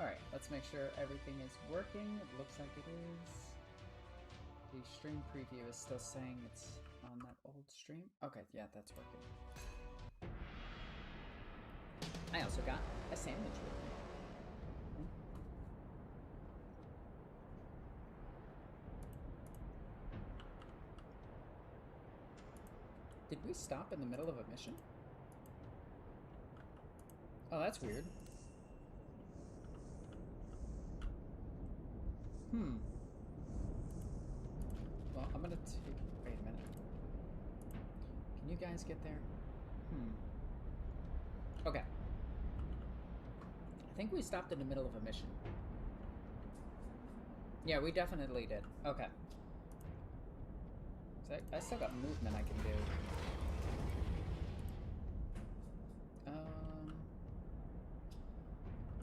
Alright, let's make sure everything is working. It looks like it is. The stream preview is still saying it's on that old stream. Okay, yeah, that's working. I also got a sandwich with me. Did we stop in the middle of a mission? Oh, that's weird. Well, I'm gonna take... Wait a minute. Can you guys get there? Okay. I think we stopped in the middle of a mission. Yeah, we definitely did. Okay. So I still got movement I can do.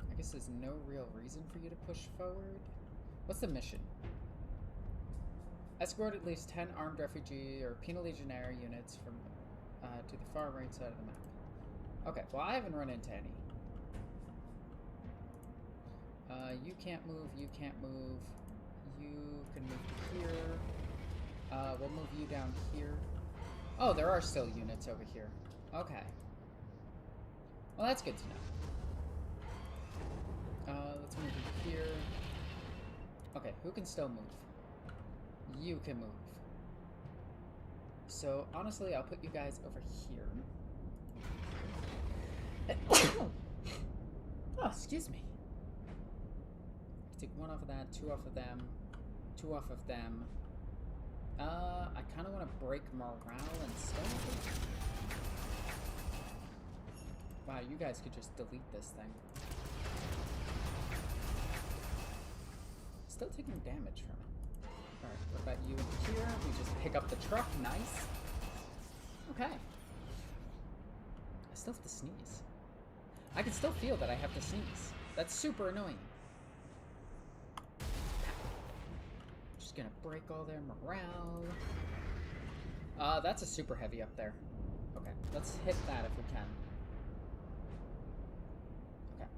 I guess there's no real reason for you to push forward. What's the mission? Escort at least 10 armed refugee or penal legionnaire units from to the far right side of the map. Okay, well I haven't run into any. You can't move, you can't move. You can move to here. We'll move you down here. Oh, there are still units over here. Okay. Well, that's good to know. Let's move you here. Okay, who can still move? You can move. So, honestly, I'll put you guys over here. Oh, excuse me. Take one off of that, two off of them, two off of them. I kind of want to break morale instead. Wow, you guys could just delete this thing. Still taking damage from it. Alright, what about you in here? We just pick up the truck. Nice. Okay. I still have to sneeze. I can still feel that I have to sneeze. That's super annoying. Just gonna break all their morale. That's a super heavy up there. Okay, let's hit that if we can. Okay.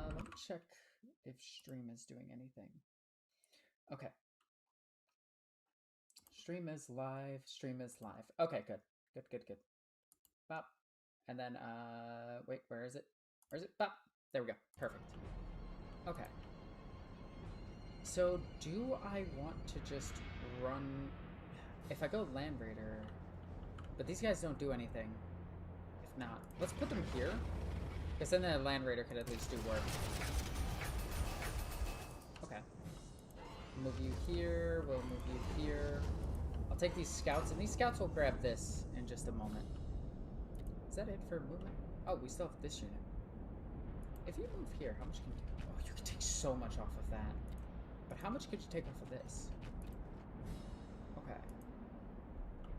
Let me check if stream is doing anything. Okay. Stream is live. Stream is live. Okay, good. Good, good, good. Bop. And then, wait, where is it? Where is it? Bop. There we go. Perfect. Okay. So, do I want to just run... If I go Land Raider... But these guys don't do anything. If not, let's put them here. Because then the Land Raider could at least do work. Okay. Move you here. We'll move you here. I'll take these scouts, and these scouts will grab this in just a moment. Is that it for movement? Oh, we still have this unit. If you move here, how much can you take? Oh, you can take so much off of that. But how much could you take off of this? Okay.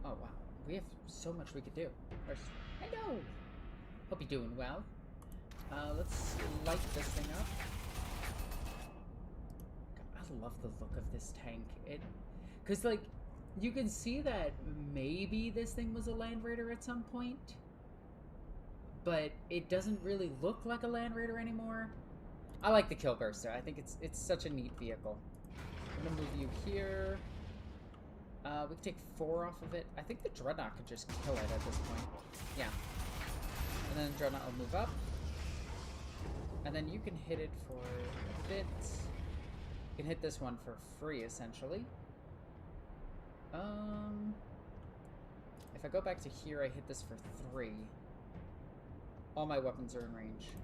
Oh, wow. We have so much we could do. Hello! Hope you're doing well. Let's light this thing up. God, I love the look of this tank. Because, like, you can see that maybe this thing was a Land Raider at some point. But it doesn't really look like a Land Raider anymore. I like the Killburster. I think it's such a neat vehicle. I'm gonna move you here. We can take 4 off of it. I think the Dreadnought could just kill it at this point. Yeah. And then the Dreadnought will move up. And then you can hit it for a bit. You can hit this one for free, essentially. If I go back to here, I hit this for 3. All my weapons are in range.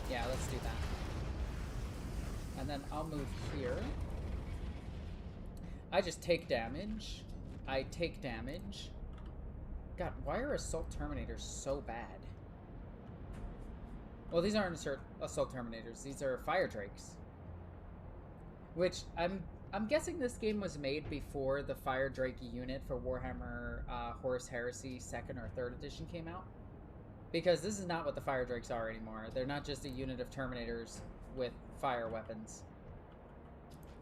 Yeah, let's do that. And then I'll move here. I just take damage. I take damage. God, why are Assault Terminators so bad? Well, these aren't Assault Terminators. These are Fire Drakes. Which, I'm guessing this game was made before the Fire Drake unit for Warhammer Horus Heresy 2nd or 3rd edition came out. Because this is not what the Fire Drakes are anymore. They're not just a unit of Terminators with fire weapons.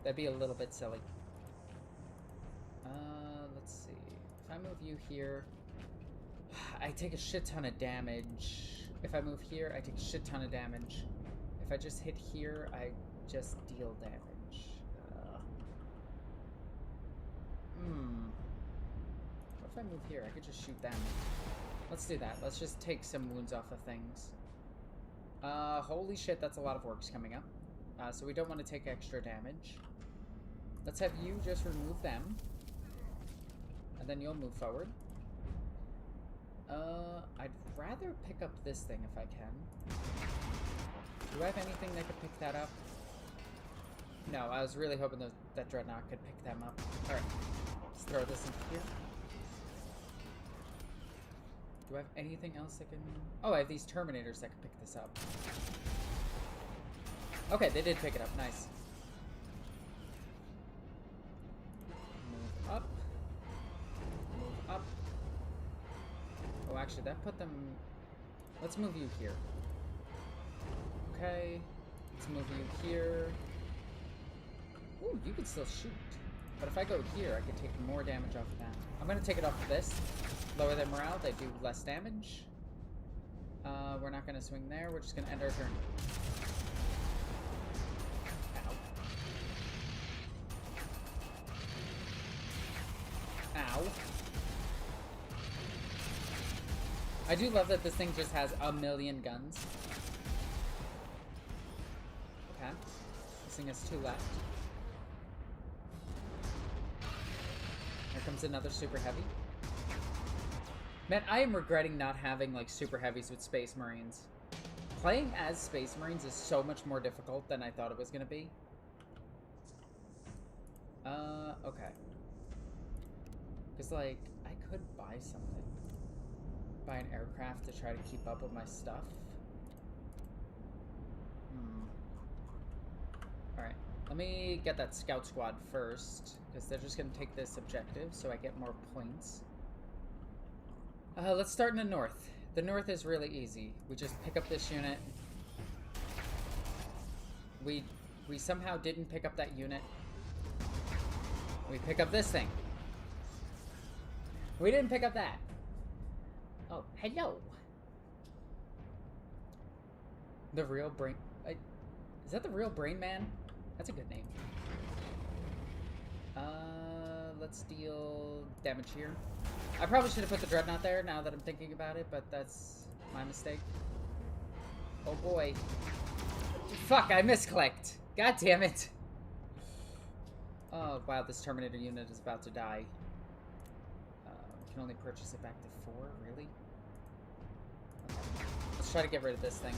That'd be a little bit silly. Let's see. If I move you here, I take a shit ton of damage. If I move here, I take a shit ton of damage. if I just hit here, I just deal damage. What if I move here? I could just shoot them. Let's do that. Let's just take some wounds off of things. Holy shit, that's a lot of orcs coming up. So we don't want to take extra damage. Let's have you just remove them. And then you'll move forward. I'd rather pick up this thing if I can. Do I have anything that could pick that up? No, I was really hoping that Dreadnought could pick them up. Alright, let's throw this in here. Do I have anything else that can... Oh, I have these Terminators that can pick this up. Okay, they did pick it up. Nice. Move up. Move up. Oh, actually, that put them... Let's move you here. Okay. Let's move you here. Ooh, you can still shoot. But if I go here, I can take more damage off of that. I'm going to take it off of this. Lower their morale. They do less damage. We're not going to swing there. We're just going to end our turn. Ow. Ow. I do love that this thing just has a million guns. Okay. This thing has 2 left. Here comes another super heavy. Man, I am regretting not having, like, super heavies with Space Marines. Playing as Space Marines is so much more difficult than I thought it was gonna be. Okay. Because, like, I could buy something. Buy an aircraft to try to keep up with my stuff. Alright. Let me get that scout squad first, because they're just going to take this objective, so I get more points. Let's start in the north. The north is really easy. We just pick up this unit. We somehow didn't pick up that unit. We pick up this thing. We didn't pick up that. Oh, hello. The real brain... is that the real Brain Man? That's a good name. Let's deal damage here. I probably should have put the Dreadnought there now that I'm thinking about it, but that's my mistake. Oh boy. Fuck, I misclicked. God damn it. Oh, wow, this Terminator unit is about to die. We can only purchase it back to 4, really? Okay. Let's try to get rid of this thing.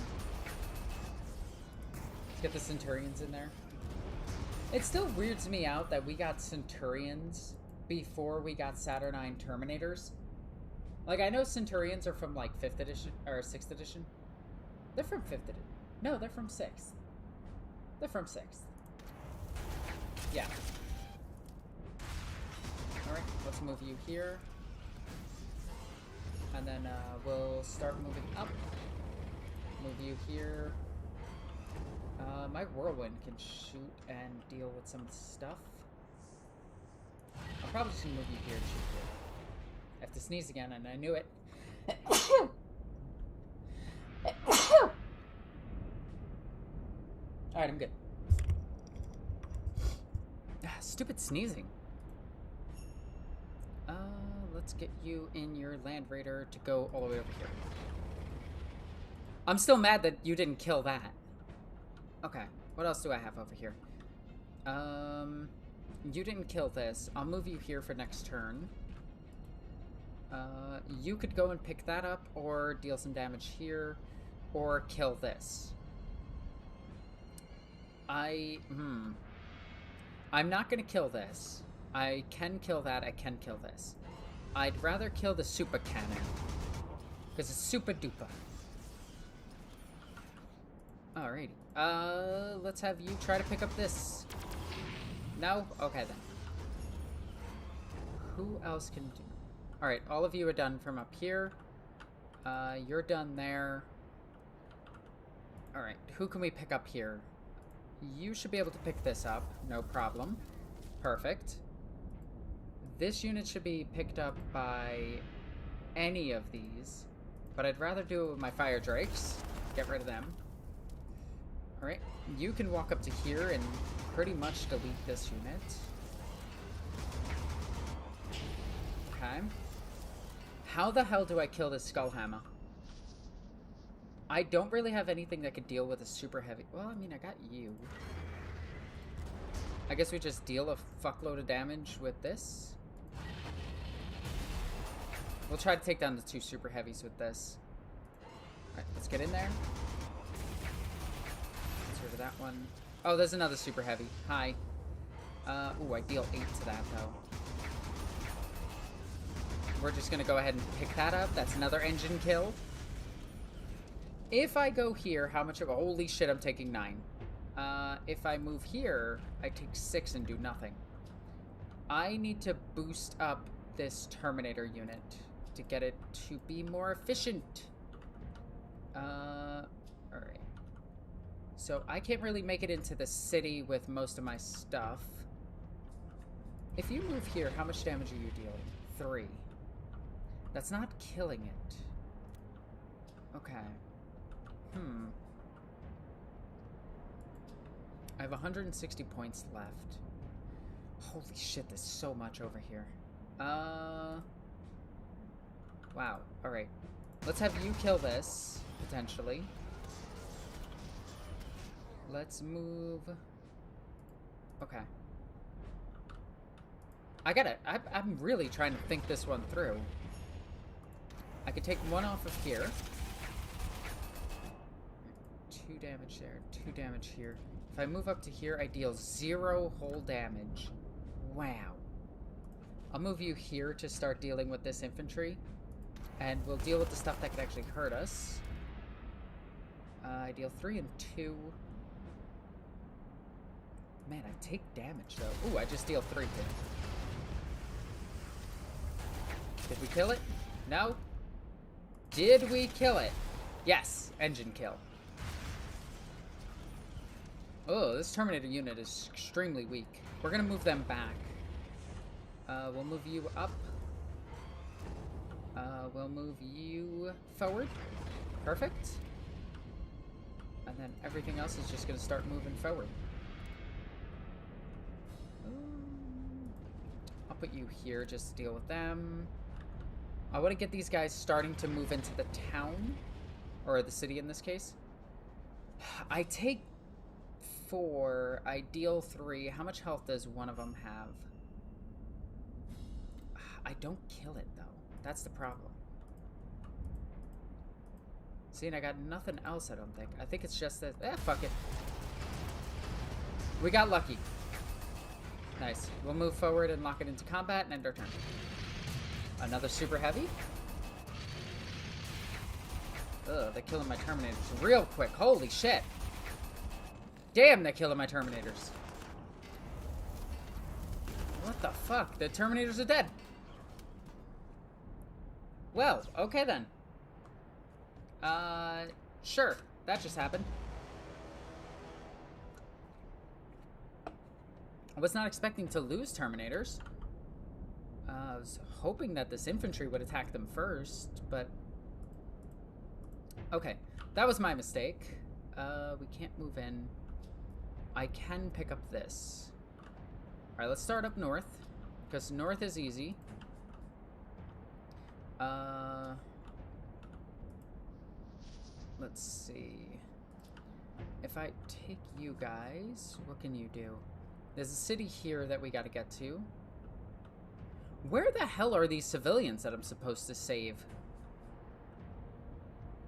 Let's get the Centurions in there. It still weirds me out that we got Centurions before we got Saturnine Terminators. Like, I know Centurions are from, like, 5th edition, or 6th edition. They're from 5th edition. No, they're from 6th. They're from 6th. Yeah. Alright, let's move you here. And then, we'll start moving up. Move you here. My Whirlwind can shoot and deal with some stuff. I'll probably just move you here and shoot here. I have to sneeze again, and I knew it. Alright, I'm good. Stupid sneezing. Let's get you in your Land Raider to go all the way over here. I'm still mad that you didn't kill that. Okay, what else do I have over here? You didn't kill this. I'll move you here for next turn. You could go and pick that up, or deal some damage here, or kill this. I'm not gonna kill this. I can kill that, I can kill this. I'd rather kill the super cannon, because it's super duper. Alrighty. Let's have you try to pick up this. No? Okay, then. Who else can do... Alright, all of you are done from up here. You're done there. Alright, who can we pick up here? You should be able to pick this up. No problem. Perfect. This unit should be picked up by any of these. But I'd rather do it with my Fire Drakes. Get rid of them. Alright, you can walk up to here and pretty much delete this unit. Okay. How the hell do I kill this Skullhammer? I don't really have anything that could deal with a super heavy... Well, I mean, I got you. I guess we just deal a fuckload of damage with this. We'll try to take down the 2 super heavies with this. Alright, let's get in there. Let's rid of that one. Oh, there's another super heavy. Hi. Ooh, I deal 8 to that, though. We're just gonna go ahead and pick that up. That's another engine kill. If I go here, how much of... Holy shit, I'm taking 9. If I move here, I take 6 and do nothing. I need to boost up this Terminator unit to get it to be more efficient. Alright. So I can't really make it into the city with most of my stuff. If you move here, how much damage are you dealing? 3. That's not killing it. Okay. I have 160 points left. Holy shit, there's so much over here. Wow. Alright. Let's have you kill this, potentially. Let's move... Okay. I gotta... I'm really trying to think this one through. I could take 1 off of here. 2 damage there, 2 damage here. If I move up to here, I deal 0 whole damage. Wow. I'll move you here to start dealing with this infantry. And we'll deal with the stuff that could actually hurt us. I deal 3 and 2. Man, I take damage, though. Ooh, I just deal 3 here. Did we kill it? No? Did we kill it? Yes. Engine kill. Oh, this Terminator unit is extremely weak. We're gonna move them back. We'll move you up. We'll move you forward. Perfect. And then everything else is just gonna start moving forward. I'll put you here just to deal with them. I want to get these guys starting to move into the town. Or the city in this case. I take 4. I deal 3. How much health does one of them have? I don't kill it, though. That's the problem. See, and I got nothing else, I don't think. I think it's just that... fuck it. We got lucky. Nice. We'll move forward and lock it into combat and end our turn. Another super heavy. Ugh, they're killing my Terminators real quick. Holy shit. Damn, they're killing my Terminators. What the fuck? The Terminators are dead. Well, okay then. Sure. That just happened. I was not expecting to lose Terminators. I was hoping that this infantry would attack them first, but... Okay, that was my mistake. We can't move in. I can pick up this. Alright, let's start up north, because north is easy. Let's see. If I take you guys, what can you do? There's a city here that we gotta get to. Where the hell are these civilians that I'm supposed to save?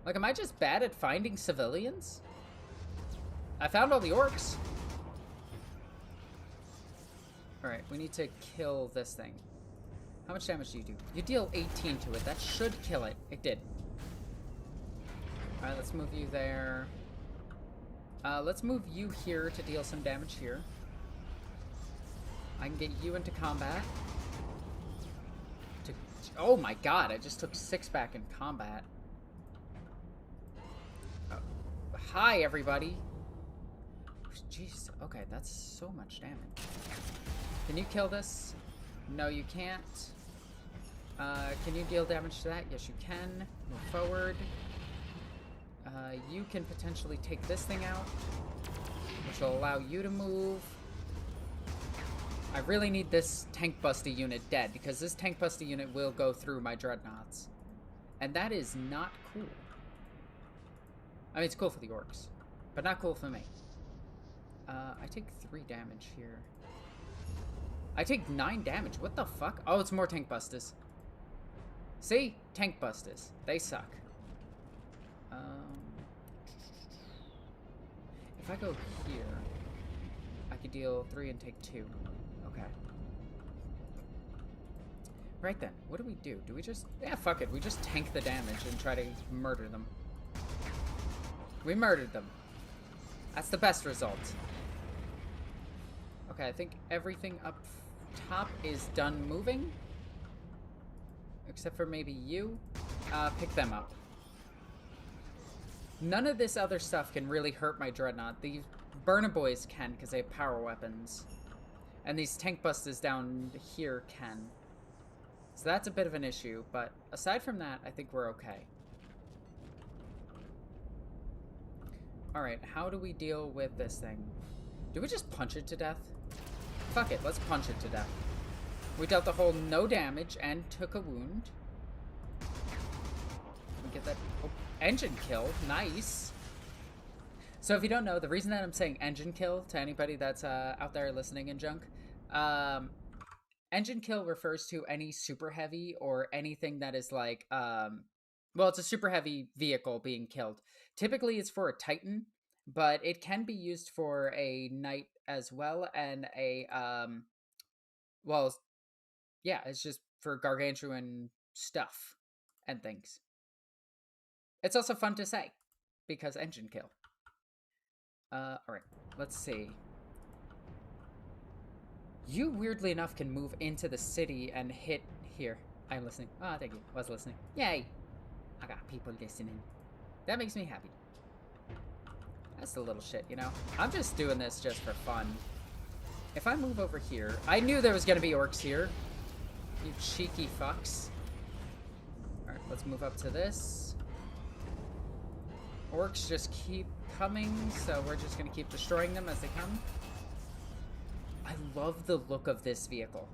Like, am I just bad at finding civilians? I found all the orcs. Alright, we need to kill this thing. How much damage do you do? You deal 18 to it. That should kill it. It did. Alright, let's move you there. Let's move you here to deal some damage here. I can get you into combat. Oh my god, I just took 6 back in combat. Oh. Hi, everybody. Jeez, okay, that's so much damage. Can you kill this? No, you can't. Can you deal damage to that? Yes, you can. Move forward. You can potentially take this thing out. will allow you to move. I really need this tank busty unit dead, because this tank busty unit will go through my dreadnoughts. And that is not cool. I mean, it's cool for the orcs, but not cool for me. I take 3 damage here. I take 9 damage. What the fuck? Oh, it's more tank busters. See? Tank busters. They suck. If I go here, I could deal 3 and take 2. Okay. Right then, what do we do? Do we just... Yeah, fuck it. We just tank the damage and try to murder them. We murdered them. That's the best result. Okay, I think everything up top is done moving. Except for maybe you. Pick them up. None of this other stuff can really hurt my dreadnought. These burner boys can, because they have power weapons. And these tank busters down here can. So that's a bit of an issue, but aside from that, I think we're okay. Alright, how do we deal with this thing? Do we just punch it to death? Fuck it, let's punch it to death. We dealt the whole no damage and took a wound. We get that engine kill. Nice. So if you don't know, the reason that I'm saying engine kill to anybody that's out there listening in junk, engine kill refers to any super heavy or anything that is like, well, it's a super heavy vehicle being killed. Typically it's for a Titan, but it can be used for a Knight as well, and a, well, yeah, it's just for gargantuan stuff and things. It's also fun to say, because engine kill. Alright, let's see. You, weirdly enough, can move into the city and hit here. I'm listening. Oh, thank you. Was listening. Yay! I got people listening. That makes me happy. That's the little shit, you know? I'm just doing this just for fun. If I move over here... I knew there was gonna be orcs here. You cheeky fucks. Alright, let's move up to this. Orcs just keep coming, so we're just gonna keep destroying them as they come. I love the look of this vehicle.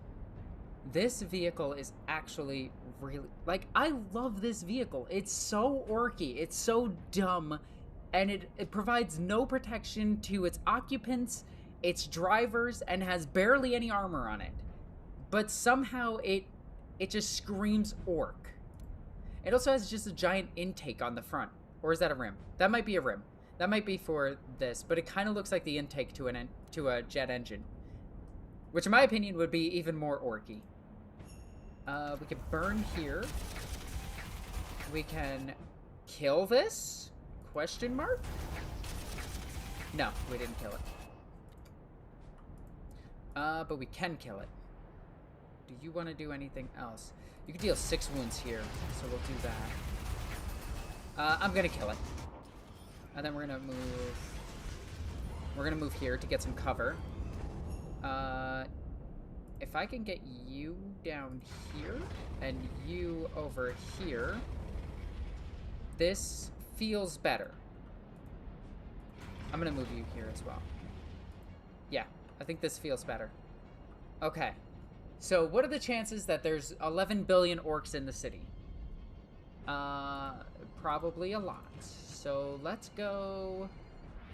This vehicle is actually really... Like, I love this vehicle. It's so orky. It's so dumb. And it provides no protection to its occupants, its drivers, and has barely any armor on it. But somehow it just screams orc. It also has just a giant intake on the front. Or is that a rim? That might be a rim. That might be for this, but it kind of looks like the intake to a jet engine. Which, in my opinion, would be even more orky. We can burn here. We can kill this? Question mark? No, we didn't kill it. But we can kill it. Do you want to do anything else? You can deal 6 wounds here, so we'll do that. I'm gonna kill it. And then we're gonna move... We're gonna move here to get some cover. If I can get you down here and you over here, this feels better. I'm gonna move you here as well. Yeah, I think this feels better. Okay, so what are the chances that there's 11 billion orcs in the city? Probably a lot. So let's go...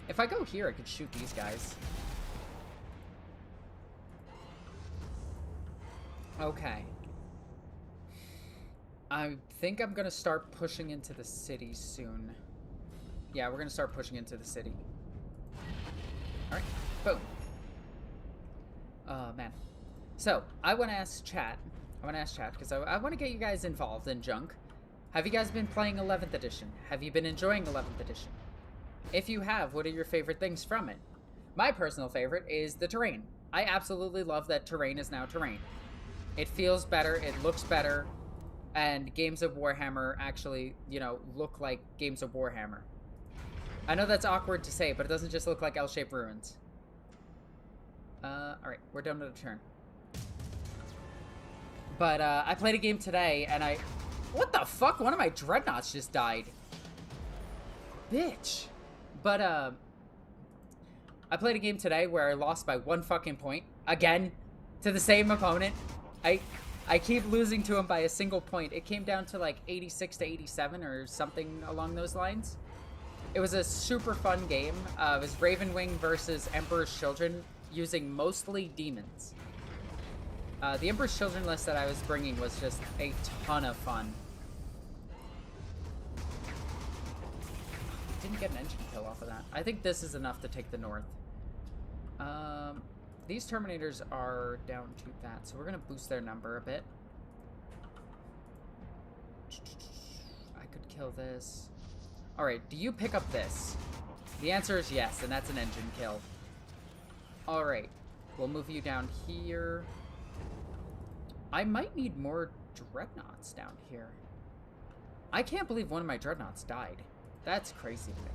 If I go here, I could shoot these guys. Okay. I think I'm gonna start pushing into the city soon. Yeah, we're gonna start pushing into the city. Alright, boom. Oh, man. So, I want to ask chat. Because I want to get you guys involved in junk. Have you guys been playing 11th edition? Have you been enjoying 11th edition? If you have, what are your favorite things from it? My personal favorite is the terrain. I absolutely love that terrain is now terrain. It feels better, it looks better, and games of Warhammer actually, you know, look like games of Warhammer. I know that's awkward to say, but it doesn't just look like L-shaped ruins. Alright, we're done with a turn. But, I played a game today, and what the fuck? One of my dreadnoughts just died. Bitch. But, I played a game today where I lost by 1 fucking point. Again, to the same opponent. I keep losing to him by a single point. It came down to like 86 to 87 or something along those lines. It was a super fun game. It was Ravenwing versus Emperor's Children using mostly demons. The Emperor's Children list that I was bringing was just a ton of fun. Didn't get an engine kill off of that. I think this is enough to take the north. These Terminators are down to that, so we're going to boost their number a bit. I could kill this. Alright, do you pick up this? The answer is yes, and that's an engine kill. Alright, we'll move you down here. I might need more Dreadnoughts down here. I can't believe one of my Dreadnoughts died. That's crazy to me.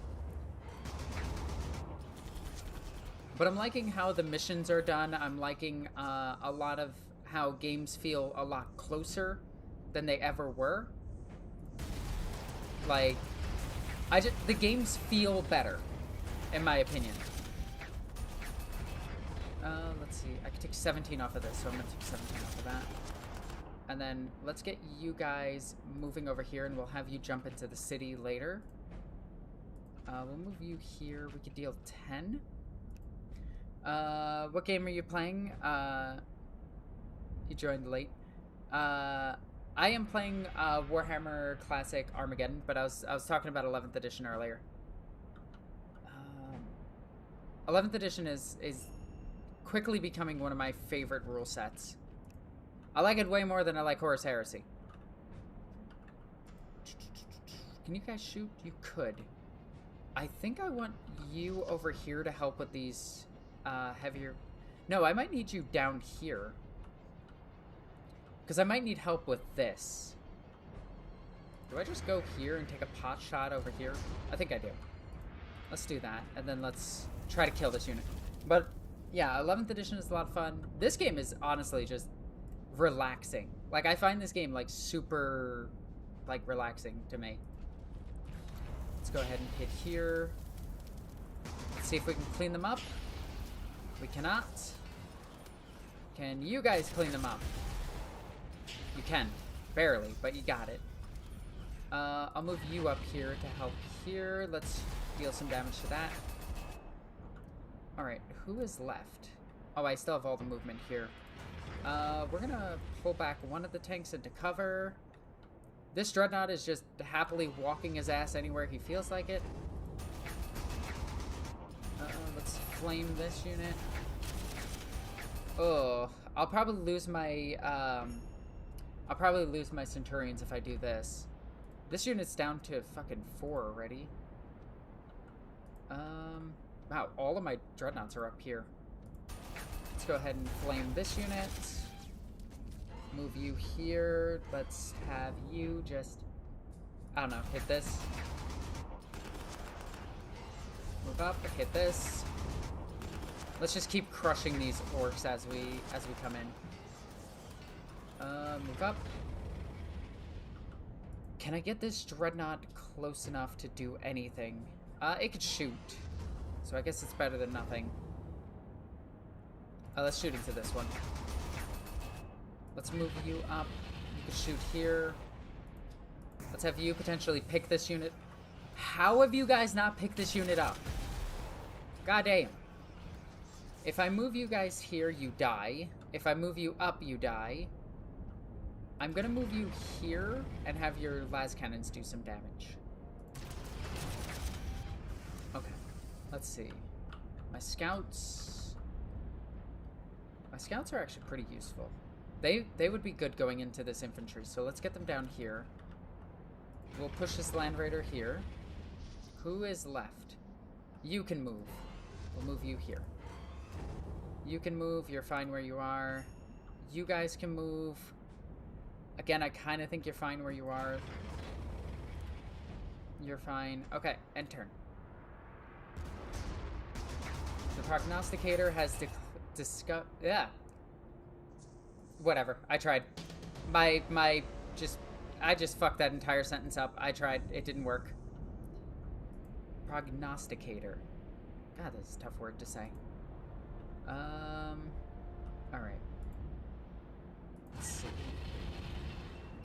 But I'm liking how the missions are done. I'm liking a lot of how games feel a lot closer than they ever were. Like, the games feel better, in my opinion. Let's see. I could take 17 off of this, so I'm going to take 17 off of that. And then let's get you guys moving over here, and we'll have you jump into the city later. We'll move you here. We could deal 10. What game are you playing? You joined late. I am playing Warhammer Classic Armageddon, but I was talking about 11th edition earlier. 11th edition is quickly becoming one of my favorite rule sets. I like it way more than I like Horus Heresy. Can you guys shoot? You could. I think I want you over here to help with these heavier... No, I might need you down here. Because I might need help with this. Do I just go here and take a pot shot over here? I think I do. Let's do that, and then let's try to kill this unit. But, yeah, 11th edition is a lot of fun. This game is honestly just relaxing. Like, I find this game, like, super, like, relaxing to me. Let's go ahead and hit here. Let's see if we can clean them up. We cannot. Can you guys clean them up? You can. Barely, but you got it. I'll move you up here to help here. Let's deal some damage to that. Alright, who is left? Oh, I still have all the movement here. We're gonna pull back one of the tanks into cover. This Dreadnought is just happily walking his ass anywhere he feels like it. Let's flame this unit. Oh, I'll probably lose my Centurions if I do this. This unit's down to fucking 4 already. Wow, all of my Dreadnoughts are up here. Let's go ahead and flame this unit. Move you here. Let's have you just, I don't know, hit this. Move up, hit this. Let's just keep crushing these orcs as we come in. Move up. Can I get this Dreadnought close enough to do anything? It could shoot. So I guess it's better than nothing. Let's shoot into this one. Let's move you up. You can shoot here. Let's have you potentially pick this unit. How have you guys not picked this unit up? God damn. If I move you guys here, you die. If I move you up, you die. I'm gonna move you here and have your las cannons do some damage. Okay. Let's see. My scouts... My scouts are actually pretty useful. They would be good going into this infantry, so let's get them down here. We'll push this Land Raider here. Who is left? You can move. We'll move you here. You can move. You're fine where you are. You guys can move. Again, I kind of think you're fine where you are. You're fine. Okay, end turn. The prognosticator has yeah. Whatever. I tried. I just fucked that entire sentence up. I tried. It didn't work. Prognosticator. God, this is a tough word to say. Alright. Let's see.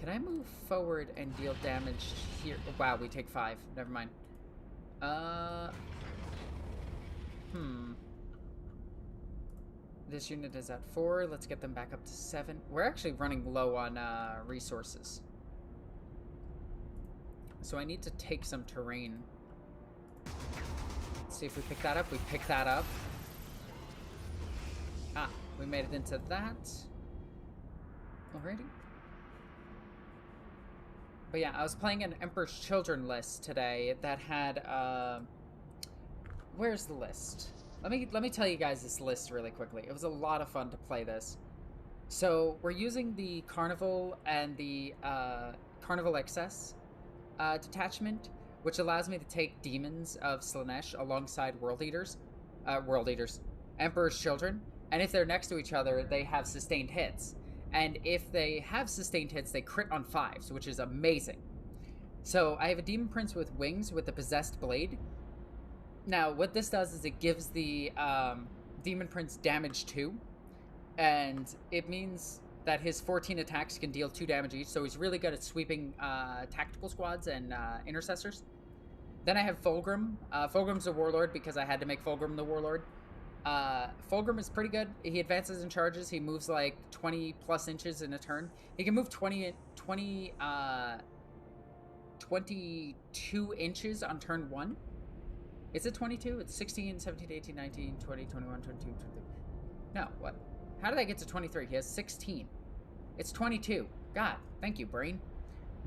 Can I move forward and deal damage here? Wow, we take 5. Never mind. This unit is at 4. Let's get them back up to 7. We're actually running low on resources. So I need to take some terrain. Let's see if we pick that up. We pick that up. Ah, we made it into that. Alrighty. But yeah, I was playing an Emperor's Children list today that had, where's the list? Let me tell you guys this list really quickly. It was a lot of fun to play this. So we're using the Carnival and the Carnival Excess detachment, which allows me to take Demons of Slaanesh alongside World Eaters, Emperor's Children. And if they're next to each other, they have sustained hits. And if they have sustained hits, they crit on 5s, which is amazing. So I have a Demon Prince with wings with the Possessed Blade. Now, what this does is it gives the Demon Prince damage 2. And it means that his 14 attacks can deal 2 damage each. So he's really good at sweeping tactical squads and intercessors. Then I have Fulgrim. Fulgrim's a warlord because I had to make Fulgrim the warlord. Fulgrim is pretty good. He advances and charges. He moves like 20 plus inches in a turn. He can move 22 inches on turn 1. Is it 22? It's 16, 17, 18, 19, 20, 21, 22, 23. No, what? How did I get to 23? He has 16. It's 22. God, thank you, brain.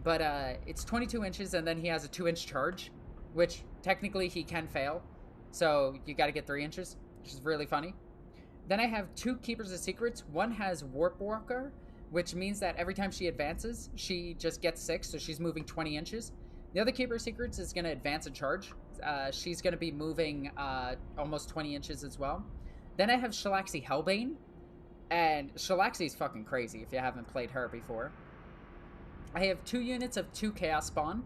But it's 22 inches, and then he has a 2-inch charge, which technically he can fail. So you got to get 3 inches. Which is really funny. Then I have 2 Keepers of Secrets. One has Warp Walker, which means that every time she advances, she just gets 6, so she's moving 20 inches. The other Keeper of Secrets is going to advance and charge. She's going to be moving almost 20 inches as well. Then I have Shalaxi Hellbane, and Shalaxi's fucking crazy if you haven't played her before. I have 2 units of 2 Chaos Spawn.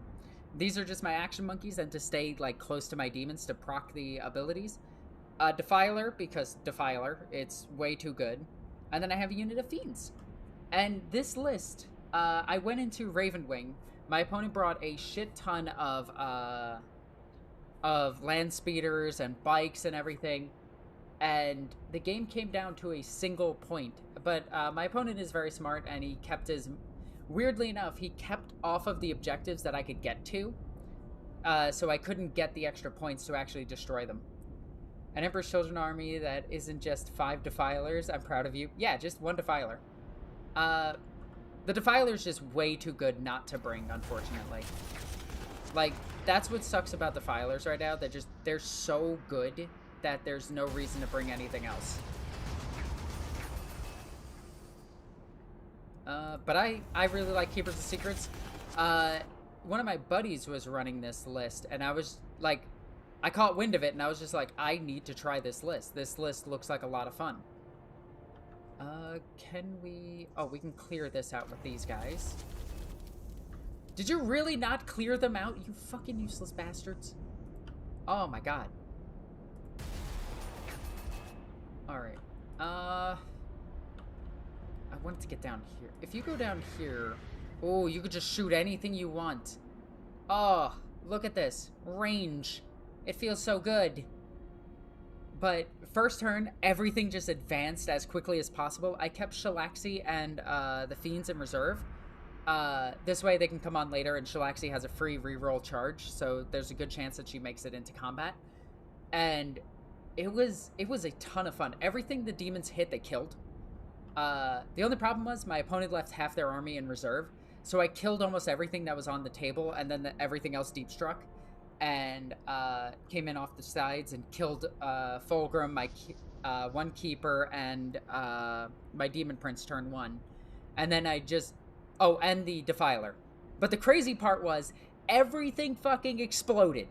These are just my action monkeys, and to stay like close to my demons to proc the abilities. Defiler, because Defiler, it's way too good. And then I have a unit of Fiends. And this list, I went into Ravenwing. My opponent brought a shit ton of land speeders and bikes and everything. And the game came down to a single point. But my opponent is very smart, and he kept his... Weirdly enough, he kept off of the objectives that I could get to. So I couldn't get the extra points to actually destroy them. An Emperor's Children army that isn't just 5 Defilers. I'm proud of you. Yeah, just 1 Defiler. The Defiler's just way too good not to bring, unfortunately. Like, that's what sucks about Defilers right now. They're so good that there's no reason to bring anything else. But I really like Keepers of Secrets. One of my buddies was running this list, and I was like... I caught wind of it, and I was just like, I need to try this list. This list looks like a lot of fun. Can we... Oh, we can clear this out with these guys. Did you really not clear them out, you fucking useless bastards? Oh, my God. Alright. I wanted to get down here. If you go down here... Oh, you could just shoot anything you want. Oh, look at this. Range. It feels so good. But first turn, everything just advanced as quickly as possible. I kept Shalaxi and the Fiends in reserve. This way they can come on later, and Shalaxi has a free reroll charge, so there's a good chance that she makes it into combat. And it was a ton of fun. Everything the demons hit, they killed. The only problem was my opponent left half their army in reserve, so I killed almost everything that was on the table, and then everything else deep struck. And came in off the sides and killed Fulgrim, my 1 Keeper, and my Demon Prince turn 1. And then I just... Oh, and the Defiler. But the crazy part was, everything fucking exploded.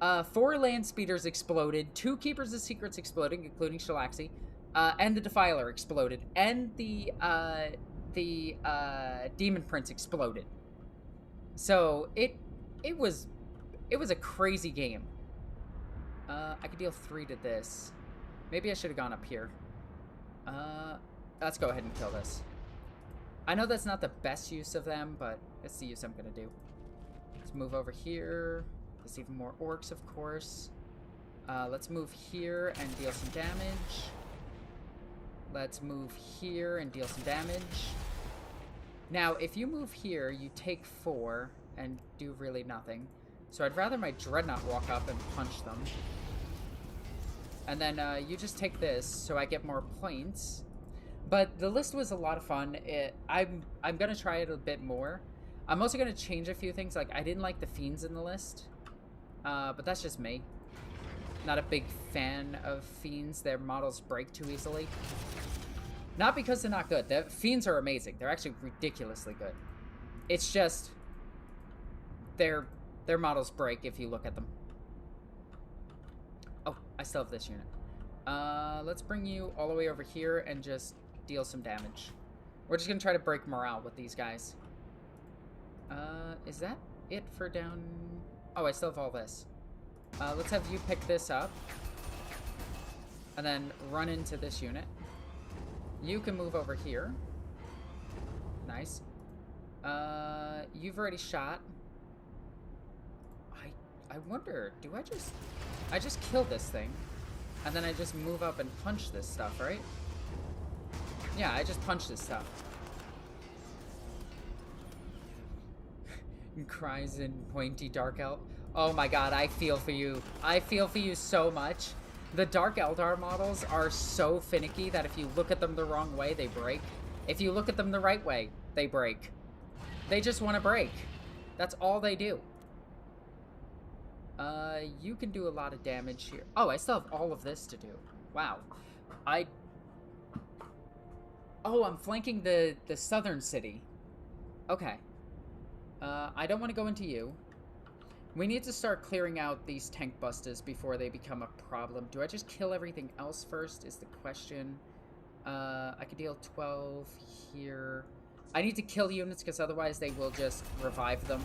4 land speeders exploded, 2 Keepers of Secrets exploded, including Shalaxi, and the Defiler exploded, and the Demon Prince exploded. So it was a crazy game. I could deal 3 to this. Maybe I should have gone up here. Let's go ahead and kill this. I know that's not the best use of them, but it's the use I'm gonna do. Let's move over here. There's even more orcs, of course. Let's move here and deal some damage. Let's move here and deal some damage. Now, if you move here, you take 4 and do really nothing. So I'd rather my Dreadnought walk up and punch them. And then you just take this, so I get more points. But the list was a lot of fun. I'm gonna try it a bit more. I'm also gonna change a few things. Like, I didn't like the Fiends in the list, but that's just me. Not a big fan of Fiends. Their models break too easily. Not because they're not good. The Fiends are amazing. They're actually ridiculously good. It's just their models break if you look at them. Oh, I still have this unit. Let's bring you all the way over here and just deal some damage. We're just gonna try to break morale with these guys. Is that it for down? Oh, I still have all this. Let's have you pick this up. And then run into this unit. You can move over here. Nice. You've already shot. I wonder, do I just kill this thing? And then I just move up and punch this stuff, right? Yeah, I just punch this stuff. Cries in pointy Dark Elf. Oh my god, I feel for you. I feel for you so much. The Dark Eldar models are so finicky that if you look at them the wrong way, they break. If you look at them the right way, they break. They just want to break. That's all they do. You can do a lot of damage here. Oh, I still have all of this to do. Wow. Oh, I'm flanking the southern city. Okay. I don't want to go into you. We need to start clearing out these tank busters before they become a problem. Do I just kill everything else first is the question. I could deal 12 here. I need to kill units because otherwise they will just revive them.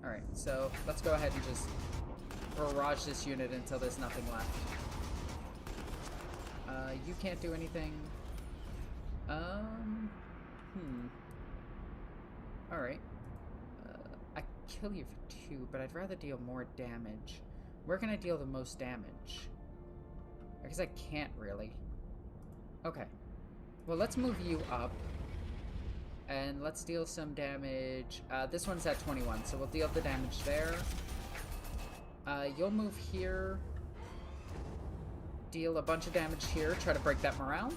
Alright, so let's go ahead and just barrage this unit until there's nothing left. You can't do anything. Alright. I kill you for 2, but I'd rather deal more damage. Where can I deal the most damage? I guess I can't really. Okay. Well, let's move you up. And let's deal some damage. This one's at 21, so we'll deal the damage there. You'll move here. Deal a bunch of damage here. Try to break that morale.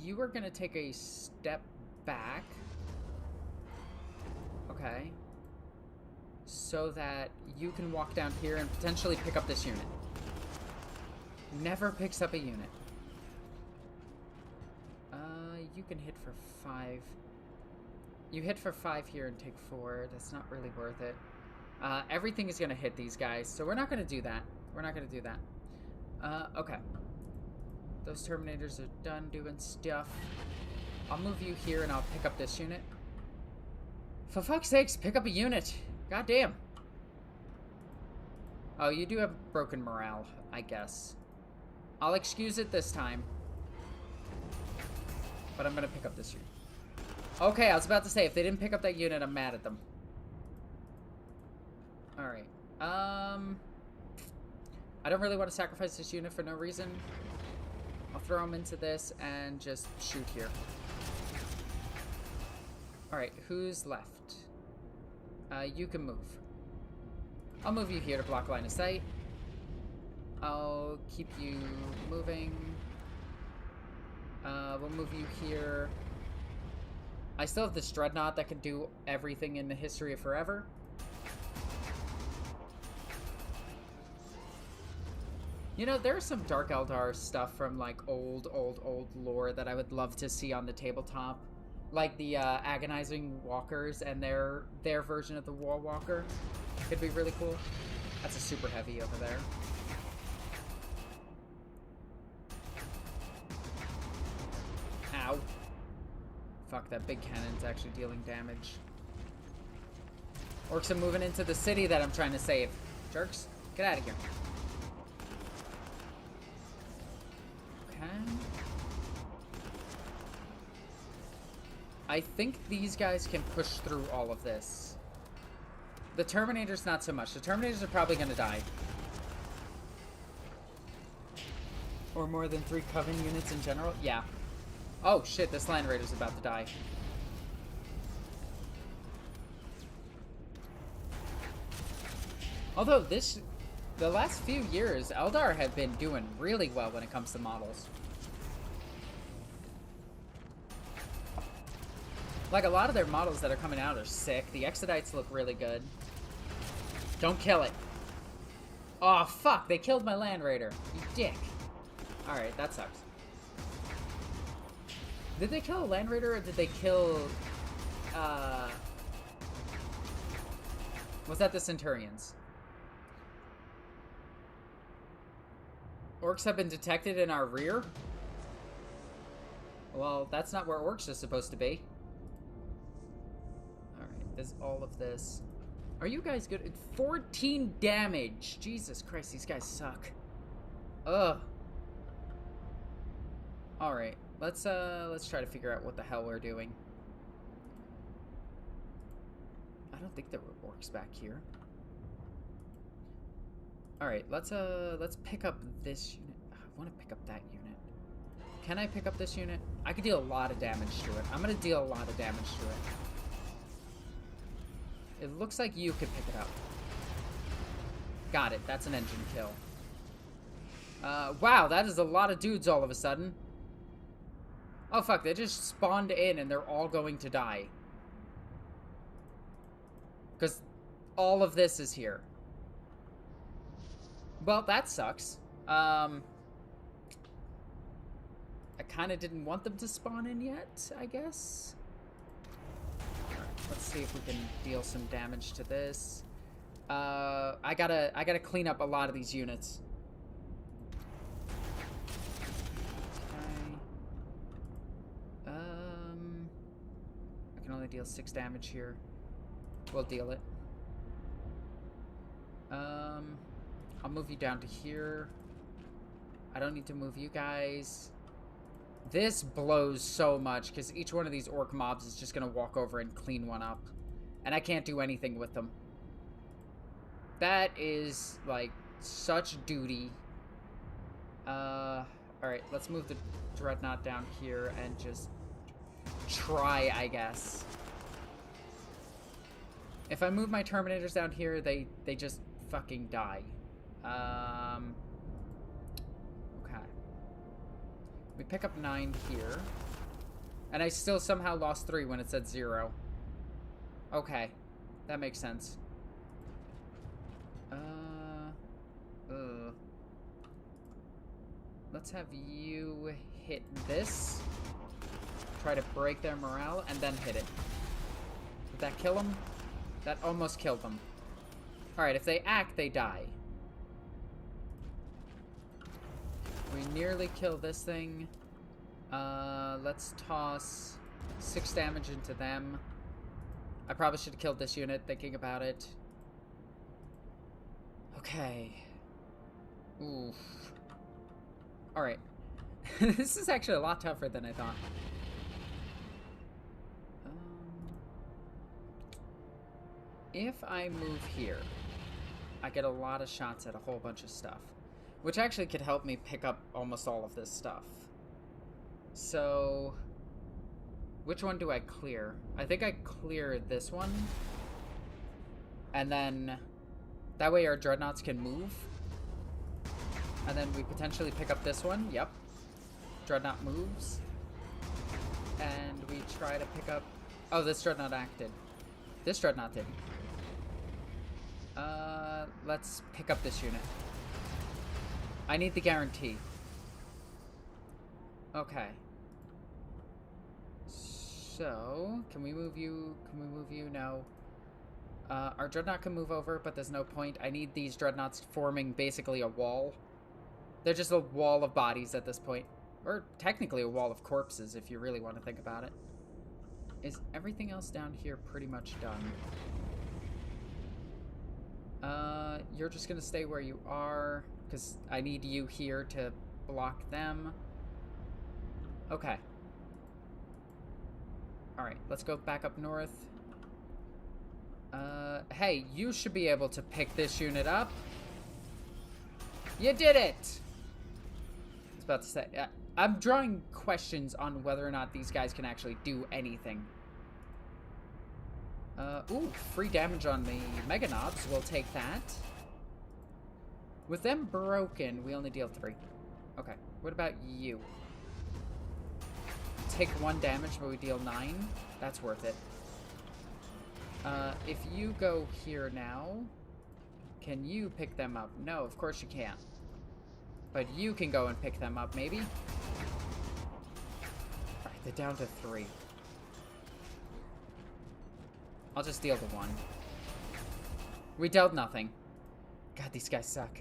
You are going to take a step back. Okay. So that you can walk down here and potentially pick up this unit. Never picks up a unit. You can hit for 5. You hit for 5 here and take 4. That's not really worth it. Everything is going to hit these guys, so we're not going to do that. We're not going to do that. Okay. Those Terminators are done doing stuff. I'll move you here and I'll pick up this unit. For fuck's sakes, pick up a unit! God damn! Oh, you do have broken morale, I guess. I'll excuse it this time. But I'm gonna pick up this unit. Okay, I was about to say, if they didn't pick up that unit, I'm mad at them. Alright. I don't really want to sacrifice this unit for no reason. I'll throw him into this and just shoot here. Alright, who's left? You can move. I'll move you here to block line of sight. I'll keep you moving. We'll move you here. I still have this Dreadnought that can do everything in the history of forever. You know, there's some Dark Eldar stuff from, like, old lore that I would love to see on the tabletop. Like the Agonizing Walkers and their version of the War Walker. Could be really cool. That's a super heavy over there. Ow. Fuck, that big cannon's actually dealing damage. Orcs are moving into the city that I'm trying to save. Jerks, get out of here. Okay. I think these guys can push through all of this. The Terminators, not so much. The Terminators are probably going to die. Or more than 3 Coven units in general? Yeah. Oh, shit, this Land Raider's about to die. Although the last few years, Eldar have been doing really well when it comes to models. Like, a lot of their models that are coming out are sick. The Exodites look really good. Don't kill it. Oh, fuck, they killed my Land Raider. You dick. Alright, that sucks. Did they kill a Land Raider, or did they kill, was that the Centurions? Orcs have been detected in our rear? Well, that's not where orcs are supposed to be. Alright, there's all of this. Are you guys good? 14 damage! Jesus Christ, these guys suck. Ugh. Alright, let's try to figure out what the hell we're doing. I don't think there were orcs back here. Alright, let's pick up this unit. I want to pick up that unit. Can I pick up this unit? I could deal a lot of damage to it. I'm gonna deal a lot of damage to it. It looks like you could pick it up. Got it, that's an engine kill. Wow, that is a lot of dudes all of a sudden. Oh fuck, they just spawned in and they're all going to die. Because all of this is here. Well, that sucks. I kind of didn't want them to spawn in yet, I guess. Alright, let's see if we can deal some damage to this. I gotta clean up a lot of these units. Okay. I can only deal 6 damage here. We'll deal it. I'll move you down to here. I don't need to move you guys. This blows so much because each one of these orc mobs is just gonna walk over and clean one up. And I can't do anything with them. That is, like, such duty. Alright, let's move the Dreadnought down here and just try, I guess. If I move my Terminators down here, they just fucking die. Okay. We pick up 9 here. And I still somehow lost 3 when it said 0. Okay. That makes sense. Let's have you hit this. Try to break their morale, and then hit it. Did that kill them? That almost killed them. Alright, if they act, they die. We nearly kill this thing. Let's toss 6 damage into them. I probably should have killed this unit, thinking about it. Okay. Oof. Alright. This is actually a lot tougher than I thought. If I move here, I get a lot of shots at a whole bunch of stuff. Which actually could help me pick up almost all of this stuff. So, which one do I clear? I think I clear this one. And then, that way our Dreadnoughts can move. And then we potentially pick up this one. Yep. Dreadnought moves. And we try to pick up... Oh, this Dreadnought acted. This Dreadnought didn't. Let's pick up this unit. I need the guarantee. Okay. So, can we move you? Can we move you? No. Our Dreadnought can move over, but there's no point. I need these Dreadnoughts forming basically a wall. They're just a wall of bodies at this point. Or technically a wall of corpses, if you really want to think about it. Is everything else down here pretty much done? You're just gonna stay where you are, because I need you here to block them. Okay. Alright, let's go back up north. Hey, you should be able to pick this unit up. You did it! I was about to say, I'm drawing questions on whether or not these guys can actually do anything. Ooh, free damage on the Mega Knobs. We'll take that. With them broken, we only deal 3. Okay, what about you? Take 1 damage, but we deal 9. That's worth it. If you go here now, can you pick them up? No, of course you can't. But you can go and pick them up, maybe? Alright, they're down to 3. I'll just deal the 1. We dealt nothing. God, these guys suck.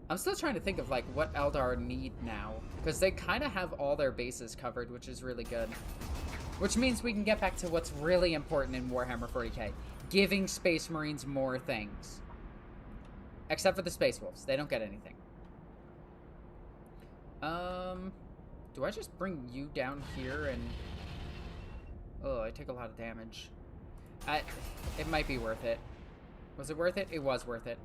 I'm still trying to think of, like, what Eldar need now. Because they kind of have all their bases covered, which is really good. Which means we can get back to what's really important in Warhammer 40k. Giving Space Marines more things. Except for the Space Wolves. They don't get anything. Do I just bring you down here and... Oh, I take a lot of damage. It might be worth it. Was it worth it? It was worth it.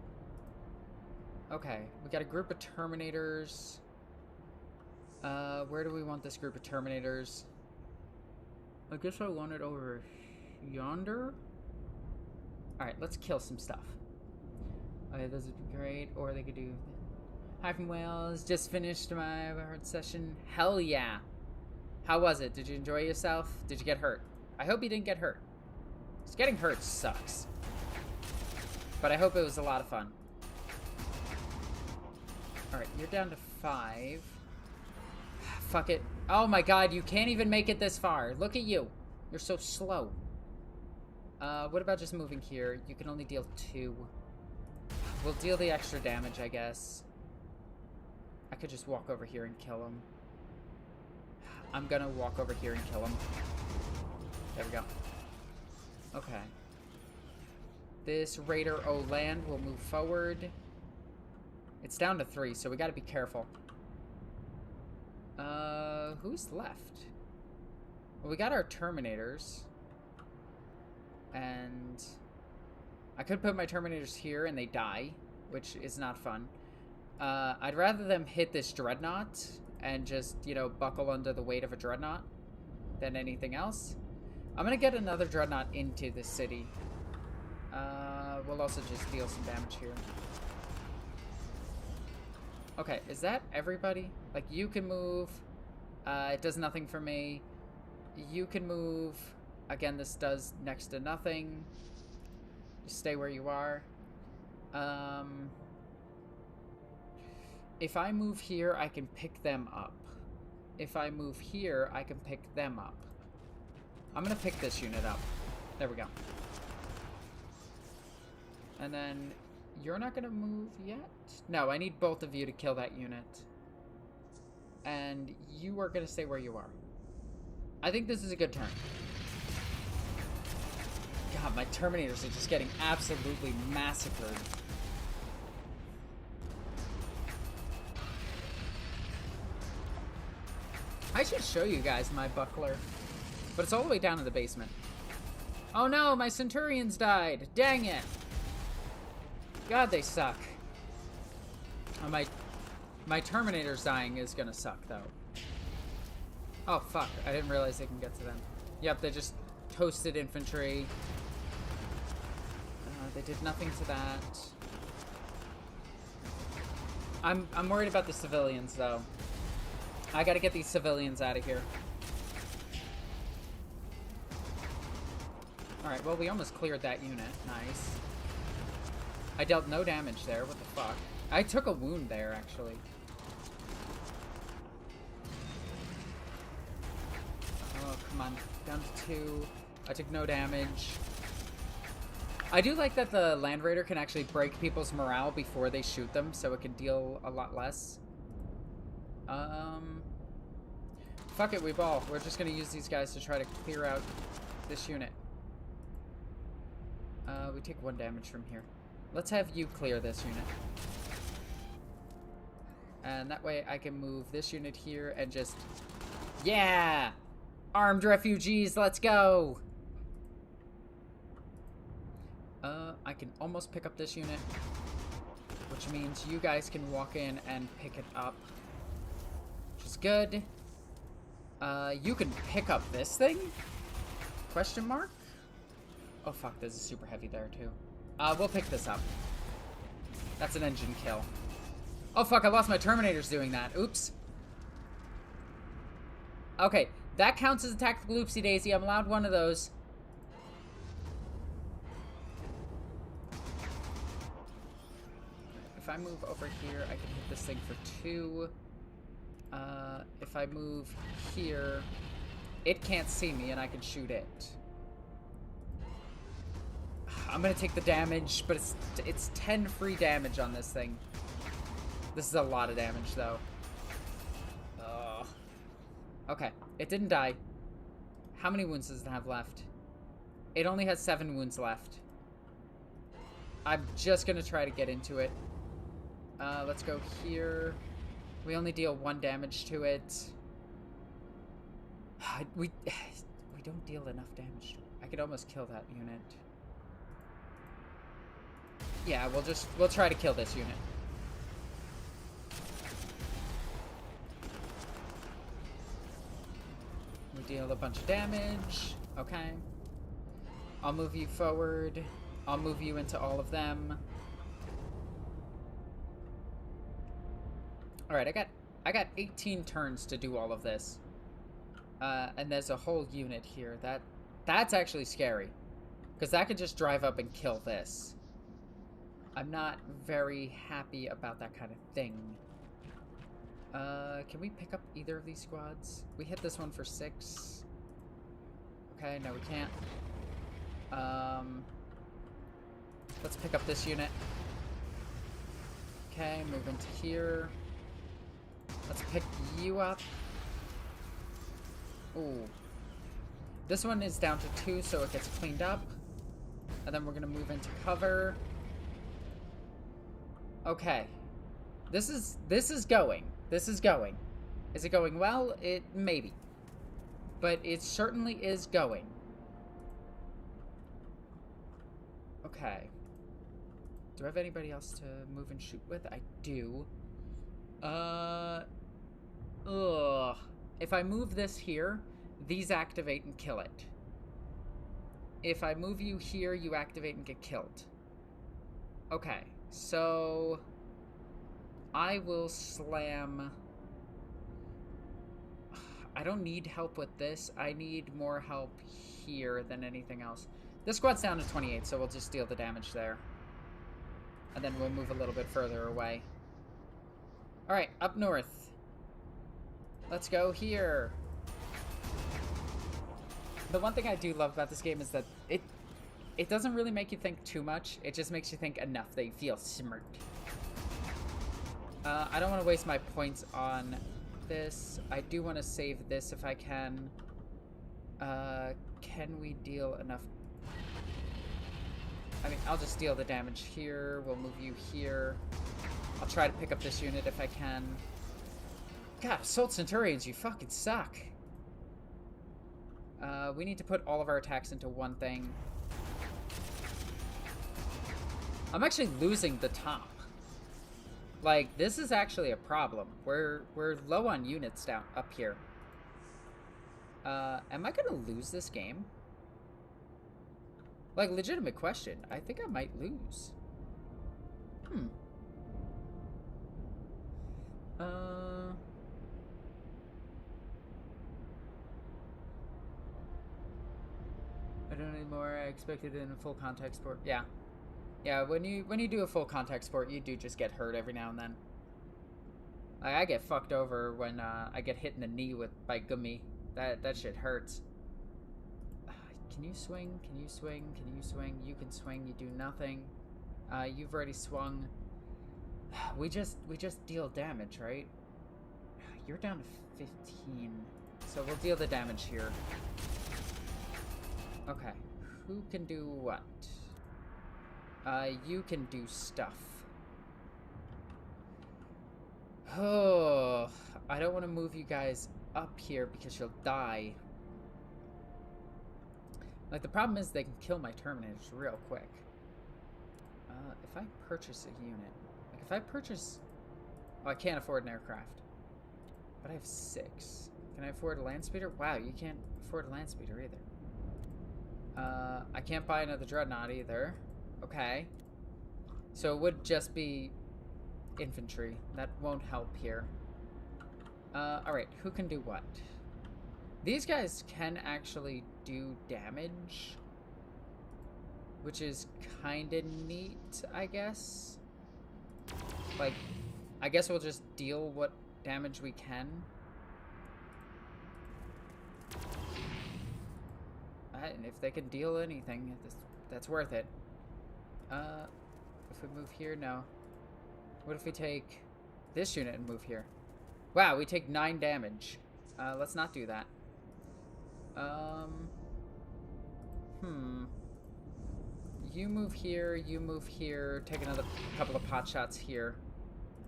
Okay, we got a group of Terminators. Where do we want this group of Terminators? I guess I want it over yonder. Alright, let's kill some stuff. Okay, those would be great. Or they could do... Hi from Wales. Just finished my hard session. Hell yeah. How was it? Did you enjoy yourself? Did you get hurt? I hope you didn't get hurt. Because getting hurt sucks. But I hope it was a lot of fun. Alright, you're down to 5. Fuck it. Oh my god, you can't even make it this far. Look at you. You're so slow. What about just moving here? You can only deal 2. We'll deal the extra damage, I guess. I could just walk over here and kill him. I'm gonna walk over here and kill him. There we go. Okay. This Raider O'Land will move forward. It's down to 3, so we gotta be careful. Who's left? Well, we got our Terminators. And... I could put my Terminators here and they die, which is not fun. I'd rather them hit this Dreadnought and just, you know, buckle under the weight of a Dreadnought than anything else. I'm gonna get another Dreadnought into the city. We'll also just deal some damage here. Okay, is that everybody? Like, you can move. It does nothing for me. You can move. Again, this does next to nothing. Just stay where you are. If I move here, I can pick them up. If I move here, I can pick them up. I'm gonna pick this unit up. There we go. And then... You're not gonna move yet? No, I need both of you to kill that unit. And you are gonna stay where you are. I think this is a good turn. God, my Terminators are just getting absolutely massacred. I should show you guys my buckler. But it's all the way down in the basement. Oh no, my Centurions died! Dang it! God, they suck. Oh, my Terminator's dying is gonna suck, though. Oh, fuck. I didn't realize they can get to them. Yep, they just toasted infantry. They did nothing to that. I'm worried about the civilians, though. I gotta get these civilians out of here. Alright, well, we almost cleared that unit. Nice. I dealt no damage there. What the fuck? I took a wound there, actually. Oh, come on. Down to 2. I took no damage. I do like that the Land Raider can actually break people's morale before they shoot them, so it can deal a lot less. Fuck it, we ball. We're just gonna use these guys to try to clear out this unit. We take 1 damage from here. Let's have you clear this unit. And that way I can move this unit here and just... Yeah! Armed refugees, let's go! I can almost pick up this unit, which means you guys can walk in and pick it up, which is good. You can pick up this thing? Question mark? Oh fuck, there's a super heavy there too. We'll pick this up. That's an engine kill. Oh fuck, I lost my Terminators doing that. Oops. Okay, that counts as a tactical oopsie daisy. I'm allowed 1 of those. If I move over here, I can hit this thing for 2. If I move here, it can't see me and I can shoot it. I'm gonna take the damage, but it's 10 free damage on this thing. This is a lot of damage, though. Okay, it didn't die. How many wounds does it have left? It only has 7 wounds left. I'm just gonna try to get into it. Let's go here. We only deal 1 damage to it. We don't deal enough damage to it. I could almost kill that unit. Yeah, we'll try to kill this unit. We deal a bunch of damage. Okay. I'll move you forward. I'll move you into all of them. Alright, I got 18 turns to do all of this. And there's a whole unit here. That's actually scary. Because that could just drive up and kill this. I'm not very happy about that kind of thing. Can we pick up either of these squads? We hit this one for 6. Okay, no we can't. Let's pick up this unit. Okay, move into here. Let's pick you up. Ooh. This one is down to 2, so it gets cleaned up. And then we're gonna move into cover. Okay. This is going. This is going. Is it going well? It maybe. But it certainly is going. Okay. Do I have anybody else to move and shoot with? I do. If I move this here, these activate and kill it. If I move you here, you activate and get killed. Okay, so I will slam... I don't need help with this. I need more help here than anything else. This squad's down to 28, so we'll just deal the damage there. And then we'll move a little bit further away. Alright, up north. Let's go here. The one thing I do love about this game is that it doesn't really make you think too much. It just makes you think enough that you feel smart. I don't want to waste my points on this. I do want to save this if I can. Can we deal enough? I mean, I'll just deal the damage here. We'll move you here. I'll try to pick up this unit if I can. God, Assault Centurions, you fucking suck. We need to put all of our attacks into one thing. I'm actually losing the top. Like, this is actually a problem. We're low on units down up here. Am I gonna lose this game? Like, legitimate question. I think I might lose. I don't need more. I expected it in a full contact sport. Yeah. Yeah, when you do a full contact sport, you do just get hurt every now and then. Like, I get fucked over when I get hit in the knee by gummy. That shit hurts. Can you swing? Can you swing? Can you swing? You can swing. You do nothing. You've already swung. We just deal damage, right? You're down to 15. So we'll deal the damage here. Okay. Who can do what? You can do stuff. Oh, I don't want to move you guys up here because you'll die. Like, the problem is they can kill my Terminators real quick. If I purchase a unit... Like, if I purchase... Oh, I can't afford an aircraft. But I have 6. Can I afford a land speeder? Wow, you can't afford a land speeder either. I can't buy another dreadnought either. Okay. So it would just be infantry. That won't help here. Alright, who can do what? These guys can actually do damage, which is kind of neat, I guess. Like, I guess we'll just deal what damage we can. And if they can deal anything, that's worth it. If we move here, no. What if we take this unit and move here? Wow, we take 9 damage. Let's not do that. You move here, take another couple of pot shots here.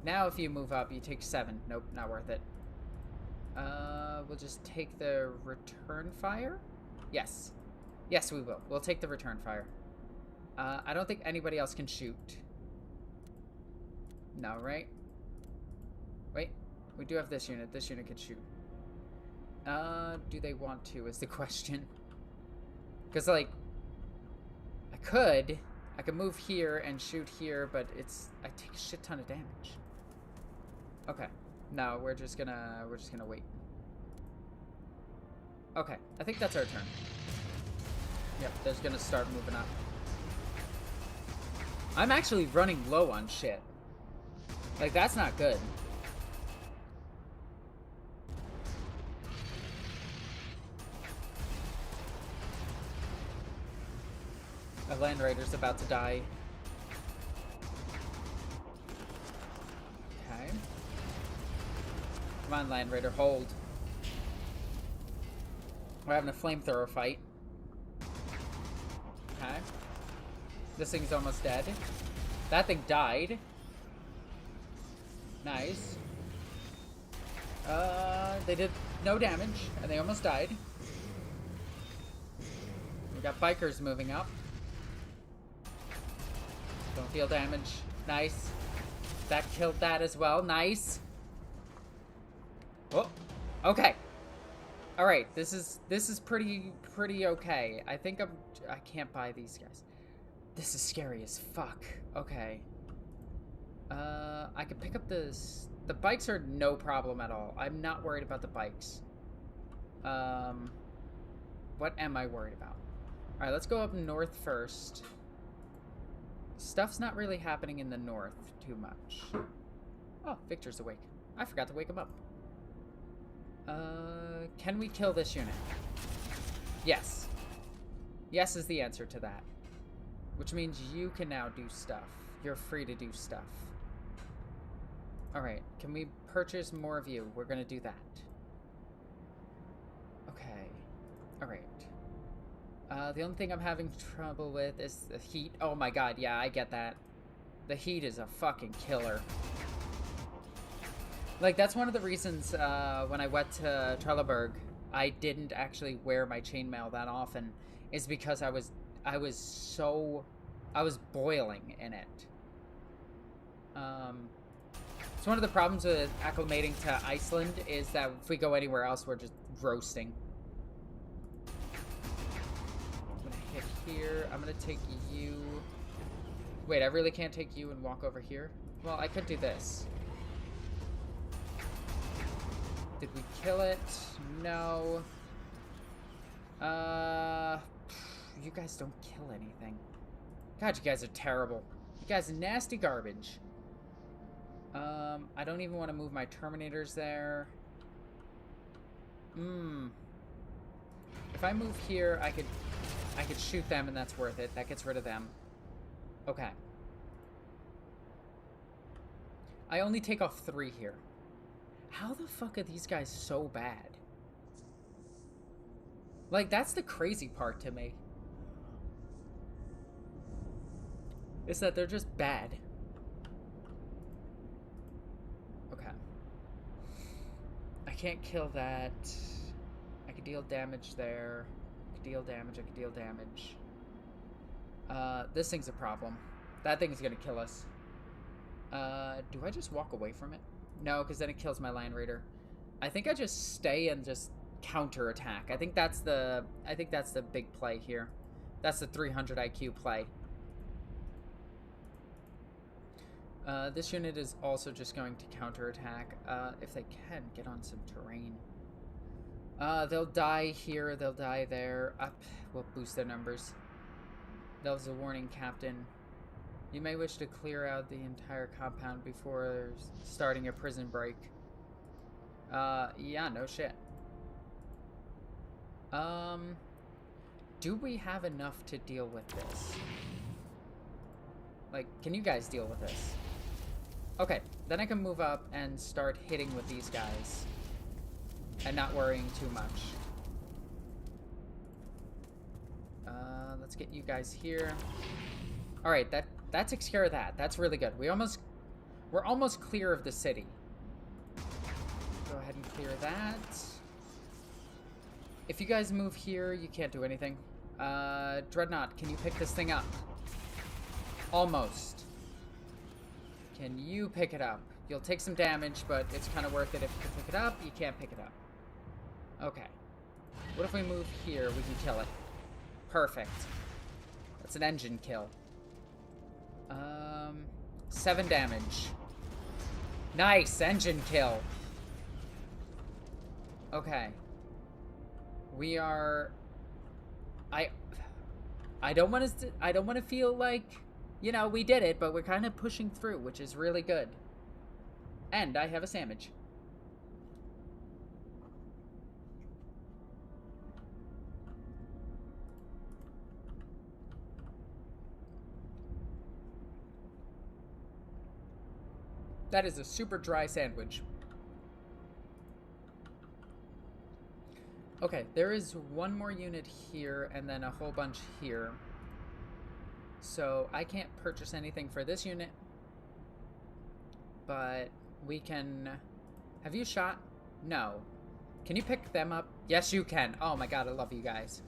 Now if you move up, you take 7. Nope, not worth it. We'll just take the return fire? Yes. Yes, we will. We'll take the return fire. I don't think anybody else can shoot. No, right? Wait, we do have this unit. This unit can shoot. Do they want to, is the question. Because, like, I could move here and shoot here, but I take a shit ton of damage. Okay. No, we're just gonna wait. Okay, I think that's our turn. Yep, they're gonna start moving up. I'm actually running low on shit. Like, that's not good. A Land Raider's about to die. Okay. Come on, Land Raider, hold. We're having a flamethrower fight. Okay. This thing's almost dead. That thing died. Nice. They did no damage, and they almost died. We got bikers moving up. Don't feel damage. Nice. That killed that as well. Nice. Oh, okay. All right, this is pretty okay. I think I can't buy these guys. This is scary as fuck. Okay. I could pick up this. The bikes are no problem at all. I'm not worried about the bikes. What am I worried about? All right, let's go up north first. Stuff's not really happening in the north too much. Oh, Victor's awake. I forgot to wake him up. Can we kill this unit? Yes. Yes is the answer to that. Which means you can now do stuff. You're free to do stuff. Alright, can we purchase more of you? We're gonna do that. Okay. Alright. The only thing I'm having trouble with is the heat. Oh my god, yeah, I get that. The heat is a fucking killer. Like, that's one of the reasons when I went to Trelleborg, I didn't actually wear my chainmail that often, is because I was boiling in it. It's one of the problems with acclimating to Iceland is that if we go anywhere else, we're just roasting. I'm gonna hit here. I'm gonna take you. Wait, I really can't take you and walk over here? Well, I could do this. Did we kill it? No. You guys don't kill anything. God, you guys are terrible. You guys are nasty garbage. I don't even want to move my Terminators there. If I move here, I could shoot them and that's worth it. That gets rid of them. Okay. I only take off 3 here. How the fuck are these guys so bad? Like, that's the crazy part to me. is that they're just bad. Okay. I can't kill that. I could deal damage there. I could deal damage, I could deal damage. This thing's a problem. That thing's gonna kill us. Do I just walk away from it? No, because then it kills my Land Raider. I think I just stay and just counterattack. I think that's the big play here. That's the 300 IQ play. This unit is also just going to counterattack. If they can, get on some terrain. They'll die here, they'll die there. Up, we'll boost their numbers. That was a warning, Captain. You may wish to clear out the entire compound before starting a prison break. Yeah, no shit. Do we have enough to deal with this? Like, can you guys deal with this? Okay, then I can move up and start hitting with these guys. And not worrying too much. Let's get you guys here. Alright, that takes care of that. That's really good. We're almost clear of the city. Go ahead and clear that. If you guys move here, you can't do anything. Dreadnought, can you pick this thing up? Almost. Can you pick it up? You'll take some damage, but it's kind of worth it if you can pick it up. You can't pick it up. Okay. What if we move here? We can kill it. Perfect. That's an engine kill. 7 damage. Nice, engine kill. Okay. We are... I don't want to feel like, you know, we did it, but we're kind of pushing through, which is really good. And I have a sandwich. That is a super dry sandwich. Okay, there is one more unit here and then a whole bunch here. So I can't purchase anything for this unit. But we can... Have you shot? No. Can you pick them up? Yes, you can. Oh my god, I love you guys.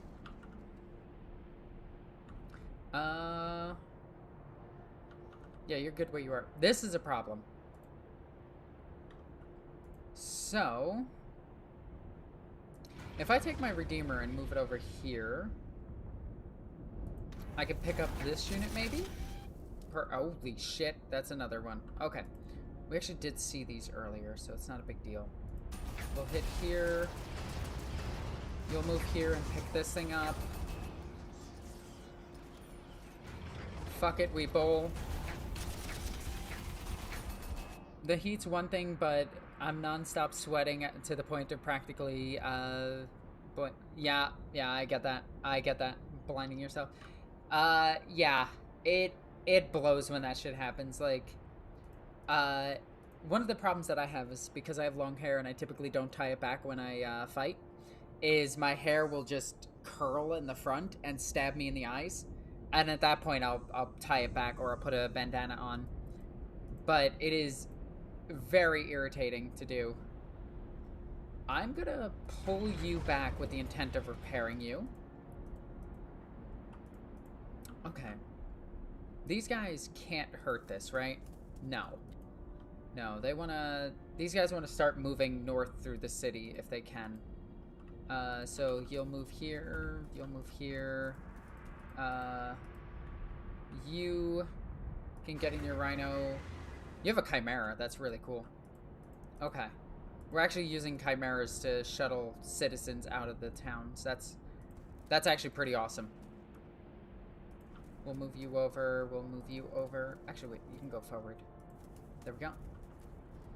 Yeah, you're good where you are. This is a problem. So, if I take my Redeemer and move it over here, I could pick up this unit maybe? Holy shit, that's another one. Okay. We actually did see these earlier, so it's not a big deal. We'll hit here. You'll move here and pick this thing up. Fuck it, we bowl. The heat's one thing, but I'm non-stop sweating to the point of practically, but yeah, I get that. I get that. Blinding yourself. Yeah, it blows when that shit happens. Like, one of the problems that I have is because I have long hair and I typically don't tie it back when I, fight, is my hair will just curl in the front and stab me in the eyes. And at that point, I'll tie it back or I'll put a bandana on. But it is very irritating to do. I'm gonna pull you back with the intent of repairing you. Okay. These guys can't hurt this, right? No. No, they wanna... These guys wanna start moving north through the city if they can. So you'll move here, you'll move here. You can get in your Rhino. You have a Chimera, that's really cool. Okay. We're actually using Chimeras to shuttle citizens out of the town, so that's actually pretty awesome. We'll move you over, we'll move you over. Actually, wait, you can go forward. There we go.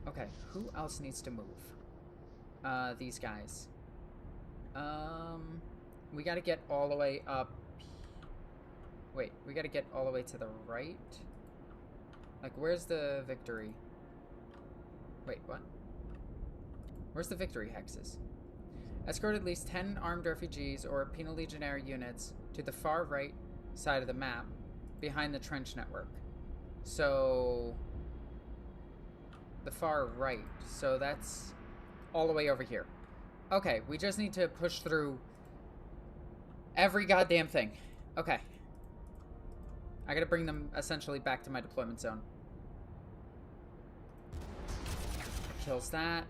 Okay, who else needs to move? These guys. We gotta get all the way up. Wait, we gotta get all the way to the right? Like, where's the victory? Wait, what? Where's the victory hexes? Escort at least 10 armed refugees or penal legionnaire units to the far right side of the map behind the trench network. So the far right. So that's all the way over here. Okay, we just need to push through every goddamn thing. Okay. I gotta bring them essentially back to my deployment zone. Kills that.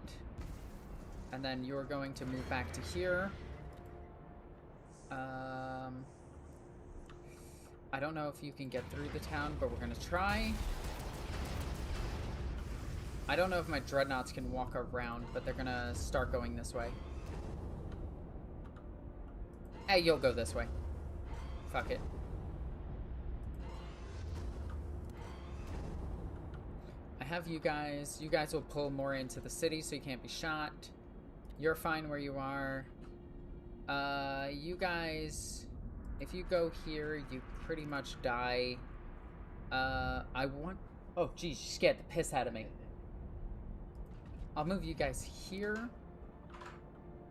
And then you're going to move back to here. I don't know if you can get through the town, but we're gonna try. I don't know if my dreadnoughts can walk around, but they're gonna start going this way. Hey, you'll go this way. Fuck it. I have you guys. You guys will pull more into the city so you can't be shot. You're fine where you are. You guys, if you go here, you pretty much die. I want... Oh, geez, you scared the piss out of me. I'll move you guys here.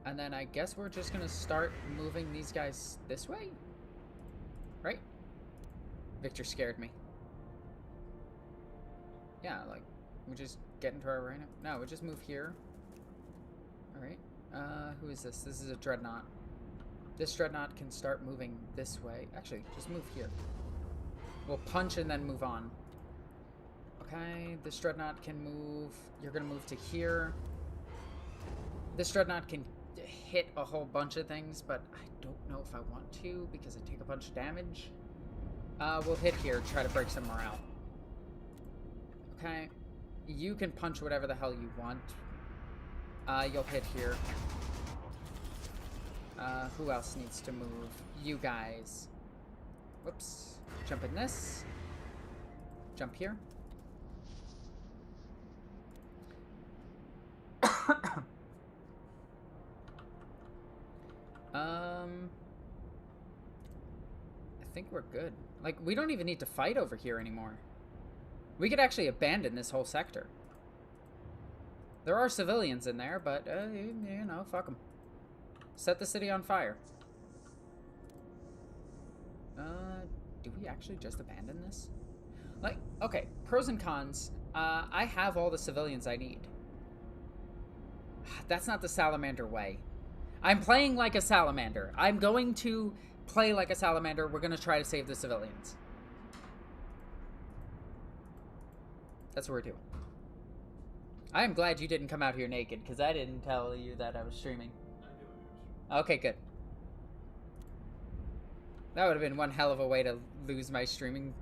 And then I guess we're just gonna start moving these guys this way? Right? Victor scared me. Yeah, like, we just get into our arena. No, we just move here. Alright. Who is this? This is a dreadnought. This dreadnought can start moving this way. Actually, just move here. We'll punch and then move on. Okay, this dreadnought can move. You're gonna move to here. This dreadnought can hit a whole bunch of things, but I don't know if I want to because I take a bunch of damage. We'll hit here, try to break some morale. Okay, you can punch whatever the hell you want. You'll hit here. Who else needs to move? You guys. Whoops. Jump in this. Jump here. I think we're good. Like, we don't even need to fight over here anymore. We could actually abandon this whole sector. There are civilians in there, but, you know, fuck them. Set the city on fire. Do we actually just abandon this? Like, okay, pros and cons. I have all the civilians I need. That's not the salamander way. I'm playing like a salamander. I'm going to play like a salamander. We're going to try to save the civilians. That's what we're doing. I am glad you didn't come out here naked, because I didn't tell you that I was streaming. Okay, good. That would have been one hell of a way to lose my streaming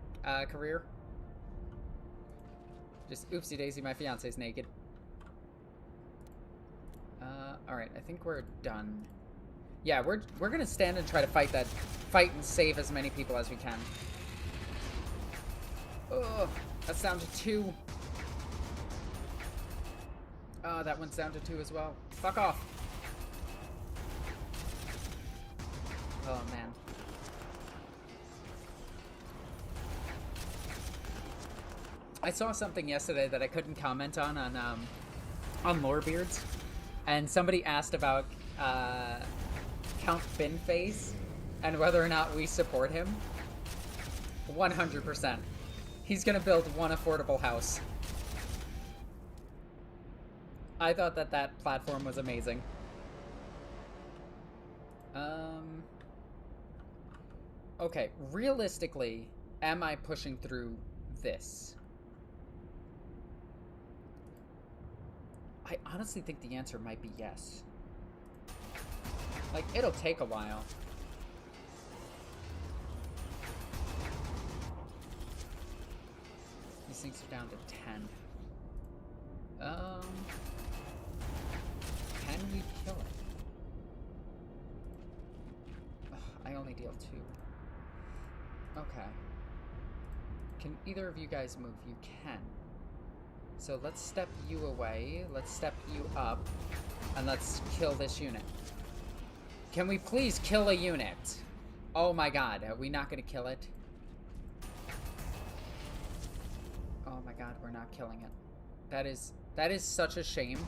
career. Just oopsie daisy, my fiance's naked. Alright, I think we're done. Yeah, we're gonna stand and try to fight and save as many people as we can. Oh, that's down to 2. Oh, that one's down to 2 as well. Fuck off. Oh, man. I saw something yesterday that I couldn't comment on Lorebeards, and somebody asked about Count Finface and whether or not we support him. 100%. He's gonna build one affordable house. I thought that platform was amazing. Okay, realistically, am I pushing through this? I honestly think the answer might be yes. Like, it'll take a while. These things are down to 10. Can we kill it? Ugh, I only deal 2. Okay. Can either of you guys move? You can. So let's step you away, let's step you up, and let's kill this unit. Can we please kill a unit? Oh my god, are we not gonna kill it? Oh my god, we're not killing it. That is such a shame.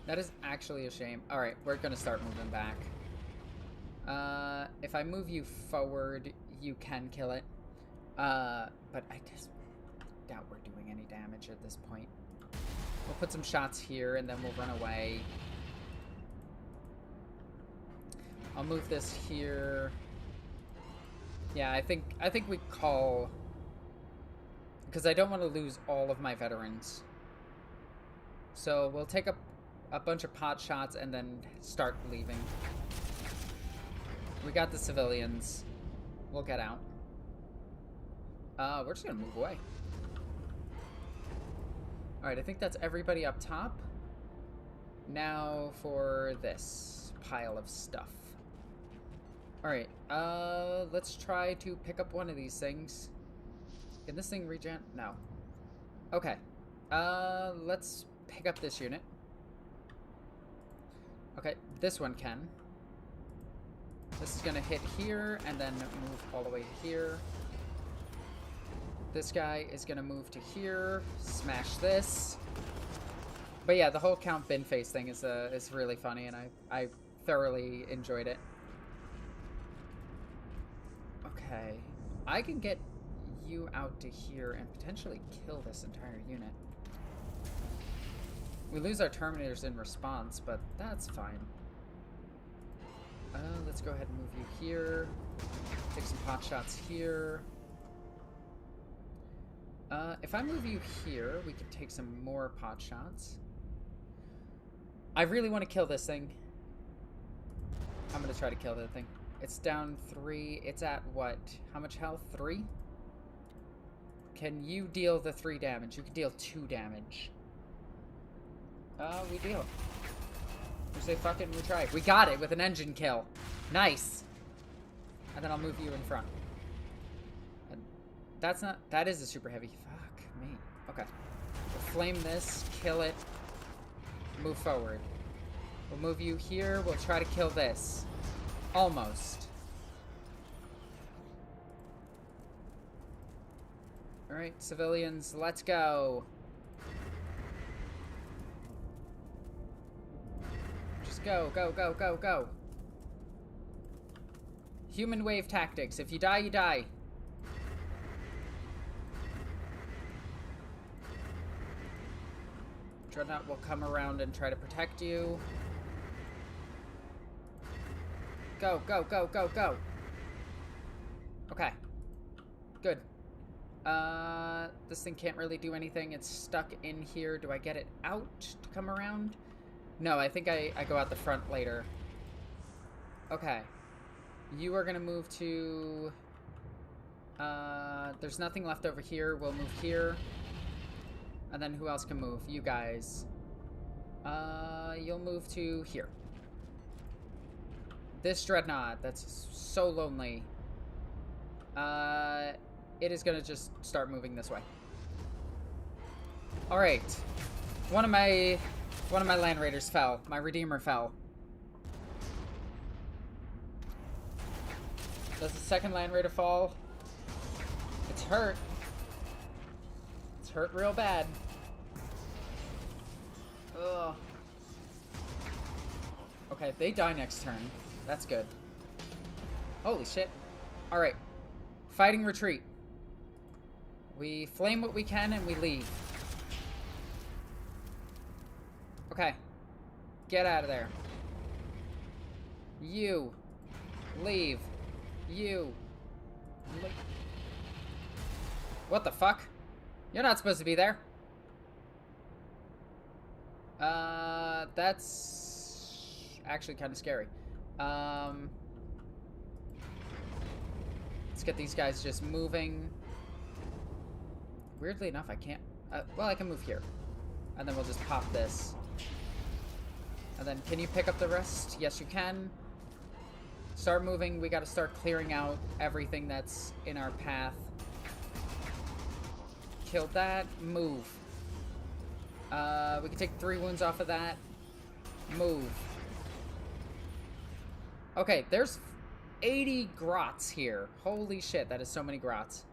That is actually a shame. Alright, we're gonna start moving back. If I move you forward, you can kill it. But I just doubt we're doing any damage at this point. We'll put some shots here, and then we'll run away. I'll move this here. Yeah, I think we call, because I don't want to lose all of my veterans. So we'll take a bunch of pot shots and then start leaving. We got the civilians. We'll get out. We're just gonna move away. Alright, I think that's everybody up top. Now for this pile of stuff. Alright, let's try to pick up one of these things. Can this thing regen? No. Okay. Let's pick up this unit. Okay, this one can. This is gonna hit here and then move all the way here. This guy is gonna move to here, smash this. But yeah, the whole count bin face thing is really funny, and I thoroughly enjoyed it. Okay, I can get you out to here and potentially kill this entire unit. We lose our Terminators in response, but that's fine. Let's go ahead and move you here. Take some pot shots here. If I move you here, we can take some more pot shots. I really want to kill this thing. I'm going to try to kill that thing. It's down 3. It's at what? How much health? 3? Can you deal the 3 damage? You can deal 2 damage. We deal. We say fucking we try. We got it with an engine kill. Nice. And then I'll move you in front. And that's not... That is a super heavy. Fuck me. Okay. We'll flame this. Kill it. Move forward. We'll move you here. We'll try to kill this. Almost. Alright, civilians, let's go. Just go, go, go, go, go. Human wave tactics. If you die, you die. Dreadnought will come around and try to protect you. Go, go, go, go, go. Okay. Good. This thing can't really do anything. It's stuck in here. Do I get it out to come around? No, I think I go out the front later. Okay. You are gonna move to... there's nothing left over here. We'll move here. And then who else can move? You guys. You'll move to here. This dreadnought, that's so lonely. It is gonna just start moving this way. All right, one of my Land Raiders fell. My Redeemer fell. Does the second Land Raider fall? It's hurt. It's hurt real bad. Ugh. Okay, they die next turn. That's good. Holy shit. Alright. Fighting retreat. We flame what we can and we leave. Okay. Get out of there. You. Leave. You. What the fuck? You're not supposed to be there. That's actually kind of scary. Let's get these guys just moving. Weirdly enough, I can't... well, I can move here. And then we'll just pop this. And then, can you pick up the rest? Yes, you can. Start moving. We gotta start clearing out everything that's in our path. Killed that. Move. We can take 3 wounds off of that. Move. Okay, there's 80 grots here. Holy shit, that is so many grots.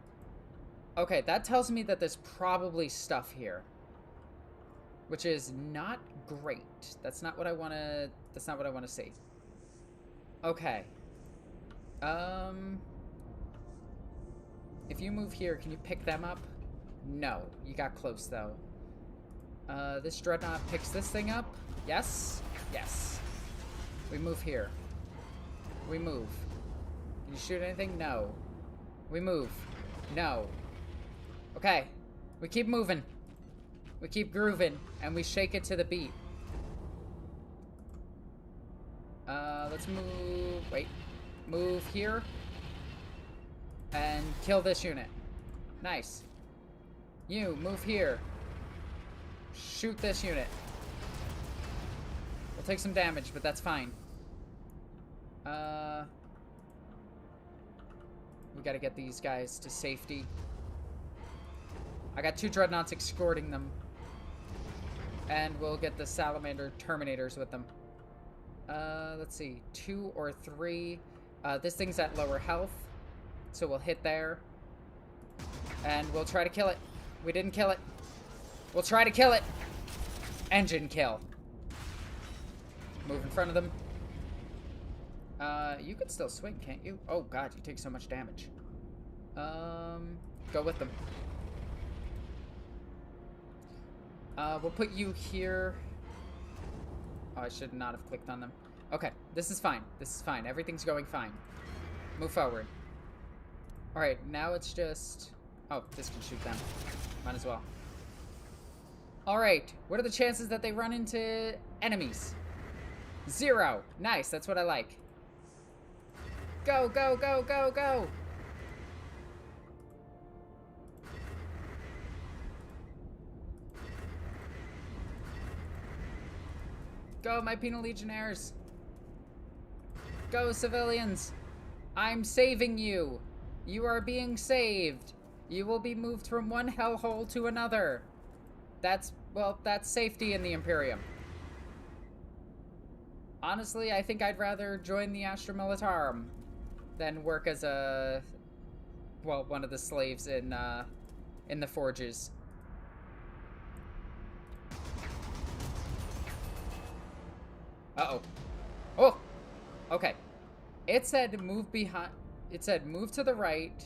Okay, that tells me that there's probably stuff here. Which is not great. That's not what I wanna see. Okay. If you move here, can you pick them up? No. You got close, though. This dreadnought picks this thing up. Yes? Yes. We move here. We move. Can you shoot anything? No. We move. No. Okay. We keep moving. We keep grooving, and we shake it to the beat. Let's move... Wait. Move here. And kill this unit. Nice. You, move here. Shoot this unit. We'll take some damage, but that's fine. We gotta get these guys to safety. I got 2 dreadnoughts escorting them. And we'll get the salamander terminators with them. Let's see. 2 or 3. This thing's at lower health. So we'll hit there. And we'll try to kill it. We didn't kill it. We'll try to kill it. Engine kill. Move in front of them. You can still swing, can't you? Oh god, you take so much damage. Go with them. We'll put you here. Oh, I should not have clicked on them. Okay, this is fine. This is fine. Everything's going fine. Move forward. Alright, now it's just... Oh, this can shoot them. Might as well. Alright, what are the chances that they run into enemies? 0. Nice, that's what I like. Go, go, go, go, go! Go, my penal legionnaires! Go, civilians! I'm saving you! You are being saved! You will be moved from one hellhole to another! That's, well, that's safety in the Imperium. Honestly, I think I'd rather join the Astra Militarum than work as a, well, one of the slaves in the forges. Uh-oh. Oh! Okay. It said move behind... It said move to the right,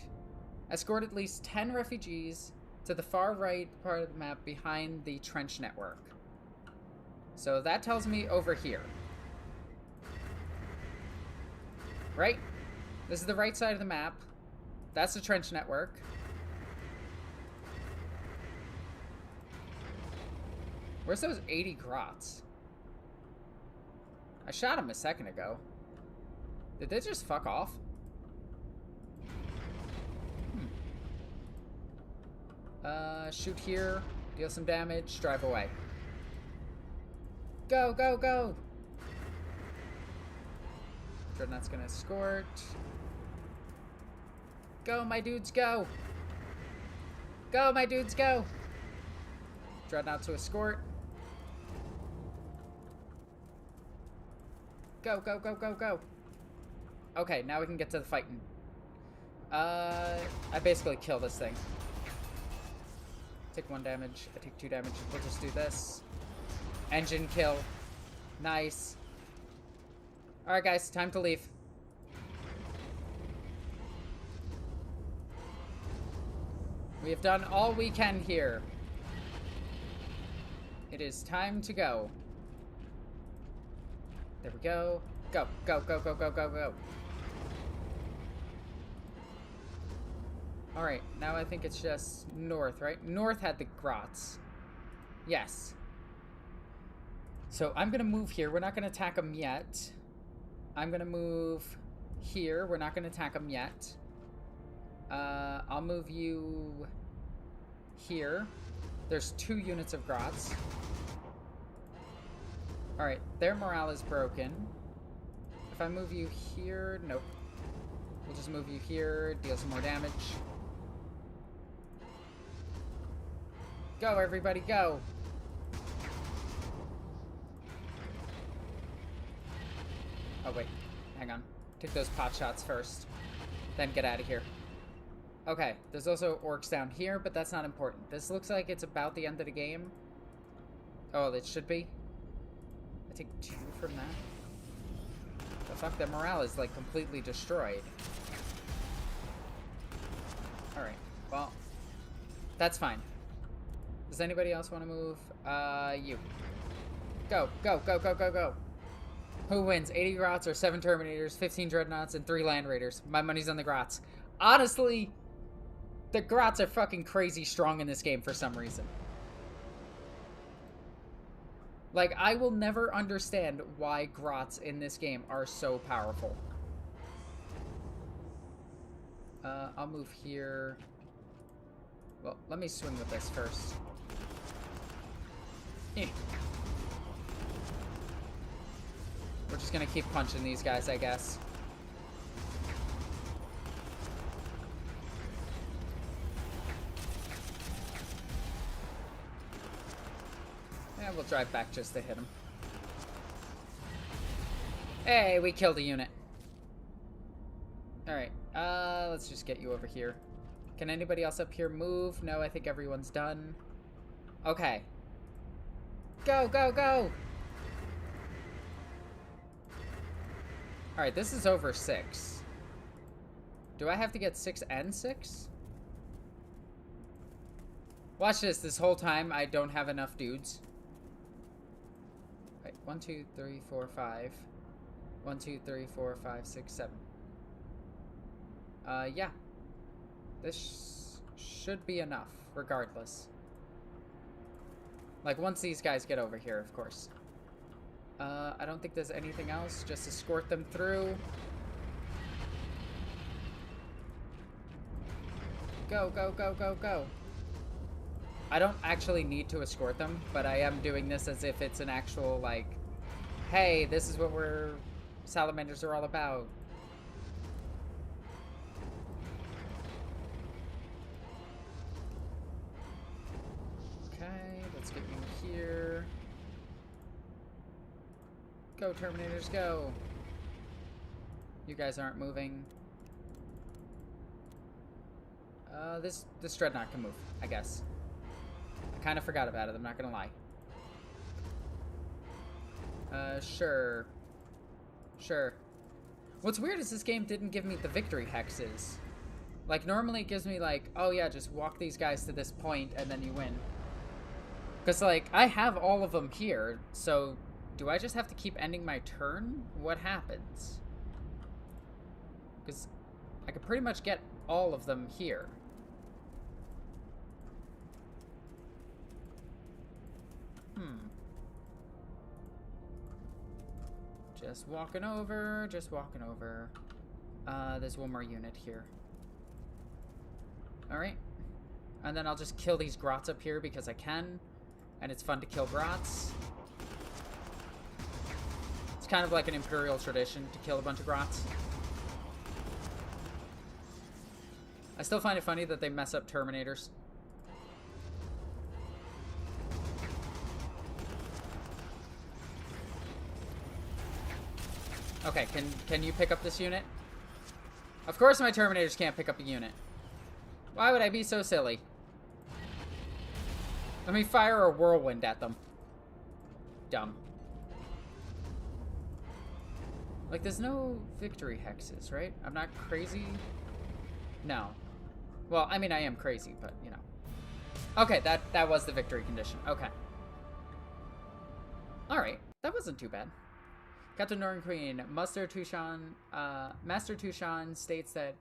escort at least 10 refugees to the far right part of the map behind the trench network. So that tells me over here. Right? This is the right side of the map. That's the trench network. Where's those 80 grots? I shot him a second ago. Did they just fuck off? Shoot here, deal some damage, drive away. Go, go, go! Dreadnought's gonna escort. Go, my dudes, go! Go, my dudes, go! Dreadnought to escort. Go, go, go, go, go! Okay, now we can get to the fighting. I basically kill this thing. Take 1 damage, I take 2 damage. We'll just do this. Engine kill. Nice. Alright guys, time to leave. We have done all we can here. It is time to go. There we go. Go, go, go, go, go, go, go. Alright, now I think it's just north, right? North had the grots. Yes. So I'm going to move here. We're not going to attack them yet. I'm going to move here. We're not going to attack them yet. I'll move you here. There's 2 units of grots. Alright, their morale is broken. If I move you here, nope. We'll just move you here, deal some more damage. Go, everybody, go! Oh, wait. Hang on. Take those pot shots first. Then get out of here. Okay, there's also orcs down here, but that's not important. This looks like it's about the end of the game. Oh, it should be. I take 2 from that. The fuck, the morale is, like, completely destroyed. Alright, well, that's fine. Does anybody else want to move? You. Go, go, go, go, go, go. Who wins? 80 Grots or 7 Terminators, 15 Dreadnoughts, and 3 Land Raiders? My money's on the Grots. Honestly, the Grots are fucking crazy strong in this game for some reason. Like, I will never understand why Grots in this game are so powerful. I'll move here. Well, let me swing with this first. Eh. We're just gonna keep punching these guys, I guess. Yeah, we'll drive back just to hit him. Hey, we killed a unit. Alright, let's just get you over here. Can anybody else up here move? No, I think everyone's done. Okay. Go, go, go! Alright, this is over 6. Do I have to get 6 and 6? Watch this whole time I don't have enough dudes. Right, 1, 2, 3, 4, 5. 1, 2, 3, 4, 5, 6, 7. Yeah. This should be enough, regardless. Like, once these guys get over here, of course. I don't think there's anything else. Just escort them through. Go, go, go, go, go. I don't actually need to escort them, but I am doing this as if it's an actual, like, hey, this is what salamanders are all about. Okay, let's get you here. Go, Terminators, go. You guys aren't moving. This Dreadnought can move, I guess. I kind of forgot about it, I'm not gonna lie. Sure. Sure. What's weird is this game didn't give me the victory hexes. Like, normally it gives me, like, oh yeah, just walk these guys to this point and then you win. Because, like, I have all of them here, so do I just have to keep ending my turn? What happens? Because I could pretty much get all of them here. Just walking over, just walking over. There's one more unit here. Alright. And then I'll just kill these Grots up here because I can. And it's fun to kill Grots. It's kind of like an Imperial tradition to kill a bunch of Grots. I still find it funny that they mess up Terminators. Okay, can you pick up this unit? Of course my Terminators can't pick up a unit. Why would I be so silly? Let me fire a whirlwind at them. Dumb. Like, there's no victory hexes, right? I'm not crazy? No. Well, I mean, I am crazy, but, you know. Okay, that was the victory condition. Okay. Alright, that wasn't too bad. Captain Northern Queen, Master Tushan states that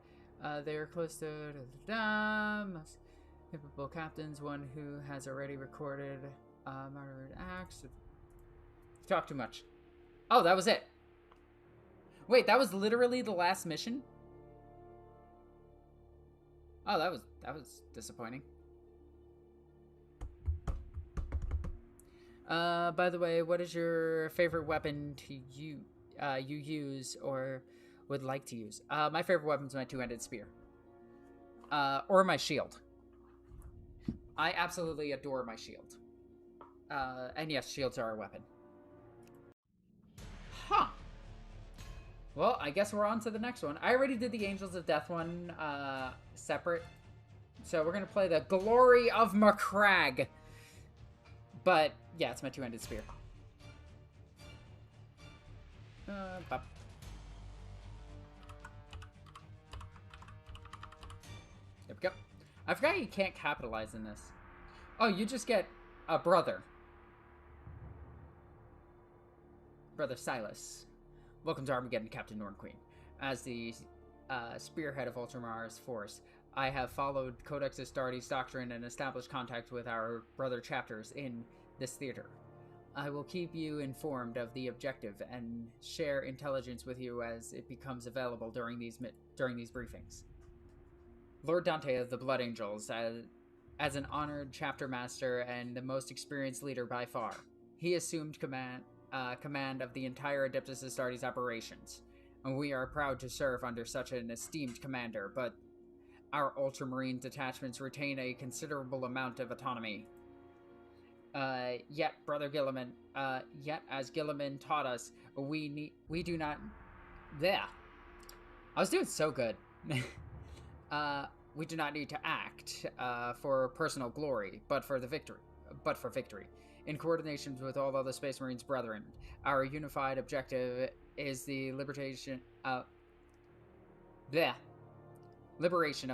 they are close to most capable captains, one who has already recorded martyred acts. Talk too much. Oh, that was it. Wait, that was literally the last mission? Oh, that was disappointing. By the way, what is your favorite weapon to you use or would like to use? My favorite weapon is my two-handed spear. Or my shield. I absolutely adore my shield. And yes, shields are a weapon. Huh. Well, I guess we're on to the next one. I already did the Angels of Death one, separate. So we're gonna play the Glory of Macragge. But, yeah, it's my two-handed spear. Yep. I forgot you can't capitalize in this. Oh, you just get a brother. Brother Silas. Welcome to Armageddon, Captain Nornqueen. As the spearhead of Ultramar's force, I have followed Codex Astartes' doctrine and established contact with our brother chapters in this theater. I will keep you informed of the objective and share intelligence with you as it becomes available during these briefings. Lord Dante of the Blood Angels, as an honored chapter master and the most experienced leader by far, he assumed command of the entire Adeptus Astartes operations, and we are proud to serve under such an esteemed commander, but our Ultramarine detachments retain a considerable amount of autonomy. Yet, Brother Gilliman, as Gilliman taught us, we do not... There. I was doing so good. We do not need to act for personal glory, but for victory. In coordination with all other Space Marines brethren, our unified objective is the liberation of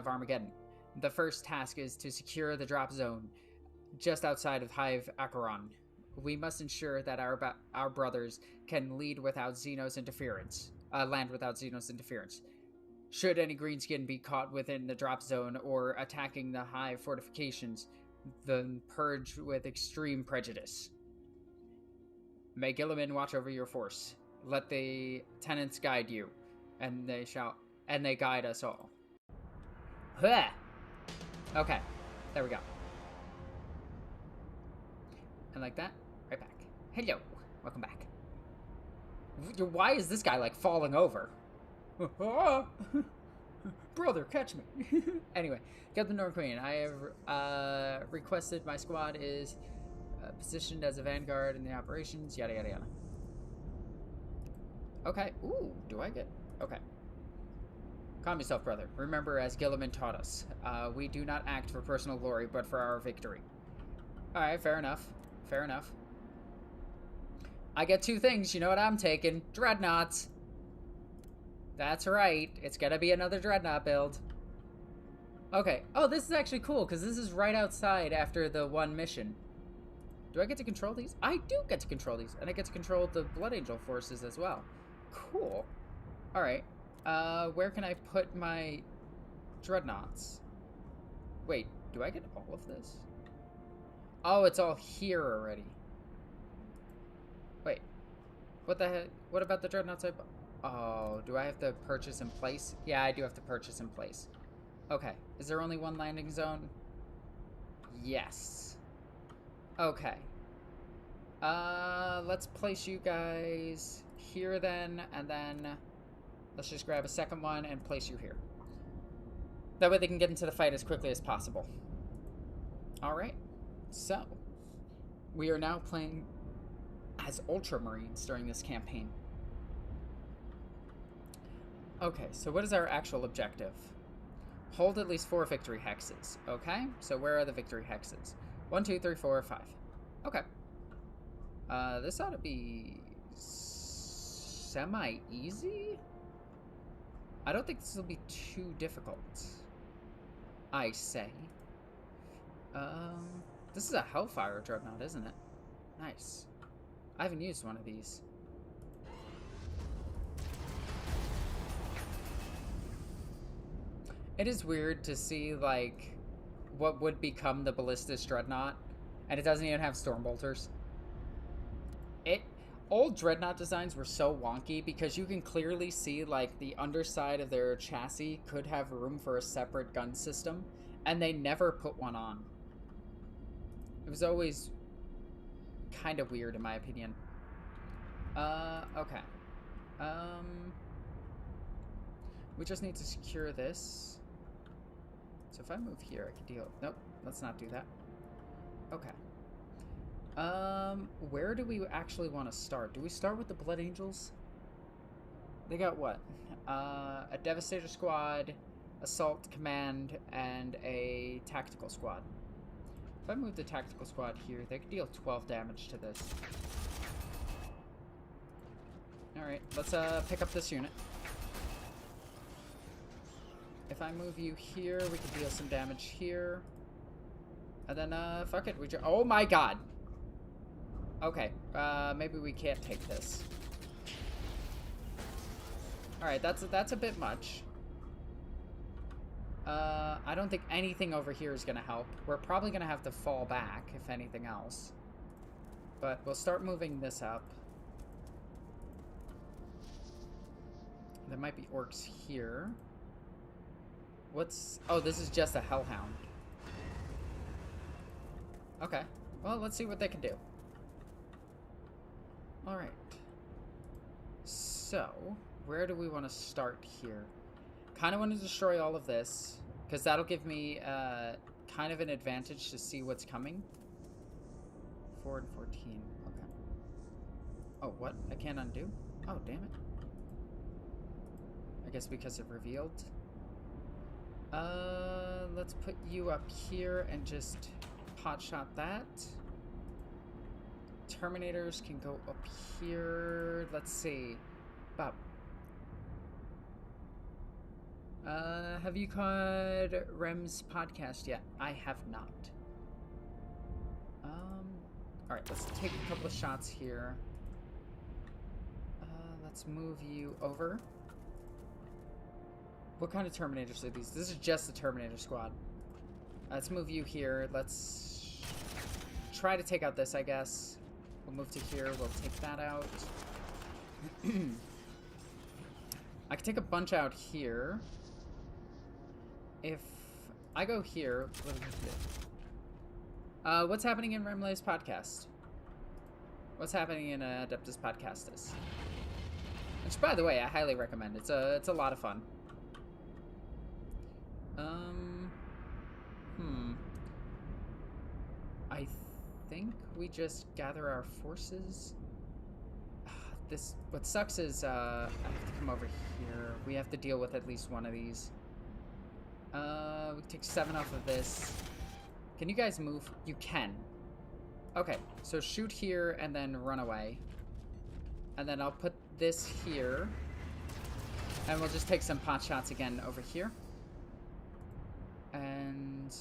Armageddon. The first task is to secure the drop zone just outside of Hive Acheron. We must ensure that our brothers can land without Xenos interference. Should any greenskin be caught within the drop zone or attacking the Hive fortifications, then purge with extreme prejudice. May Gilliman watch over your force. Let the tenants guide you, and they guide us all. Huh. Okay, there we go. And like that, right back. Hello, welcome back. Why is this guy like falling over? Brother, catch me. Anyway, Captain Nornqueen, I have requested my squad is positioned as a vanguard in the operations, yada yada yada. Okay, ooh, do I get... Okay. Calm yourself, brother. Remember, as Gilliman taught us, we do not act for personal glory, but for our victory. Alright, fair enough. Fair enough. I get two things, you know what I'm taking? Dreadnoughts. That's right. It's gonna be another Dreadnought build. Okay. Oh, this is actually cool, because this is right outside after the one mission. Do I get to control these? I do get to control these, and I get to control the Blood Angel forces as well. Cool. Alright. Where can I put my Dreadnoughts? Wait, do I get all of this? Oh, it's all here already. Wait. What the heck? What about the Dreadnoughts I bought? Oh, do I have to purchase in place? Yeah, I do have to purchase in place. Okay. Is there only one landing zone? Yes. Okay. Let's place you guys here then, and then let's just grab a second one and place you here. That way they can get into the fight as quickly as possible. Alright. So, we are now playing as Ultramarines during this campaign. Okay, so what is our actual objective? Hold at least 4 victory hexes. Okay, so where are the victory hexes? 1, 2, 3, 4, 5. Okay. This ought to be semi-easy? I don't think this will be too difficult. I say. This is a Hellfire Dreadnought, isn't it? Nice. I haven't used one of these. It is weird to see, like, what would become the Ballistus Dreadnought, and it doesn't even have Stormbolters. Old Dreadnought designs were so wonky because you can clearly see, like, the underside of their chassis could have room for a separate gun system, and they never put one on. It was always kind of weird, in my opinion. Okay. We just need to secure this. So if I move here, I can deal... Nope, let's not do that. Okay. Where do we actually want to start? Do we start with the Blood Angels? They got what? A Devastator Squad, Assault Command, and a Tactical Squad. If I move the Tactical Squad here, they could deal 12 damage to this. Alright, let's pick up this unit. if I move you here, we can deal some damage here. And then, fuck it. Oh my god! Okay, maybe we can't take this. Alright, that's a bit much. I don't think anything over here is gonna help. We're probably gonna have to fall back, if anything else. But we'll start moving this up. There might be orcs here. What's... Oh, this is just a hellhound. Okay. Well, let's see what they can do. Alright. So, where do we want to start here? Kind of want to destroy all of this, because that'll give me kind of an advantage to see what's coming. 4 and 14. Okay. Oh, what? I can't undo? Oh, damn it. I guess because it revealed. Let's put you up here and just potshot that. Terminators can go up here. Let's see. Bob. Have you caught Rem's podcast yet? I have not. Alright, let's take a couple of shots here. Let's move you over. What kind of Terminators are these? This is just the Terminator squad. Let's move you here. Let's try to take out this, I guess. We'll move to here. We'll take that out. I can take a bunch out here. If I go here... what's happening in Remlay's podcast? What's happening in Adeptus Podcastus? Which, by the way, I highly recommend. It's a lot of fun. I think we just gather our forces. What sucks is, I have to come over here. We have to deal with at least one of these. We take 7 off of this. Can you guys move? You can. Okay, so shoot here and then run away. And then I'll put this here. And we'll just take some pot shots again over here. And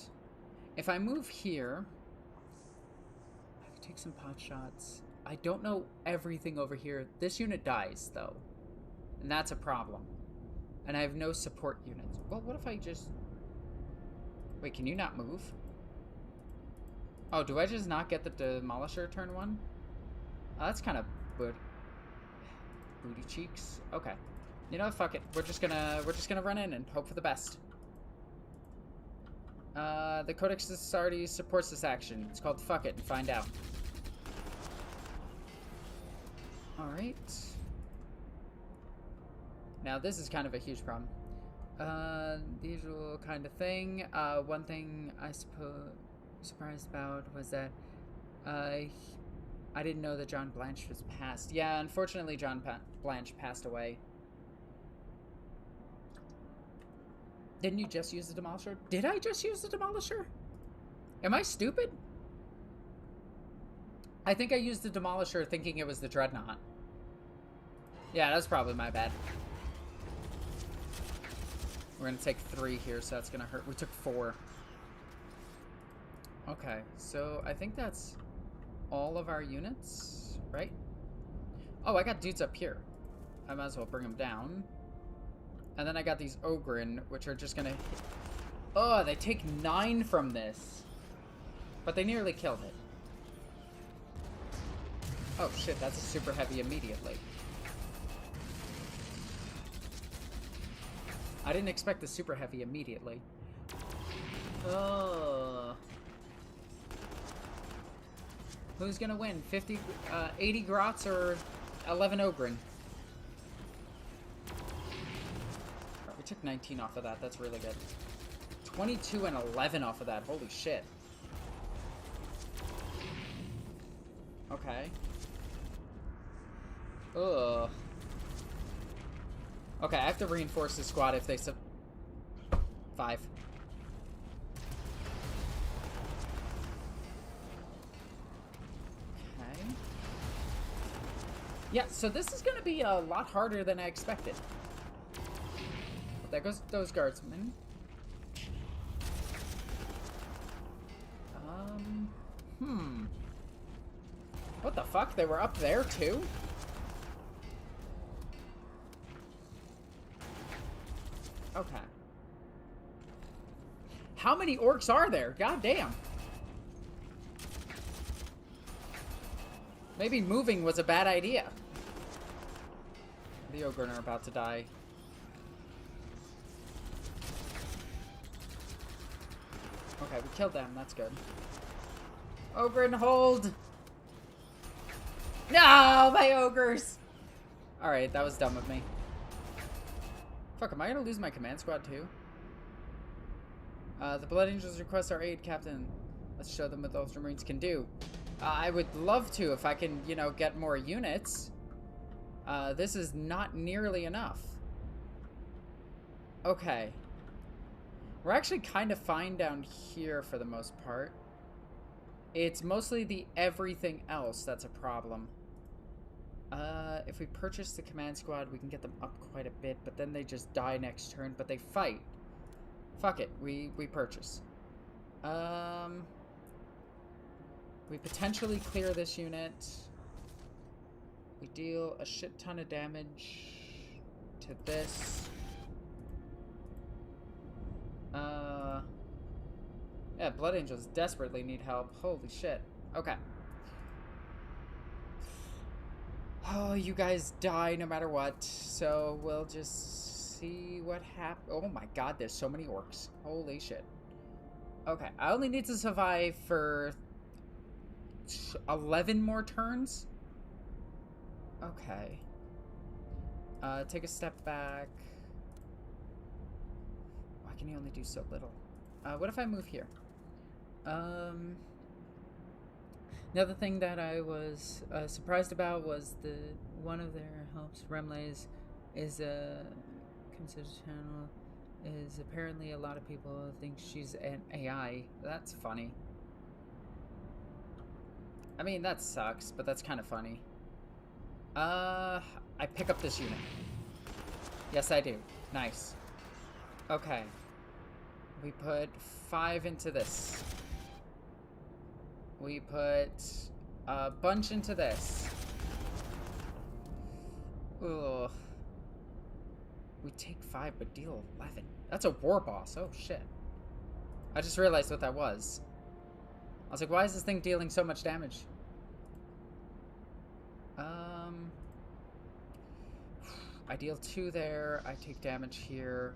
if I move here, I can take some pot shots. I don't know everything over here. This unit dies, though. And that's a problem. And I have no support units. Well, what if I just... Wait, can you not move? Oh, do I just not get the Demolisher turn 1? Oh, that's kind of booty cheeks. Okay. You know what? Fuck it. We're just gonna run in and hope for the best. The Codex Sardi supports this action. It's called Fuck It and Find Out. Alright. Now, this is kind of a huge problem. The usual kind of thing. One thing I suppose surprised about was that I didn't know that John Blanche was passed. Yeah, unfortunately, John Blanche passed away. Didn't you just use the Demolisher? Did I just use the Demolisher? Am I stupid? I think I used the Demolisher thinking it was the Dreadnought. Yeah, that's probably my bad. We're gonna take 3 here, so that's gonna hurt. We took 4. Okay, so I think that's all of our units, right? Oh, I got dudes up here. I might as well bring them down. And then I got these Ogren, which are just gonna hit. Oh, they take 9 from this. But they nearly killed it. Oh shit, that's a super heavy immediately. I didn't expect the super heavy immediately. Oh. Who's gonna win? 80 Grots or 11 Ogren? We took 19 off of that. That's really good. 22 and 11 off of that. Holy shit. Okay. Ugh. Okay, I have to reinforce the squad if they 5. Okay. Yeah, so this is going to be a lot harder than I expected. there goes those guardsmen. What the fuck? They were up there too? Okay. How many orcs are there? God damn. Maybe moving was a bad idea. The ogre are about to die. Okay, we killed them. That's good. Ogre and hold. No, my ogres. Alright, that was dumb of me. Fuck, am I gonna lose my command squad too? The Blood Angels request our aid, Captain. Let's show them what the Ultramarines can do. I would love to if I can, you know, get more units. This is not nearly enough. Okay. We're actually kind of fine down here for the most part. It's mostly the everything else that's a problem. If we purchase the command squad, we can get them up quite a bit, but then they just die next turn, but they fight. Fuck it, we purchase. We potentially clear this unit. We deal a shit ton of damage to this. Yeah, Blood Angels desperately need help. Holy shit. Okay. Oh, you guys die no matter what, so we'll just see what happens. Oh my god, there's so many orcs. Holy shit. Okay, I only need to survive for 11 more turns? Okay. Take a step back. Why can you only do so little? What if I move here? Another thing that I was surprised about was one of their helps, Remlays, is considered channel. Is apparently a lot of people think she's an AI. That's funny. I mean, that sucks, but that's kind of funny. I pick up this unit. Yes, I do. Nice. Okay. We put 5 into this. We put a bunch into this. Ugh. We take 5 but deal 11. That's a war boss. Oh, shit. I just realized what that was. I was like, why is this thing dealing so much damage? I deal 2 there. I take damage here.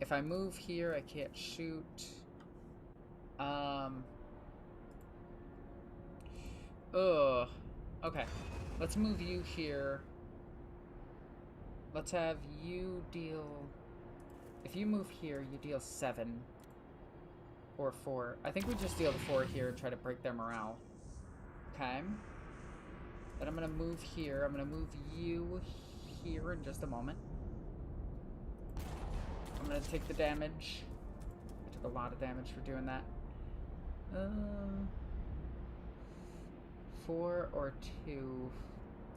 If I move here, I can't shoot. Ugh. Okay. Let's move you here. Let's have you deal... If you move here, you deal 7. Or 4. I think we just deal the 4 here and try to break their morale. Okay. Then I'm gonna move here. I'm gonna move you here in just a moment. I'm gonna take the damage. I took a lot of damage for doing that. 4 or 2.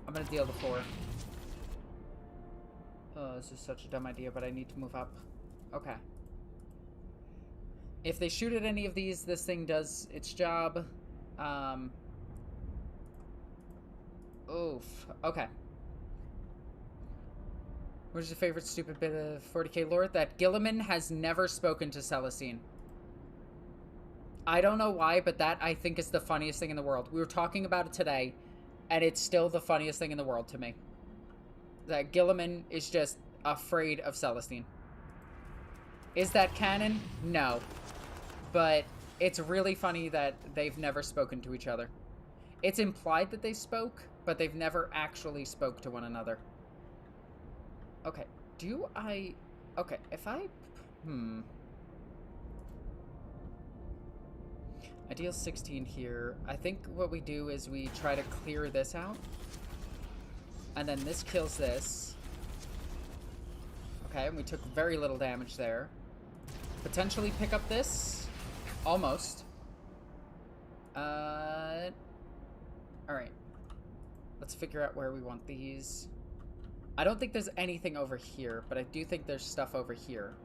I'm gonna deal the 4. Oh, this is such a dumb idea, but I need to move up. Okay. If they shoot at any of these, this thing does its job. Oof. Okay. What is your favorite stupid bit of 40k lore? That Gilliman has never spoken to Celestine. I don't know why, but that, I think, is the funniest thing in the world. We were talking about it today, and it's still the funniest thing in the world to me. That Gilliman is just afraid of Celestine. Is that canon? No. But it's really funny that they've never spoken to each other. It's implied that they spoke, but they've never actually spoke to one another. Okay, okay, if I deal 16 here. I think what we do is we try to clear this out. And then this kills this. Okay, and we took very little damage there. Potentially pick up this. Almost. Alright. Let's figure out where we want these. I don't think there's anything over here, but I do think there's stuff over here.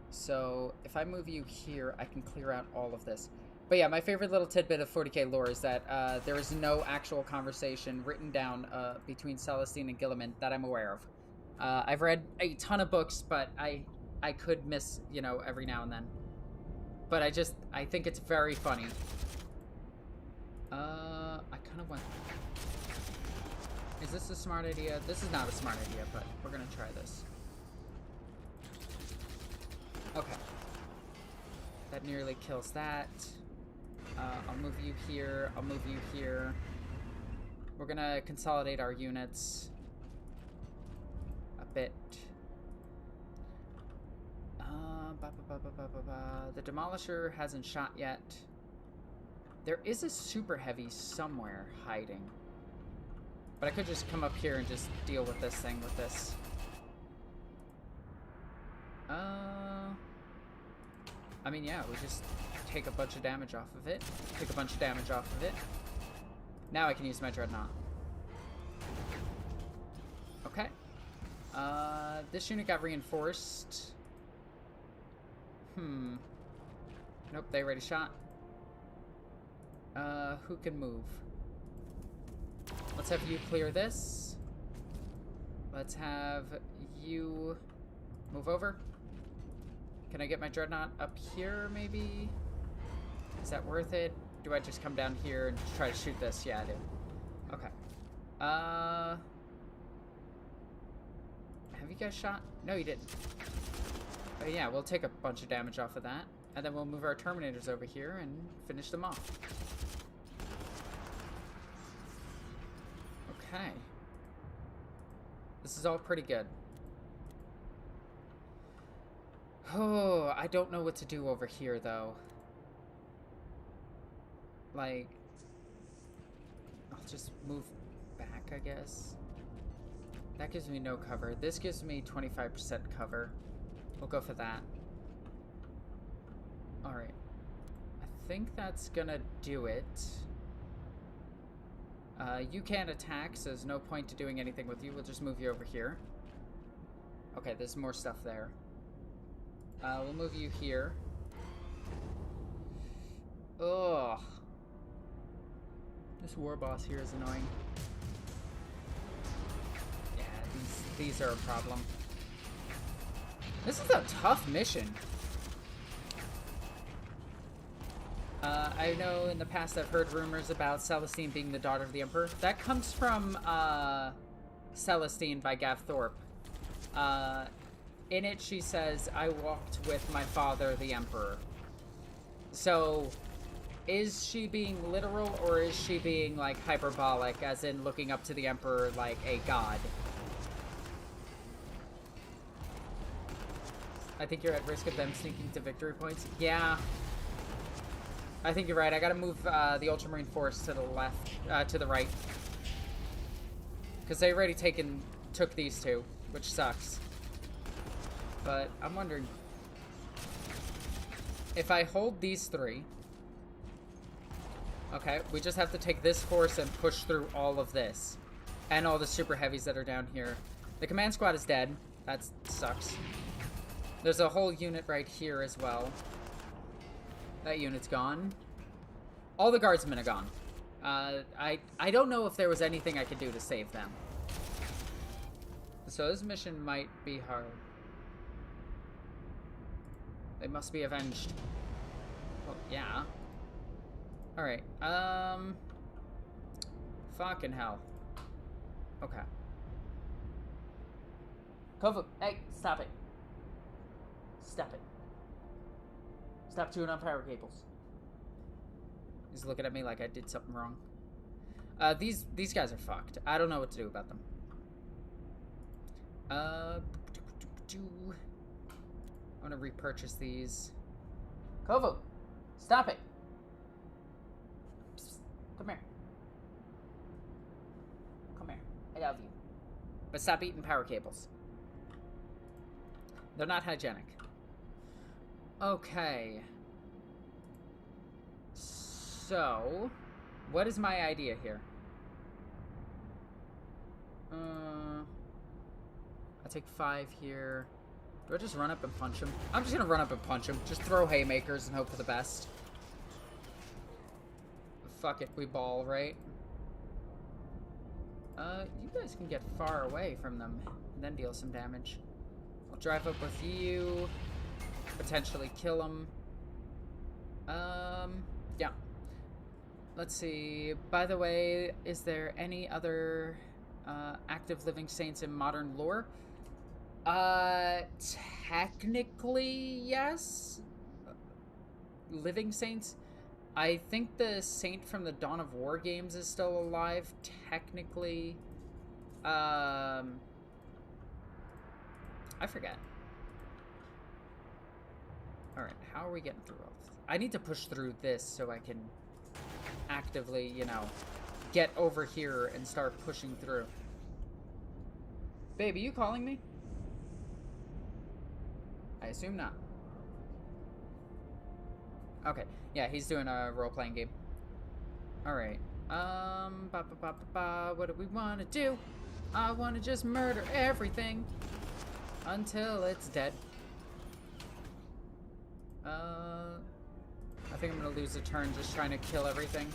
So if I move you here, I can clear out all of this. But yeah, my favorite little tidbit of 40k lore is that there is no actual conversation written down between Celestine and Gilliman that I'm aware of. I've read a ton of books, but I could miss, you know, every now and then. But I think it's very funny. I kind of want... Is this a smart idea? This is not a smart idea, but we're gonna try this. Okay. That nearly kills that. I'll move you here. I'll move you here. We're gonna consolidate our units a bit. The Demolisher hasn't shot yet. There is a super heavy somewhere hiding. But I could just come up here and just deal with this thing with this. I mean, yeah, we just take a bunch of damage off of it. Take a bunch of damage off of it. Now I can use my Dreadnought. Okay. This unit got reinforced. Nope, they already shot. Who can move? Let's have you clear this. Let's have you move over. Can I get my Dreadnought up here, maybe? Is that worth it? Do I just come down here and try to shoot this? Yeah, I do. Okay. Have you guys shot? No, you didn't. Oh, yeah, we'll take a bunch of damage off of that. And then we'll move our Terminators over here and finish them off. Okay. This is all pretty good. Oh, I don't know what to do over here, though. Like, I'll just move back, I guess. That gives me no cover. This gives me 25% cover. We'll go for that. Alright. I think that's gonna do it. You can't attack, so there's no point to doing anything with you. We'll just move you over here. Okay, there's more stuff there. We'll move you here. Ugh. This war boss here is annoying. Yeah, these are a problem. This is a tough mission. I know in the past I've heard rumors about Celestine being the daughter of the Emperor. That comes from Celestine by Gav Thorpe. In it, she says, I walked with my father, the Emperor. So, is she being literal, or is she being, like, hyperbolic, as in looking up to the Emperor like a god? I think you're at risk of them sneaking to victory points. Yeah. I think you're right. I gotta move the Ultramarine Force to the left, to the right. Because they already took these two, which sucks. But I'm wondering if I hold these three. Okay, we just have to take this force and push through all of this. And all the super heavies that are down here. The command squad is dead. That sucks. There's a whole unit right here as well. That unit's gone. All the guardsmen are gone. I don't know if there was anything I could do to save them. So this mission might be hard. They must be avenged. Well, yeah. Alright, fucking hell. Okay. Kovu, hey, stop it. Stop it. Stop chewing on power cables. He's looking at me like I did something wrong. These guys are fucked. I don't know what to do about them. I'm gonna repurchase these. Kovu, stop it. Psst, come here. Come here. I love you. But stop eating power cables. They're not hygienic. Okay. So, what is my idea here? I take 5 here. Do I just run up and punch him? I'm just gonna run up and punch him. Just throw haymakers and hope for the best. Fuck it, we ball, right? You guys can get far away from them and then deal some damage. I'll drive up with you. Potentially kill them. Yeah. Let's see. By the way, is there any other active living saints in modern lore? Technically, yes. Living saints. I think the saint from the Dawn of War games is still alive, technically. I forget. Alright, how are we getting through all this? I need to push through this so I can actively, you know, get over here and start pushing through. Babe, are you calling me? I assume not. Okay, yeah, he's doing a role-playing game. Alright, what do we want to do? I want to just murder everything until it's dead. I think I'm gonna lose a turn just trying to kill everything.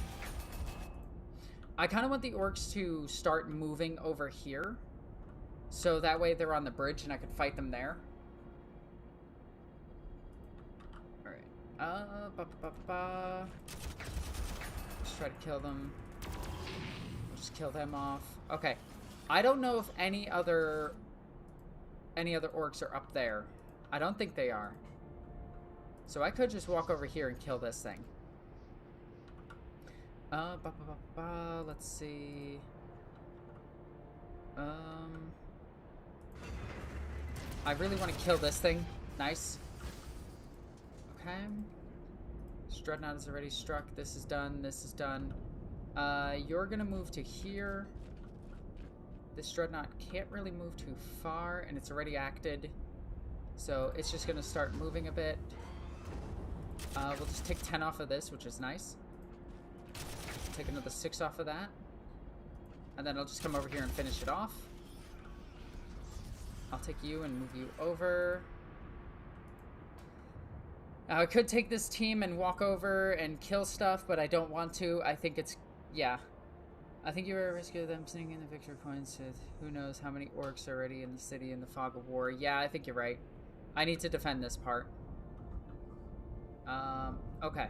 I kind of want the orcs to start moving over here, so that way they're on the bridge and I can fight them there. Alright. Just try to kill them. We'll just kill them off. Okay. I don't know if any other orcs are up there. I don't think they are. So I could just walk over here and kill this thing. Let's see. I really want to kill this thing. Nice. Okay. Dreadnought is already struck. This is done. This is done. You're gonna move to here. This Dreadnought can't really move too far, and it's already acted. So it's just gonna start moving a bit. We'll just take 10 off of this, which is nice. Take another 6 off of that. And then I'll just come over here and finish it off. I'll take you and move you over. I could take this team and walk over and kill stuff, but I don't want to. I think it's... yeah. I think you were at risk of them sneaking the victory points with who knows how many orcs are already in the city in the fog of war. Yeah, I think you're right. I need to defend this part. Okay.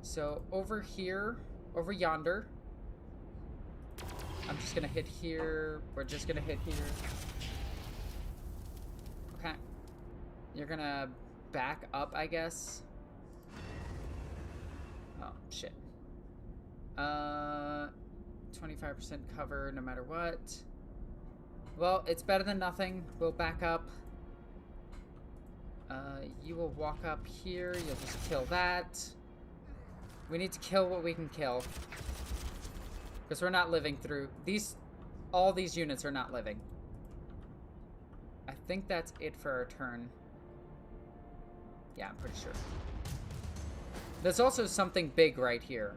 So, over here, over yonder, I'm just gonna hit here. We're just gonna hit here. Okay. You're gonna back up, I guess. Oh, shit. 25% cover no matter what. Well, it's better than nothing. We'll back up. You will walk up here. You'll just kill that. We need to kill what we can kill. Because we're not living through... all these units are not living. I think that's it for our turn. Yeah, I'm pretty sure. There's also something big right here.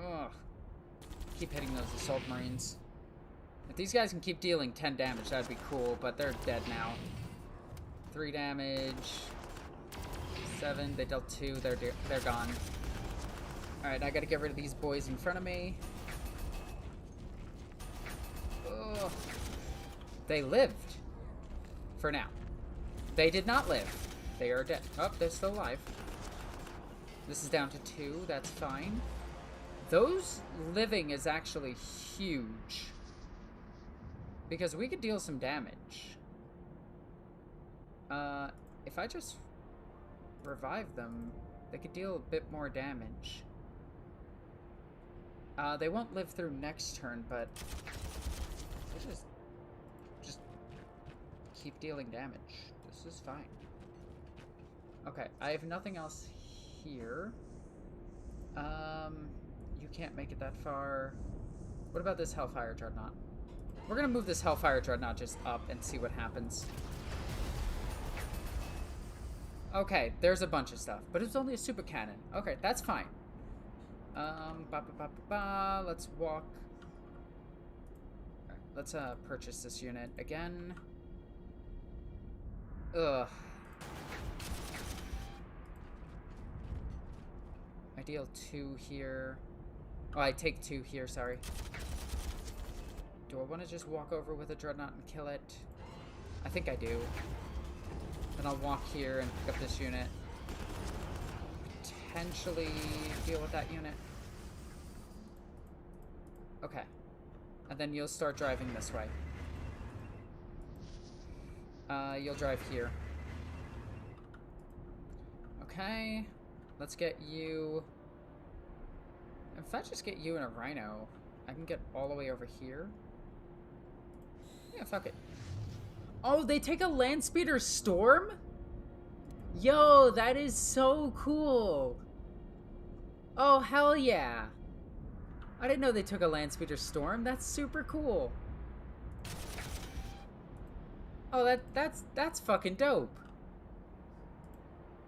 Ugh. Keep hitting those assault marines. If these guys can keep dealing 10 damage, that'd be cool, but they're dead now. 3 damage. 7, they dealt 2, they're gone. Alright, I gotta get rid of these boys in front of me. Ugh. They lived. For now. They did not live. They are dead. Oh, they're still alive. This is down to 2, that's fine. Those living is actually huge. Because we could deal some damage. If I just revive them, they could deal a bit more damage. They won't live through next turn, but they just keep dealing damage. This is fine. Okay, I have nothing else here. You can't make it that far. What about this Hellfire Dreadnought? We're gonna move this Hellfire Dreadnought just up and see what happens. Okay, there's a bunch of stuff, but it's only a super cannon. Okay, that's fine. Let's walk. Alright, let's purchase this unit again. Ugh. I deal 2 here. Oh, I take 2 here, sorry. Do I want to just walk over with a dreadnought and kill it? I think I do. Then I'll walk here and pick up this unit. Potentially deal with that unit. Okay. And then you'll start driving this way. You'll drive here. Okay. Let's get you... If I just get you in a rhino, I can get all the way over here. Yeah, fuck it. Oh, they take a land speeder storm? Yo, that is so cool. Oh, hell yeah. I didn't know they took a land speeder storm. That's super cool. Oh, that's fucking dope.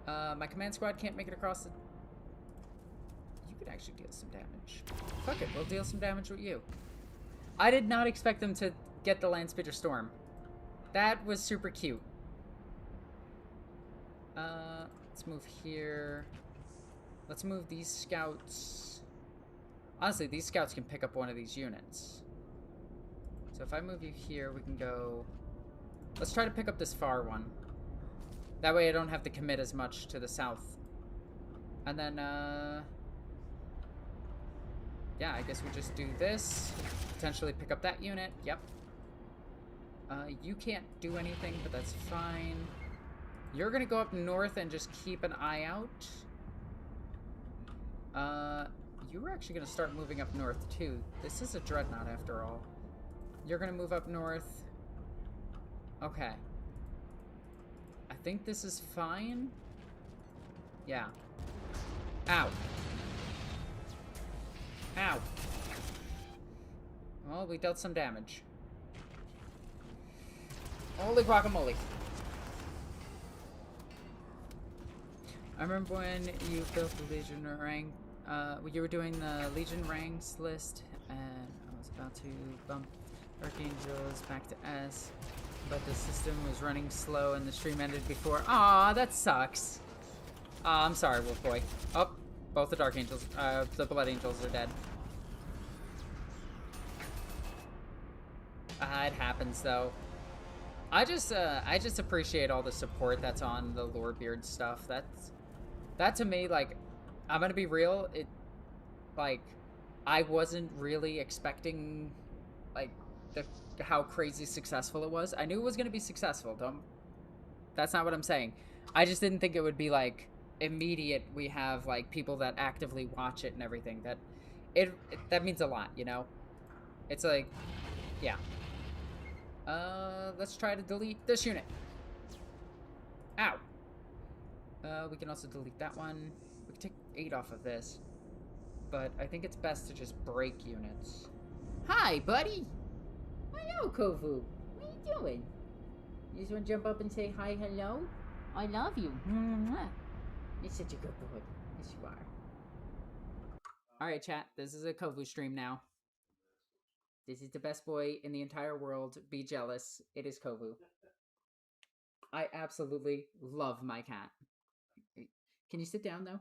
My command squad can't make it across the... You could actually deal some damage. Fuck it, we'll deal some damage with you. I did not expect them to get the land speeder storm. That was super cute. Let's move here. Let's move these scouts. Honestly, these scouts can pick up one of these units. So if I move you here, we can go... Let's try to pick up this far one. That way I don't have to commit as much to the south. And then, yeah, I guess we just do this. Potentially pick up that unit. Yep. You can't do anything, but that's fine. You're gonna go up north and just keep an eye out. You're actually gonna start moving up north, too. This is a dreadnought, after all. You're gonna move up north. Okay. I think this is fine. Yeah. Ow. Ow. Well, we dealt some damage. Holy guacamole. I remember when you built the Legion rank, you were doing the Legion ranks list, and I was about to bump Archangels back to S, but the system was running slow and the stream ended before. Aw, that sucks. I'm sorry, Wolf Boy. Oh, both the Dark Angels, the Blood Angels are dead. It happens, though. I just appreciate all the support that's on the Lorebeard stuff. That to me, like, I'm gonna be real, I wasn't really expecting, like, how crazy successful it was. I knew it was gonna be successful, that's not what I'm saying. I just didn't think it would be, like, immediate, we have, like, people that actively watch it and everything. That means a lot, you know? It's like, yeah. Let's try to delete this unit. Ow. We can also delete that one. We can take 8 off of this. But I think it's best to just break units. Hi, buddy! Hello, Kovu. What are you doing? You just want to jump up and say hi, hello? I love you. You're such a good boy. Yes, you are. Alright, chat. This is a Kovu stream now. This is the best boy in the entire world. Be jealous. It is Kovu. I absolutely love my cat. Can you sit down, though?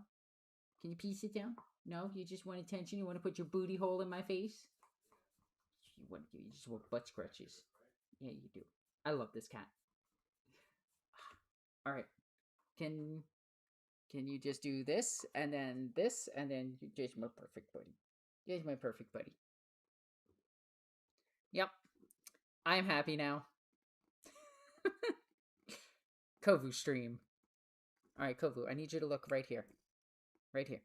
Can you please sit down? No? You just want attention? You want to put your booty hole in my face? You just want butt scratches. Yeah, you do. I love this cat. Alright. Can you just do this, and then you're just my perfect buddy. You're my perfect buddy. Yep. I'm happy now. Kovu stream. Alright, Kovu, I need you to look right here. Right here.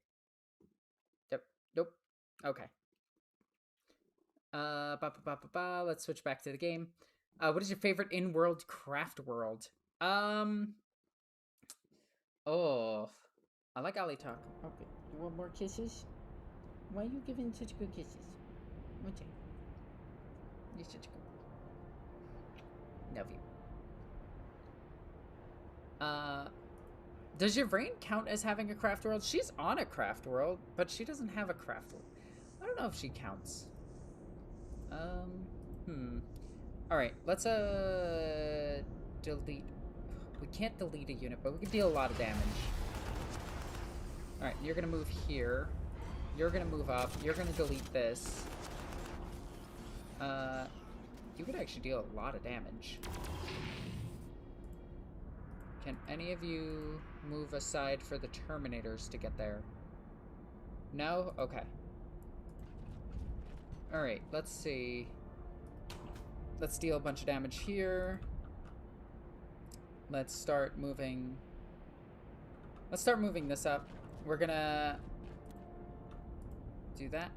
Yep. Nope. Okay. Let's switch back to the game. What is your favorite in-world craft world? Oh. I like Ali talk. Okay. You want more kisses? Why are you giving such good kisses? Okay. You're such a good boy. Love you. Does your brain count as having a craft world? She's on a craft world, but she doesn't have a craft world. I don't know if she counts. Alright, let's, delete. We can't delete a unit, but we can deal a lot of damage. Alright, you're gonna move here. You're gonna move up. You're gonna delete this. You could actually deal a lot of damage. Can any of you move aside for the Terminators to get there? No? Okay. Alright, let's see. Let's deal a bunch of damage here. Let's start moving... Let's start moving this up. We're gonna... do that.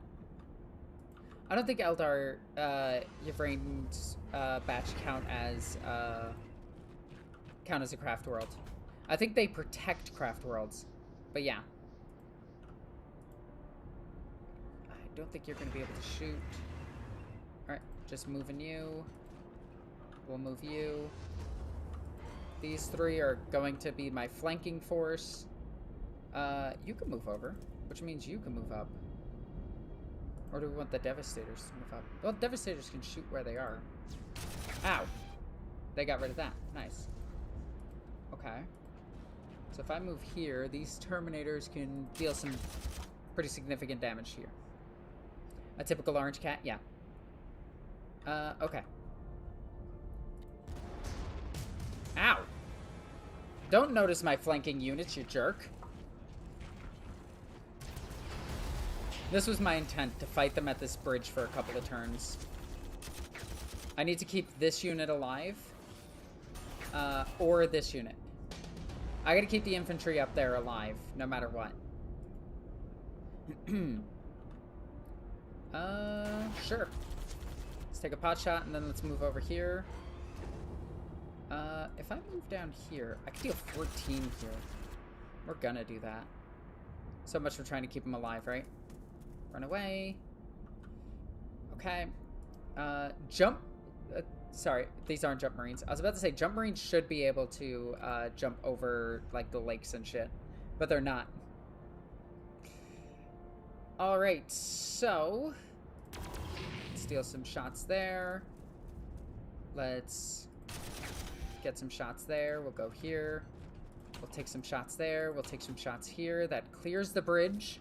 I don't think Eldar, Yvrane's, batch count as a craft world. I think they protect craft worlds. But yeah. I don't think you're going to be able to shoot. Alright, just moving you. We'll move you. These three are going to be my flanking force. You can move over, which means you can move up. Or do we want the Devastators to move up? Well, Devastators can shoot where they are. Ow! They got rid of that. Nice. Okay. So if I move here, these Terminators can deal some pretty significant damage here. A typical orange cat? Yeah. Okay. Ow! Don't notice my flanking units, you jerk. This was my intent, to fight them at this bridge for a couple of turns. I need to keep this unit alive. Or this unit. I gotta keep the infantry up there alive, no matter what. Sure. Let's take a pot shot, and then let's move over here. If I move down here, I can deal 14 here. We're gonna do that. So much for trying to keep them alive, right? Run away. Okay. Jump. Sorry, these aren't jump marines. I was about to say jump marines should be able to jump over like the lakes and shit, but they're not. All right, so let's steal some shots there. Let's get some shots there. We'll go here. We'll take some shots there. We'll take some shots here. That clears the bridge.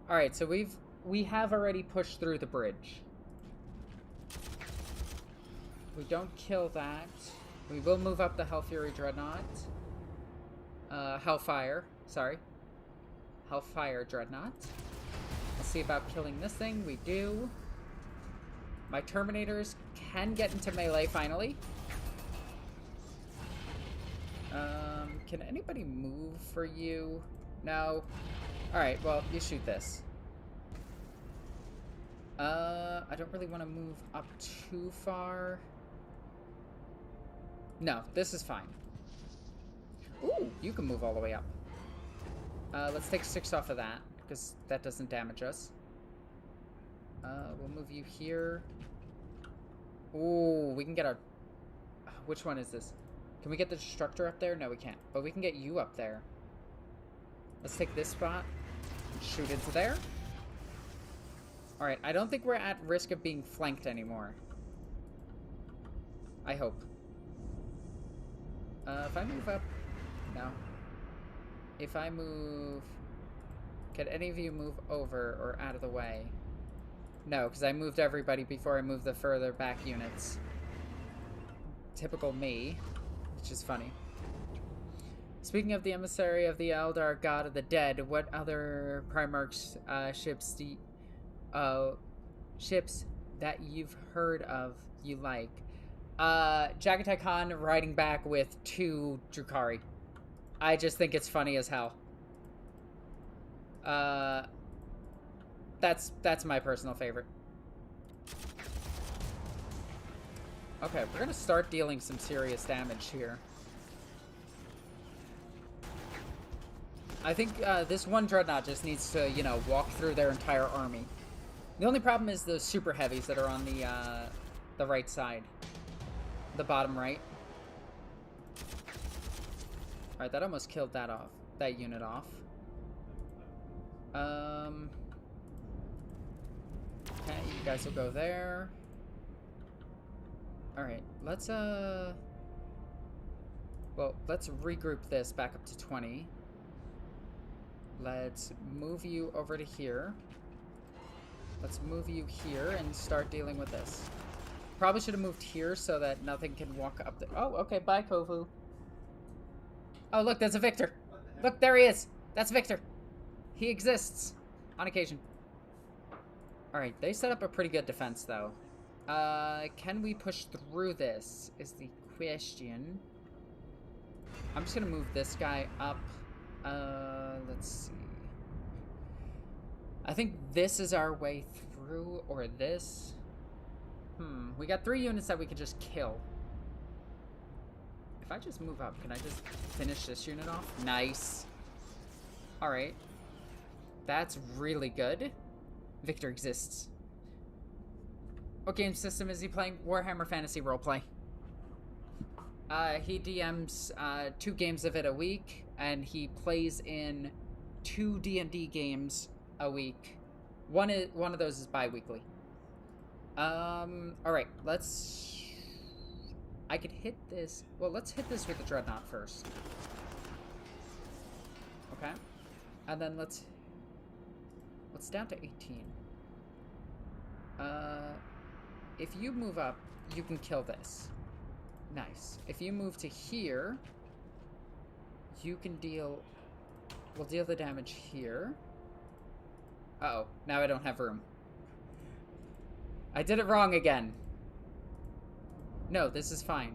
All right, so we have already pushed through the bridge. We don't kill that. We will move up the Hellfury Dreadnought. Hellfire, sorry. Hellfire Dreadnought. Let's see about killing this thing. We do. My Terminators can get into melee finally. Can anybody move for you? No. Alright, well, you shoot this. I don't really want to move up too far. No, this is fine. Ooh, you can move all the way up. Let's take 6 off of that, because that doesn't damage us. We'll move you here. Ooh, we can get our... Which one is this? Can we get the Destructor up there? No, we can't. But we can get you up there. Let's take this spot and shoot into there. Alright, I don't think we're at risk of being flanked anymore. I hope. If I move up... No. If I move... Can any of you move over or out of the way? No, because I moved everybody before I moved the further back units. Typical me, which is funny. Speaking of the emissary of the Eldar God of the Dead, what other Primarch's ships ships that you've heard of you like? Jagatai Khan riding back with 2 Drukhari. I just think it's funny as hell. That's my personal favorite. Okay, we're gonna start dealing some serious damage here. I think this one Dreadnought just needs to, you know, walk through their entire army. The only problem is the super heavies that are on the right side. The bottom right. Alright, that almost killed that off. that unit off. Okay, you guys will go there. Alright, let's, well, let's regroup this back up to 20. Let's move you over to here. Let's move you here and start dealing with this. Probably should have moved here so that nothing can walk up there. Oh, okay, bye, Kovu. Oh, look, there's a Victor. Look, there he is. That's Victor. He exists on occasion. Alright, they set up a pretty good defense, though. Can we push through this is the question. I'm just gonna move this guy up. Let's see. I think this is our way through, or this. We got 3 units that we could just kill. If I just move up, can I just finish this unit off? Nice. Alright. That's really good. Victor exists. What game system is he playing? Warhammer Fantasy Roleplay. He DMs 2 games of it a week, and he plays in 2 D&D games a week. One of those is bi-weekly. Alright, let's... I could hit this... Well, let's hit this with the Dreadnought first. Okay. And then let's... What's down to 18? If you move up, you can kill this. Nice. If you move to here, you can deal... We'll deal the damage here. Uh-oh. Now I don't have room. I did it wrong again. No, this is fine.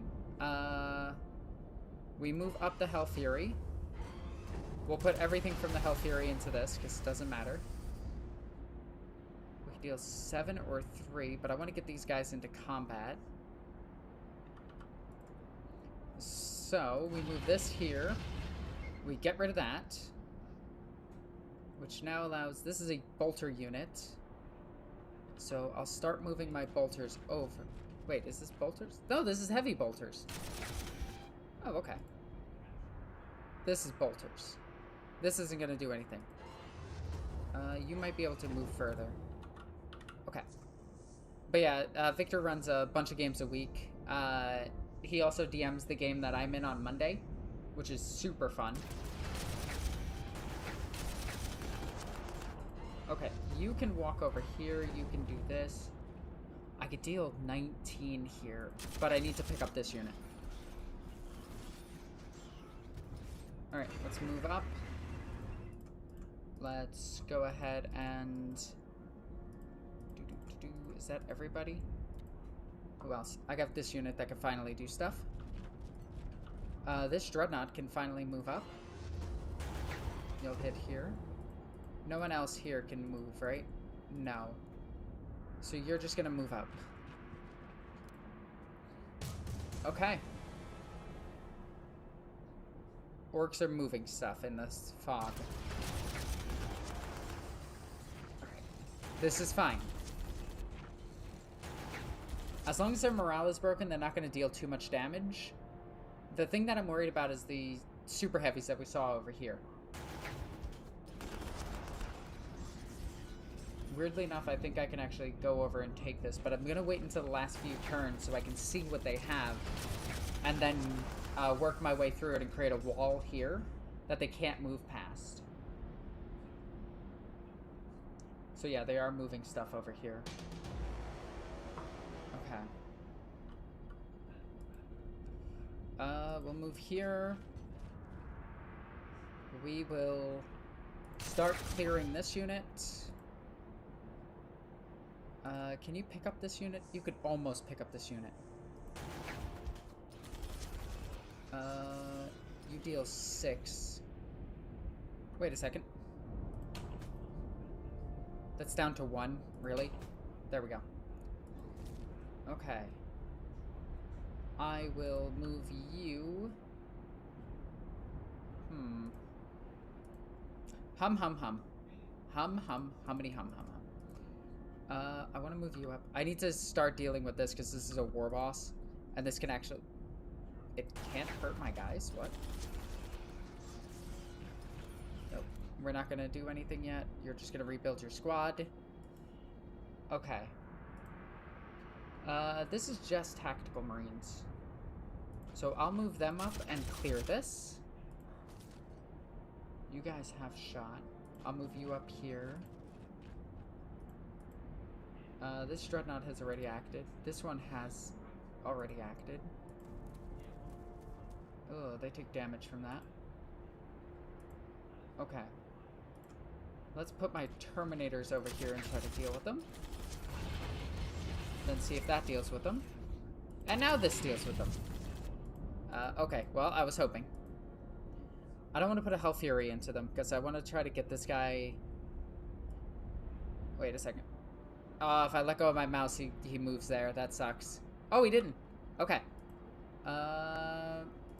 We move up the Hell Fury. We'll put everything from the Hell Fury into this, because it doesn't matter. We can deal 7 or 3, but I want to get these guys into combat. So, we move this here. We get rid of that. Which now allows... This is a bolter unit. So, I'll start moving my bolters over. Wait, is this bolters? No, this is heavy bolters. Oh, okay. This is bolters. This isn't going to do anything. You might be able to move further. Okay. But yeah, Victor runs a bunch of games a week. He also DMs the game that I'm in on Monday, which is super fun. Okay, you can walk over here, you can do this. I could deal 19 here, but I need to pick up this unit. Alright, let's move up. Let's go ahead and... Is that everybody? Who else? I got this unit that can finally do stuff. This Dreadnought can finally move up. You'll hit here. No one else here can move, right? No. So you're just gonna move up. Okay. Orcs are moving stuff in this fog. Alright. This is fine. As long as their morale is broken, they're not going to deal too much damage. The thing that I'm worried about is the super heavies that we saw over here. Weirdly enough, I think I can actually go over and take this, but I'm going to wait until the last few turns so I can see what they have, and then work my way through it and create a wall here that they can't move past. So yeah, they are moving stuff over here. Okay. We'll move here. We will start clearing this unit. Can you pick up this unit? You could almost pick up this unit. You deal 6. Wait a second. That's down to 1, really? There we go. Okay. I will move you. Hum, hum, hum. Hum, hum, hummity, hum, hum, hum. I want to move you up. I need to start dealing with this because this is a war boss. And this can actually... It can't hurt my guys? What? We're not gonna do anything yet. You're just gonna rebuild your squad. Okay. This is just tactical marines. So I'll move them up and clear this. You guys have shot. I'll move you up here. This dreadnought has already acted. This one has already acted. Oh, they take damage from that. Okay. Let's put my Terminators over here and try to deal with them. Then see if that deals with them. And now this deals with them. Okay, well, I was hoping. I don't want to put a Hell Fury into them, because I want to try to get this guy... Wait a second. Oh, if I let go of my mouse, he moves there. That sucks. Oh, he didn't. Okay.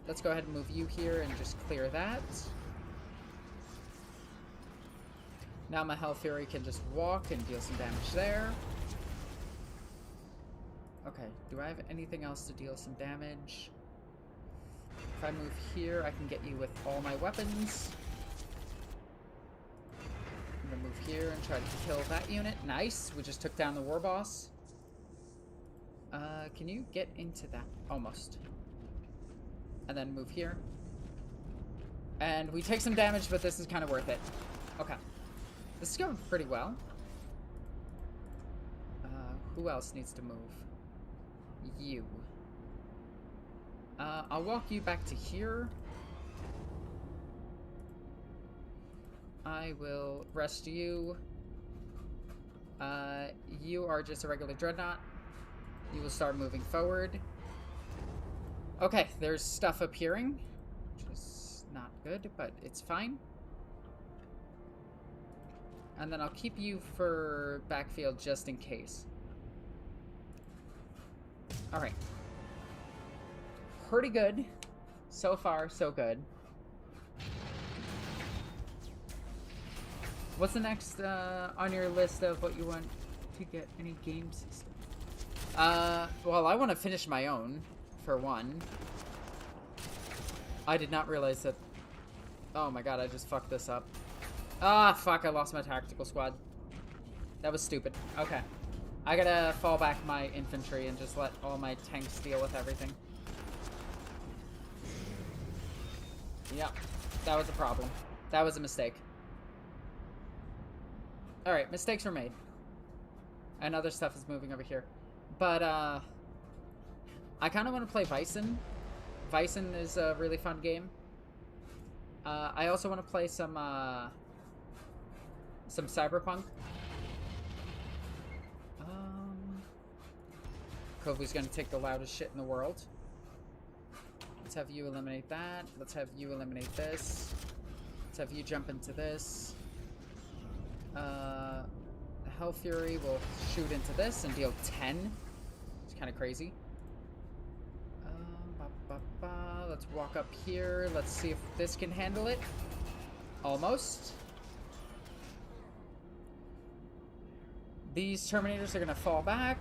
Let's go ahead and move you here and just clear that. Now my Hell Fury can just walk and deal some damage there. Okay, do I have anything else to deal some damage? If I move here, I can get you with all my weapons. I'm gonna move here and try to kill that unit. Nice, we just took down the war boss. Can you get into that? Almost. And then move here. And we take some damage, but this is kind of worth it. Okay. This is going pretty well. Who else needs to move? You. I'll walk you back to here. I will rest you. You are just a regular dreadnought. You will start moving forward. Okay, there's stuff appearing, which is not good, but it's fine. And then I'll keep you for backfield just in case. Alright. Pretty good. So far, so good. What's the next on your list of what you want to get? Any game system? Well, I want to finish my own, for one. I did not realize that... Oh my god, I just fucked this up. Ah, fuck, I lost my tactical squad. That was stupid. Okay. I gotta fall back my infantry and just let all my tanks deal with everything. Yep, that was a problem. That was a mistake. Alright, mistakes were made. And other stuff is moving over here. But, I kind of want to play Bison. Bison is a really fun game. I also want to play some Cyberpunk. Kovu's gonna take the loudest shit in the world. Let's have you eliminate that. Let's have you eliminate this. Let's have you jump into this. The Hell Fury will shoot into this and deal 10. It's kind of crazy. Let's walk up here. Let's see if this can handle it. Almost. These Terminators are gonna fall back.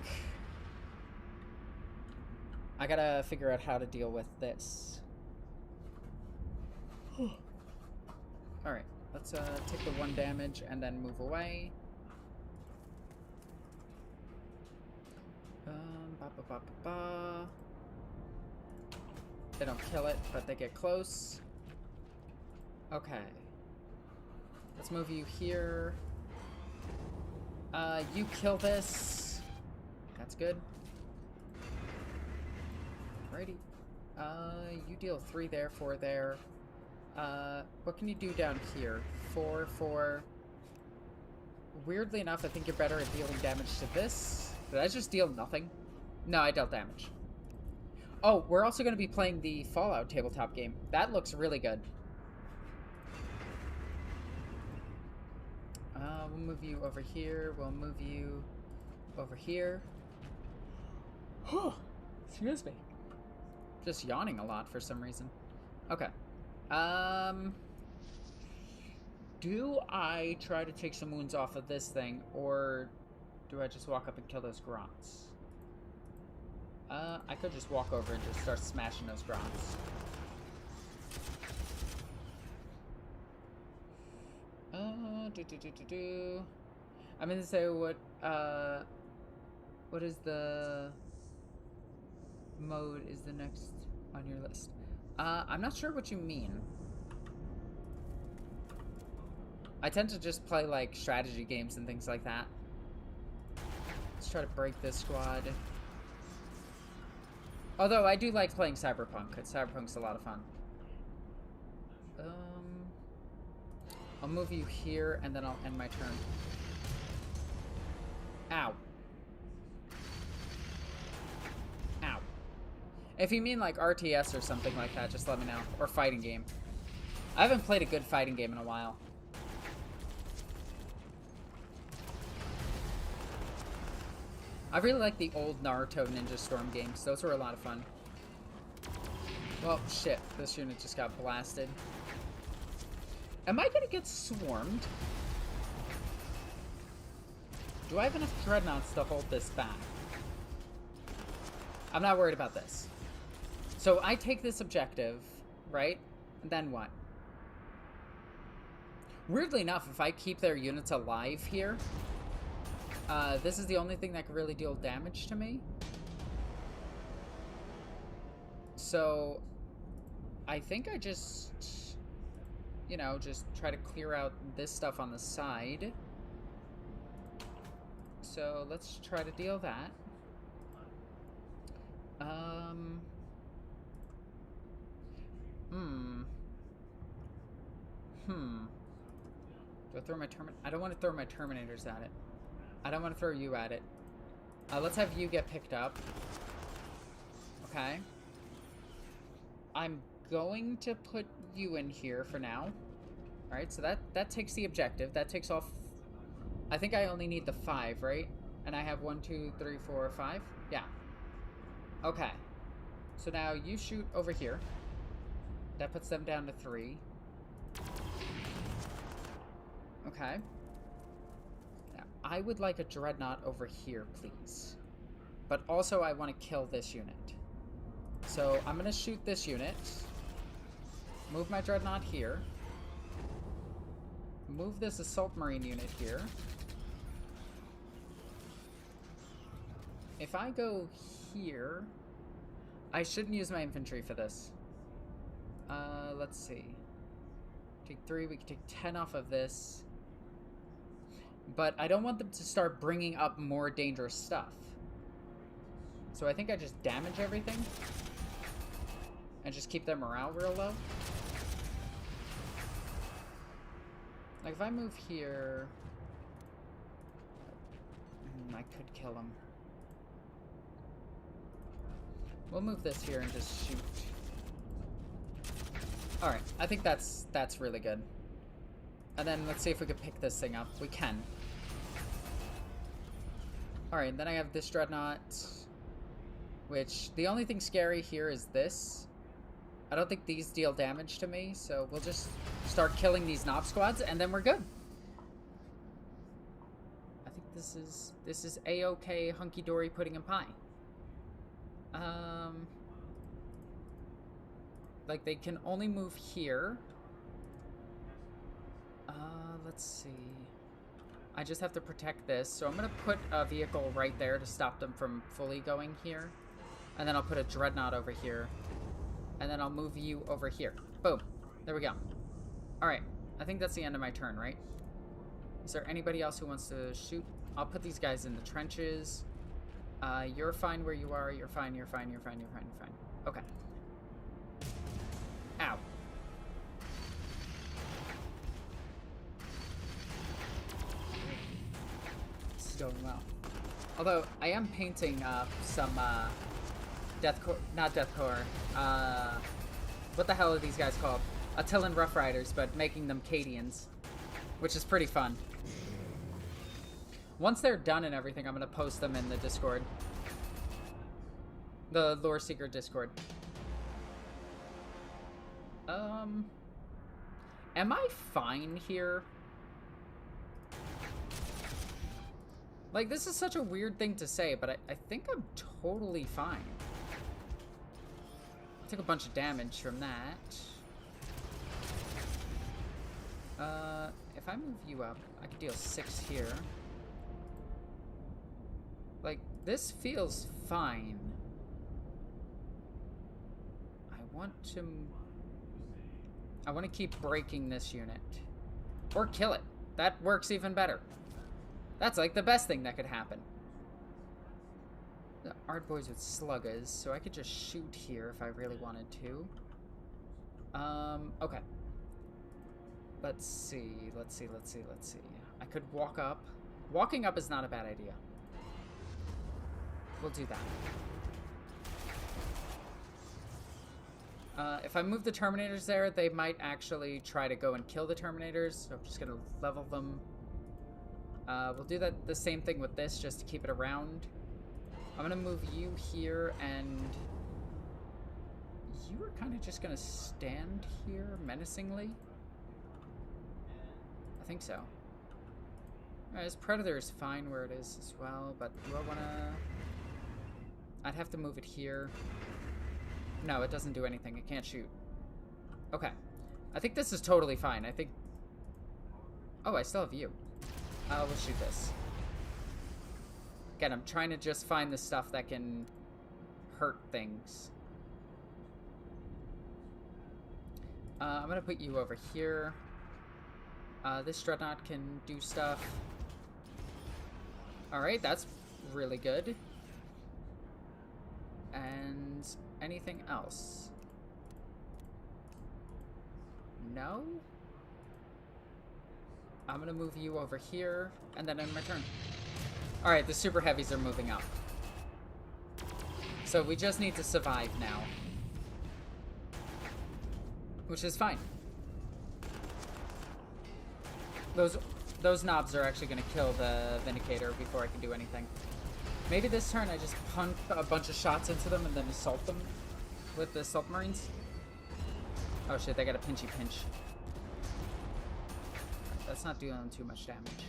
I gotta figure out how to deal with this. Alright, let's take the 1 damage and then move away. They don't kill it, but they get close. Okay. Let's move you here. You kill this. That's good. Alrighty. You deal 3 there, 4 there. What can you do down here? 4, 4. Weirdly enough, I think you're better at dealing damage to this. Did I just deal nothing? No, I dealt damage. Oh, we're also going to be playing the Fallout tabletop game. That looks really good. We'll move you over here. We'll move you over here. Excuse me. Just yawning a lot for some reason. Okay. Do I try to take some wounds off of this thing, or do I just walk up and kill those grunts? I could just walk over and just start smashing those grunts. I'm gonna say what is the mode is the next on your list? I'm not sure what you mean. I tend to just play like strategy games and things like that. Let's try to break this squad. Although I do like playing Cyberpunk, because Cyberpunk's a lot of fun. I'll move you here, and then I'll end my turn. Ow. Ow. If you mean like RTS or something like that, just let me know. Or fighting game. I haven't played a good fighting game in a while. I really like the old Naruto Ninja Storm games. Those were a lot of fun. Well, shit. This unit just got blasted. Am I gonna get swarmed? Do I have enough dreadnoughts to hold this back? I'm not worried about this. So I take this objective, right? And then what? Weirdly enough, if I keep their units alive here, this is the only thing that can really deal damage to me. So I think I just, you know, just try to clear out this stuff on the side. So let's try to deal that. Do I throw my I don't want to throw my Terminators at it. I don't want to throw you at it. Let's have you get picked up. Okay. I'm going to put you in here for now. Alright, so that takes the objective. That takes off... I think I only need the 5, right? And I have 1, 2, 3, 4, 5? Yeah. Okay. So now you shoot over here. That puts them down to 3. Okay. Now, I would like a Dreadnought over here, please. But also I want to kill this unit. So I'm going to shoot this unit. Move my Dreadnought here. Move this Assault Marine unit here. If I go here... I shouldn't use my infantry for this. Let's see. Take 3, we can take 10 off of this. But I don't want them to start bringing up more dangerous stuff. So I think I just damage everything. And just keep their morale real low. Like if I move here... I could kill him. We'll move this here and just shoot. Alright, I think that's really good. And then let's see if we can pick this thing up. We can. Alright, then I have this Dreadnought. Which, the only thing scary here is this. I don't think these deal damage to me, so we'll just start killing these Knob Squads, and then we're good. I think this is A-OK, hunky-dory, pudding and pie. Like, they can only move here. Let's see. I just have to protect this, so I'm gonna put a vehicle right there to stop them from fully going here. And then I'll put a Dreadnought over here. And then I'll move you over here. Boom. There we go. Alright. I think that's the end of my turn, right? Is there anybody else who wants to shoot? I'll put these guys in the trenches. You're fine where you are. You're fine, you're fine, you're fine, you're fine, you're fine. Okay. Ow. This is going well. Although, I am painting some Deathcore, not Deathcore, what the hell are these guys called? Attilan Rough Riders, but making them Cadians, which is pretty fun. Once they're done and everything, I'm going to post them in the Discord. The Lore Seeker Discord. Am I fine here? Like, this is such a weird thing to say, but I think I'm totally fine. Took a bunch of damage from that. If I move you up, I could deal 6 here. Like, this feels fine. I want to keep breaking this unit. Or kill it. That works even better. That's like the best thing that could happen. The art boys with sluggers, so I could just shoot here if I really wanted to. Okay. Let's see. I could walk up. Walking up is not a bad idea. We'll do that. If I move the Terminators there, they might actually try to go and kill the Terminators, so I'm just gonna level them. We'll do the same thing with this, just to keep it around. I'm gonna move you here, and you are kind of just gonna stand here menacingly. I think so. Alright, this Predator is fine where it is as well, but do I wanna... I'd have to move it here. No, it doesn't do anything. It can't shoot. Okay. I think this is totally fine. I think... Oh, I still have you. We'll shoot this. Again, I'm trying to just find the stuff that can hurt things. I'm gonna put you over here. This Dreadnought can do stuff. Alright, that's really good. And anything else? No? I'm gonna move you over here, and then end my turn. Alright, the super heavies are moving up. So we just need to survive now. Which is fine. Those knobs are actually gonna kill the Vindicator before I can do anything. Maybe this turn I just pump a bunch of shots into them and then assault them with the Assault Marines. Oh shit, they got a pinchy pinch. That's not doing too much damage.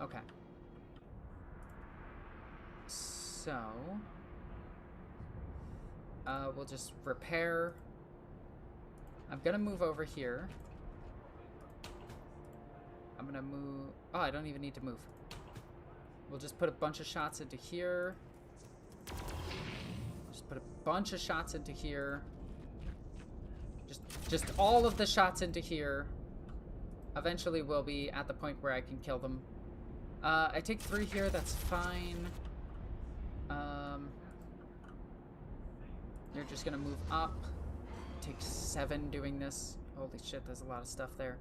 Okay. So... we'll just repair. I'm gonna move over here. I'm gonna move... Oh, I don't even need to move. We'll just put a bunch of shots into here. Just put a bunch of shots into here. Just all of the shots into here. Eventually we'll be at the point where I can kill them. I take 3 here, that's fine. You're just gonna move up. Take 7 doing this. Holy shit, there's a lot of stuff there.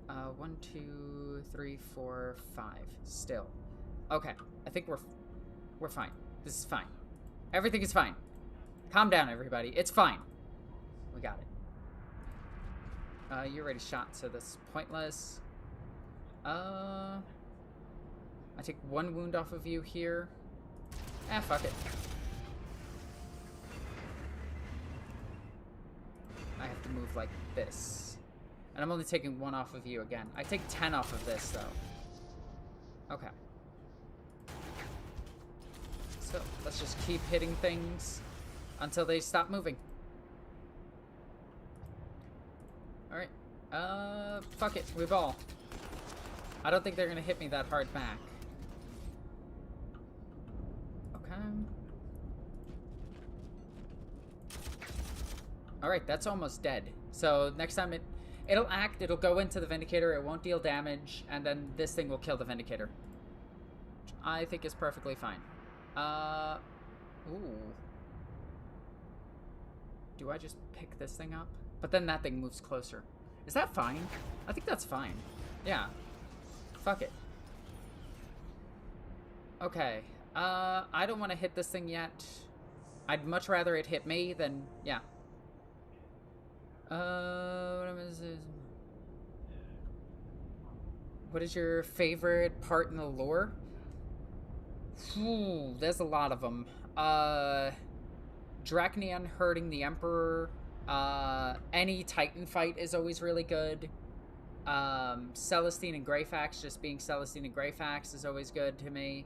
1, 2, 3, 4, 5. Still. Okay, I think we're fine. This is fine. Everything is fine. Calm down, everybody. It's fine. We got it. You already shot, so that's pointless. I take 1 wound off of you here. Fuck it. I have to move like this. And I'm only taking 1 off of you again. I take 10 off of this, though. Okay. So, let's just keep hitting things until they stop moving. Alright. Fuck it. We ball. I don't think they're gonna hit me that hard back. Okay. Alright, that's almost dead. So, next time it'll act, it'll go into the Vindicator, it won't deal damage, and then this thing will kill the Vindicator. Which I think is perfectly fine. Ooh. Do I just pick this thing up? But then that thing moves closer. Is that fine? I think that's fine. Yeah. Fuck it. Okay. I don't want to hit this thing yet. I'd much rather it hit me than... Yeah. What is your favorite part in the lore? Ooh, there's a lot of them. Dracnian hurting the Emperor. Any Titan fight is always really good. Celestine and Greyfax, just being Celestine and Greyfax is always good to me.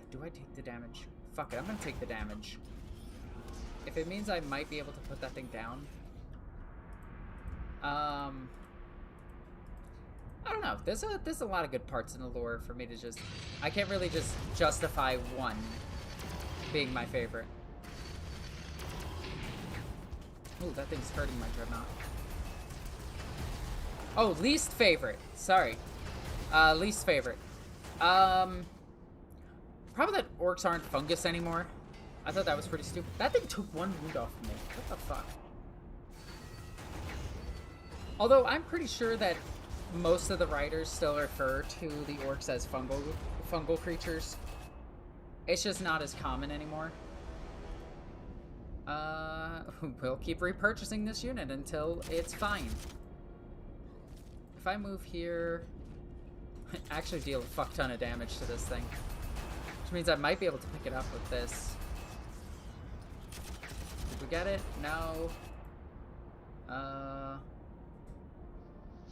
Do I take the damage? Fuck it, I'm gonna take the damage. If it means I might be able to put that thing down. Um, I don't know. There's a lot of good parts in the lore for me to just. I can't really just justify one being my favorite. Ooh, that thing's hurting my dreadnought. Oh, least favorite. Sorry. Least favorite. Probably that orcs aren't fungus anymore. I thought that was pretty stupid. That thing took one wound off of me. What the fuck? Although I'm pretty sure that most of the writers still refer to the orcs as fungal creatures. It's just not as common anymore. We'll keep repurchasing this unit until it's fine. If I move here, I actually deal a fuck ton of damage to this thing. Which means I might be able to pick it up with this. Did we get it? No.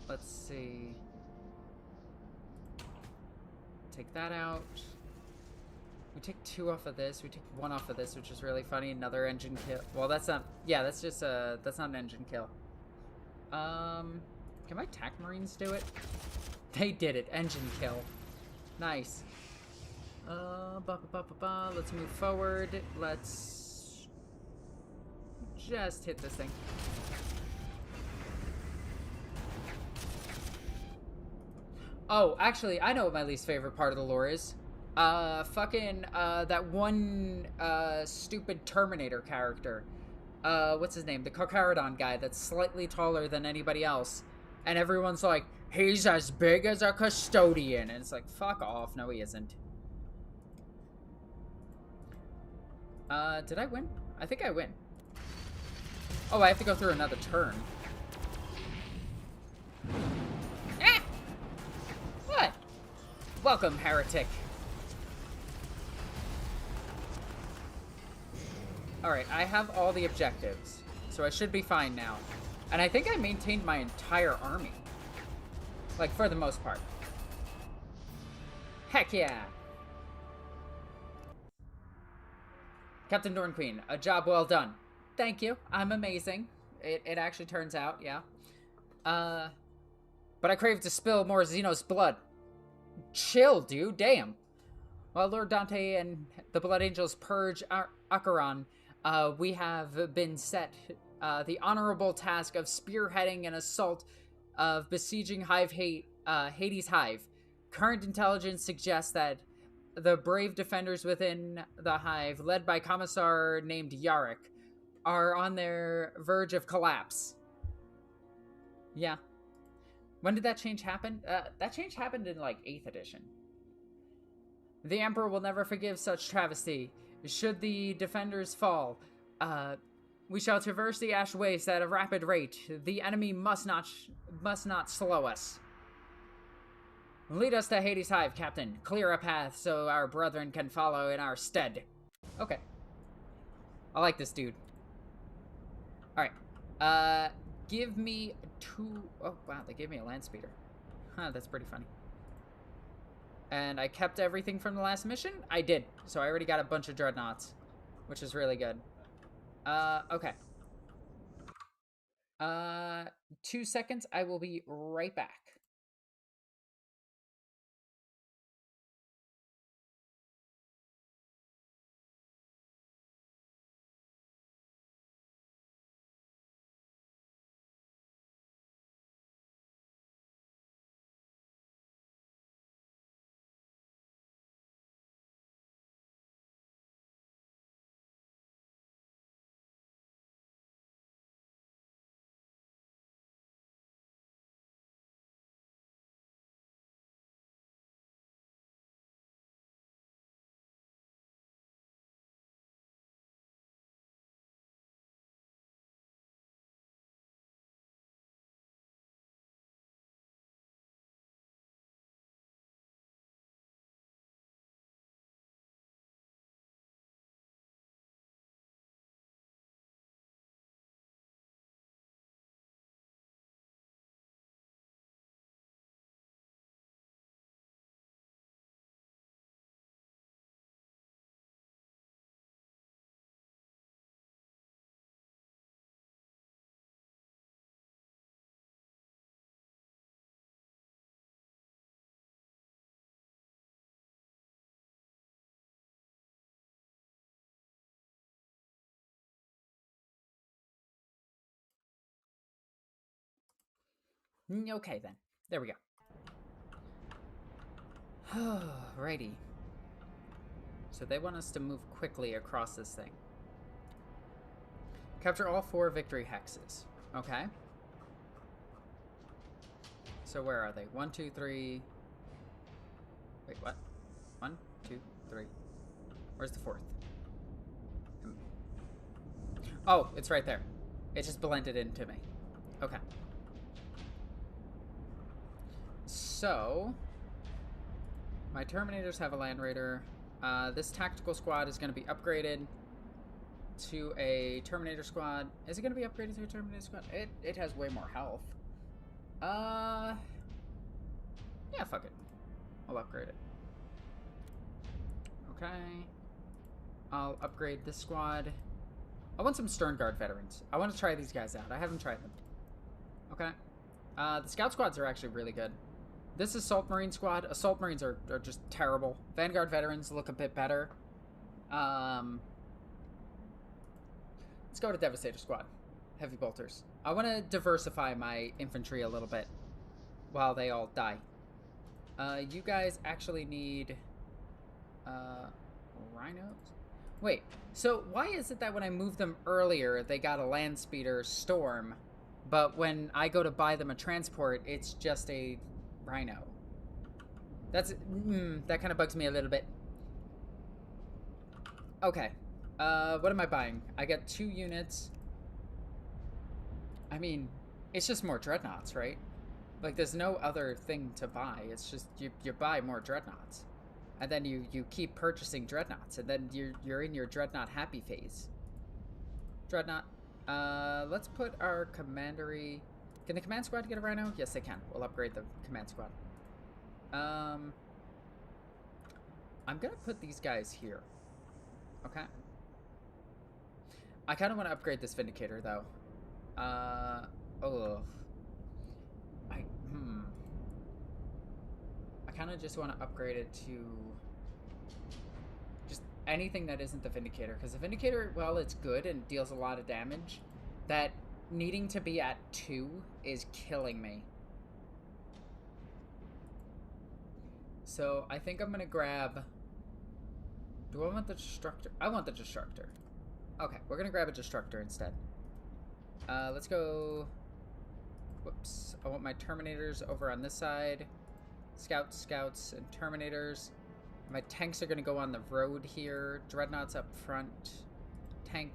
Let's see. Take that out. We take 2 off of this. We take 1 off of this, which is really funny. Another engine kill. Well, that's not. Yeah, that's just that's not an engine kill. Can my TAC Marines do it? They did it. Engine kill. Nice. Let's move forward. Let's just hit this thing. Oh, actually, I know what my least favorite part of the lore is. That one, stupid Terminator character. What's his name? The Carcharodon guy that's slightly taller than anybody else. And everyone's like, he's as big as a custodian. And it's like, fuck off. No, he isn't. Did I win? I think I win. Oh, I have to go through another turn. Ah! What? Welcome, heretic. Alright, I have all the objectives. So I should be fine now. And I think I maintained my entire army. Like, for the most part. Heck yeah! Captain Dorn Queen, a job well done. Thank you. I'm amazing. It actually turns out, yeah. But I crave to spill more Xenos blood. Chill, dude. Damn. While Lord Dante and the Blood Angels purge Acheron, we have been set the honorable task of spearheading an assault of besieging Hades Hive. Current intelligence suggests that the brave defenders within the Hive, led by Commissar named Yarrick, are on their verge of collapse. Yeah. When did that change happen? That change happened in, like, 8th edition. The Emperor will never forgive such travesty. Should the defenders fall, we shall traverse the ash waste at a rapid rate. The enemy must not slow us. Lead us to Hades Hive, Captain. Clear a path so our brethren can follow in our stead. Okay. I like this dude. Alright. Give me 2... Oh, wow, they gave me a land speeder. Huh, that's pretty funny. And I kept everything from the last mission? I did. So I already got a bunch of dreadnoughts, which is really good. Okay. 2 seconds. I will be right back. Okay, then. There we go. Alrighty. So they want us to move quickly across this thing. Capture all 4 victory hexes. Okay. So where are they? 1, 2, 3. Wait, what? 1, 2, 3. Where's the 4th? Oh, it's right there. It just blended into me. Okay. So, my Terminators have a Land Raider. This tactical squad is going to be upgraded to a Terminator squad. Is it going to be upgraded to a Terminator squad? It has way more health. Yeah, fuck it. I'll upgrade it. Okay. I'll upgrade this squad. I want some Stern Guard veterans. I want to try these guys out. I haven't tried them. Okay. The Scout squads are actually really good. This Assault Marine squad. Assault Marines are just terrible. Vanguard veterans look a bit better. Let's go to Devastator squad. Heavy bolters. I want to diversify my infantry a little bit while they all die. You guys actually need rhinos? Wait, so why is it that when I moved them earlier, they got a land speeder Storm, but when I go to buy them a transport, it's just a rhino? That's that kind of bugs me a little bit. Okay, what am I buying? I got 2 units. I mean, it's just more dreadnoughts, right? Like, there's no other thing to buy. It's just you buy more dreadnoughts. And then you keep purchasing dreadnoughts, and then you're in your dreadnought happy phase. Dreadnought. Let's put our commandery. Can the command squad get a rhino? Yes, they can. We'll upgrade the command squad. I'm gonna put these guys here. Okay. I kind of want to upgrade this Vindicator though. Oh. I kind of just want to upgrade it to just anything that isn't the Vindicator, because the Vindicator, well, it's good and deals a lot of damage. That needing to be at 2 is killing me. So I think I'm gonna grab. Do I want the Destructor? I want the Destructor. Okay, we're gonna grab a Destructor instead. Let's go. Whoops. I want my Terminators over on this side. Scouts, and Terminators. My tanks are going to go on the road here. Dreadnoughts up front. Tank.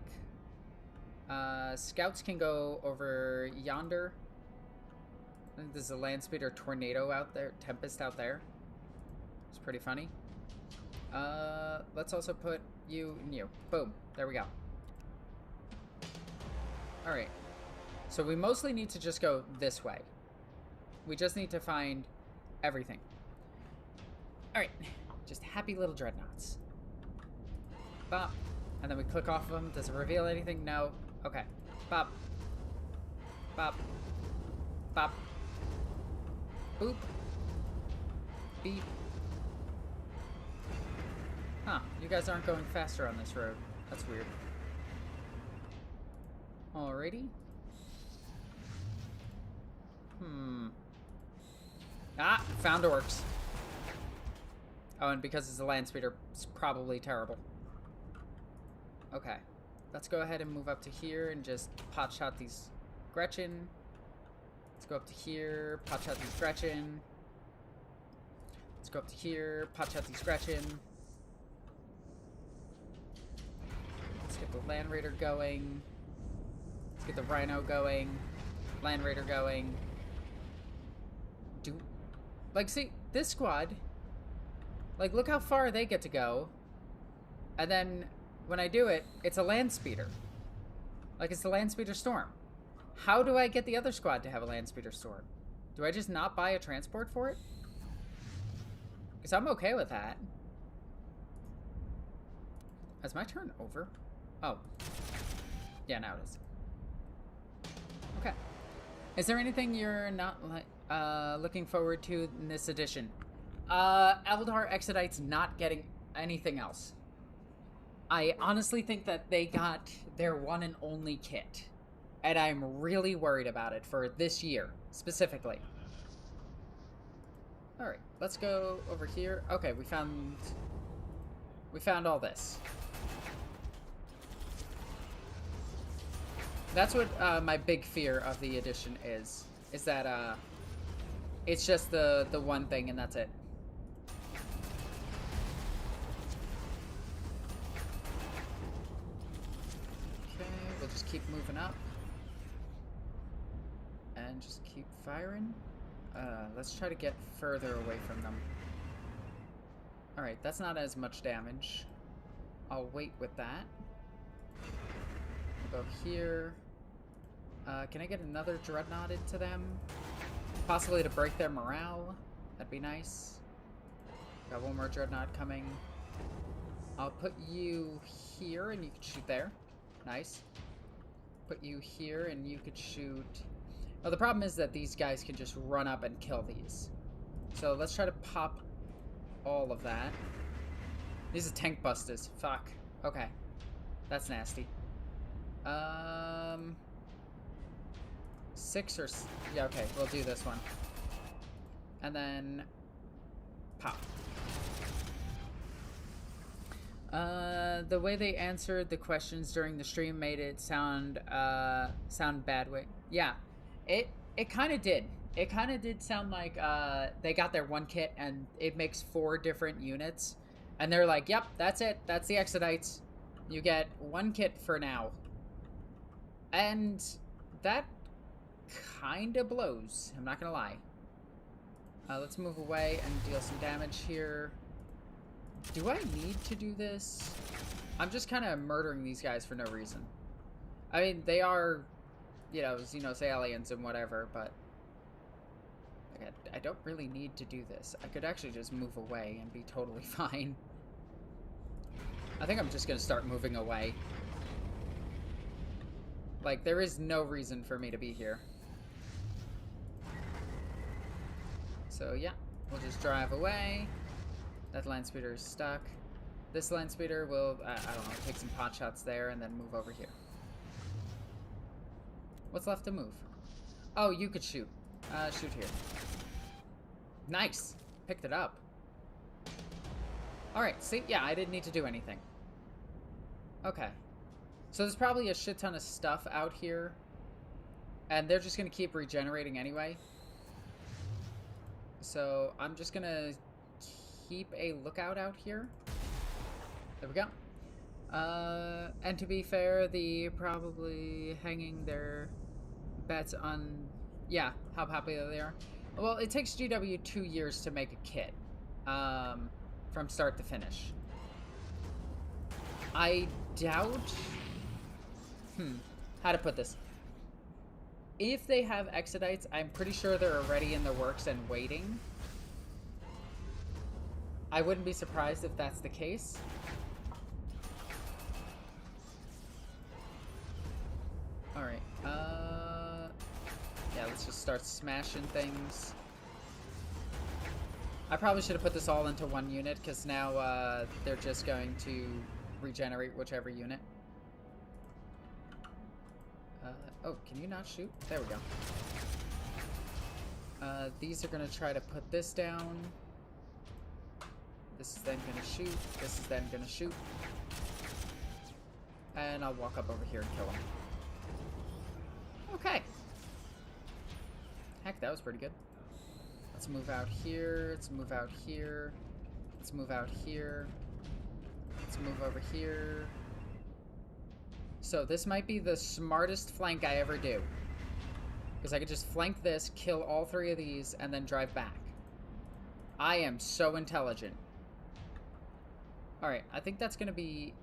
Scouts can go over yonder. I think there's a land speeder Tornado out there. Tempest out there. It's pretty funny. Let's also put you and you. Boom. There we go. Alright. So we mostly need to just go this way. We just need to find everything. Alright. Just happy little dreadnoughts. Bop. And then we click off of them. Does it reveal anything? No. Okay. Bop. Bop. Bop. Boop. Beep. Huh. You guys aren't going faster on this road. That's weird. Alrighty. Ah, found orcs. Oh, and because it's a land speeder, it's probably terrible. Okay. Let's go ahead and move up to here and just pot shot these Gretchen. Let's go up to here, pot shot these Gretchen. Let's go up to here, pot shot these Gretchen. Let's get the Land Raider going. Let's get the Rhino going. Land Raider going. Like, see, this squad, like, look how far they get to go. And then, when I do it, it's a land speeder. Like, it's the land speeder Storm. How do I get the other squad to have a land speeder Storm? Do I just not buy a transport for it? Because I'm okay with that. Is my turn over? Oh. Yeah, now it is. Okay. Is there anything you're not looking forward to in this edition? Eldar Exodites not getting anything else. I honestly think that they got their one and only kit. And I'm really worried about it for this year, specifically. Alright, let's go over here. Okay, we found all this. That's what my big fear of the edition is that it's just the one thing and that's it. Okay, we'll just keep moving up. And just keep firing. Let's try to get further away from them. Alright, that's not as much damage. I'll wait with that. We'll go here. Can I get another dreadnought into them? Possibly to break their morale. That'd be nice. Got one more dreadnought coming. I'll put you here and you can shoot there. Nice. Put you here and you could shoot... Oh, the problem is that these guys can just run up and kill these. So let's try to pop all of that. These are tank busters. Fuck. Okay. That's nasty. 6 or... Yeah, okay. We'll do this one. And then... Pop. The way they answered the questions during the stream made it sound bad way. Yeah. It kind of did. It kind of did sound like they got their one kit and it makes 4 different units. And they're like, yep, that's it. That's the Exodites. You get 1 kit for now. And that kind of blows. I'm not going to lie. Let's move away and deal some damage here. Do I need to do this? I'm just kind of murdering these guys for no reason. I mean, they are... You know, Xenos aliens and whatever, but like, I don't really need to do this. I could actually just move away and be totally fine. I think I'm just going to start moving away. Like, there is no reason for me to be here. So, yeah, we'll just drive away. That land speeder is stuck. This land speeder will, I don't know, take some pot shots there and then move over here. What's left to move? Oh, you could shoot. Shoot here. Nice. Picked it up. Alright, see? Yeah, I didn't need to do anything. Okay. So there's probably a shit ton of stuff out here. And they're just going to keep regenerating anyway. So I'm just going to keep a lookout out here. There we go. And to be fair, they're probably hanging their bets on, yeah, how popular they are. Well, it takes GW 2 years to make a kit, from start to finish. I doubt, how to put this. If they have Exodites, I'm pretty sure they're already in the works and waiting. I wouldn't be surprised if that's the case. Alright, yeah, let's just start smashing things. I probably should have put this all into one unit, because now, they're just going to regenerate whichever unit. Oh, can you not shoot? There we go. These are gonna try to put this down. This is then gonna shoot. This is then gonna shoot. And I'll walk up over here and kill him. Okay. Heck, that was pretty good. Let's move out here. Let's move out here. Let's move out here. Let's move over here. So this might be the smartest flank I ever do. Because I could just flank this, kill all 3 of these, and then drive back. I am so intelligent. Alright, I think that's going to be...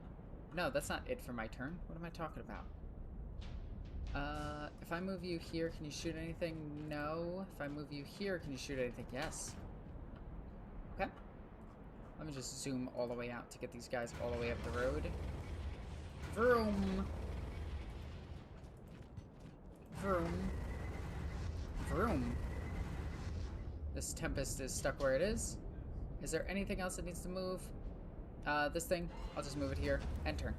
No, that's not it for my turn. What am I talking about? If I move you here, can you shoot anything? No. If I move you here, can you shoot anything? Yes. Okay. Let me just zoom all the way out to get these guys all the way up the road. Vroom. Vroom. Vroom. This Tempest is stuck where it is. Is there anything else that needs to move? This thing, I'll just move it here and turn.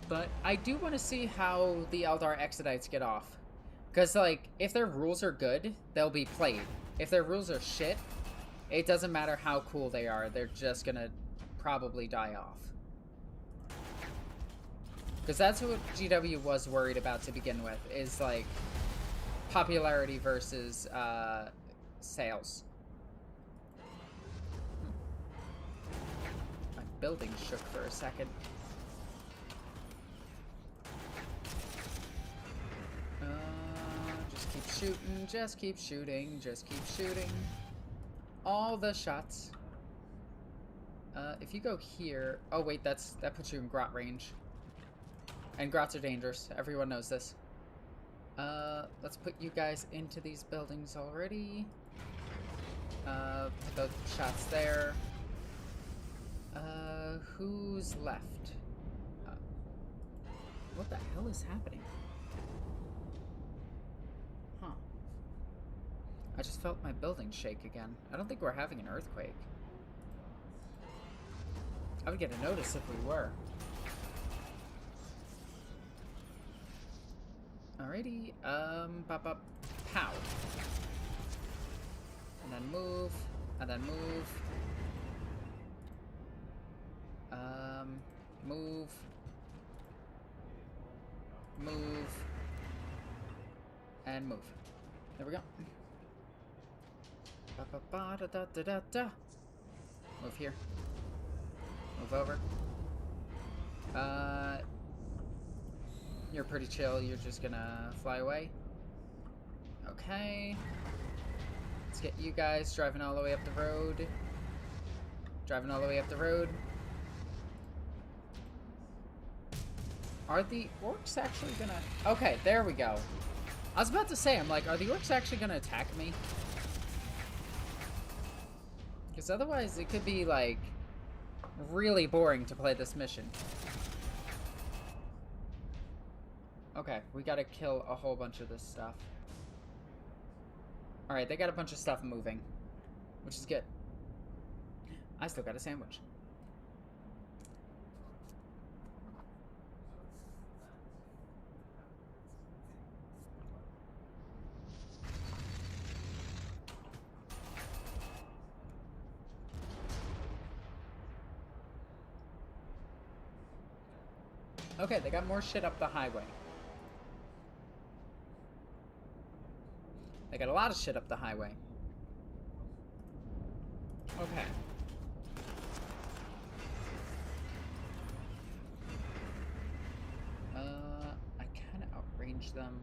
But I do want to see how the Eldar Exodites get off. Because, like, if their rules are good, they'll be played. If their rules are shit, it doesn't matter how cool they are. They're just gonna probably die off. Because that's what GW was worried about to begin with, is, like, popularity versus, sales. My building shook for a second. Just keep shooting, just keep shooting, just keep shooting. All the shots. If you go here... Oh, wait, that puts you in grot range. And grots are dangerous. Everyone knows this. Let's put you guys into these buildings already. Put those shots there. Who's left? What the hell is happening? Huh. I just felt my building shake again. I don't think we're having an earthquake. I would get a notice if we were. Alrighty, pow. And then move, and then move. Move. Move. And move. There we go. Ba-ba-ba-da-da-da-da-da. Move here. Move over. You're pretty chill. You're just gonna fly away. Okay. Let's get you guys driving all the way up the road. Driving all the way up the road. Are the orcs actually gonna... Okay, there we go. I was about to say, I'm like, are the orcs actually gonna attack me? Because otherwise it could be, like, really boring to play this mission. Okay, we gotta kill a whole bunch of this stuff. Alright, they got a bunch of stuff moving, which is good. I still got a sandwich. Okay, they got more shit up the highway. They got a lot of shit up the highway. Okay. I kind of outrange them.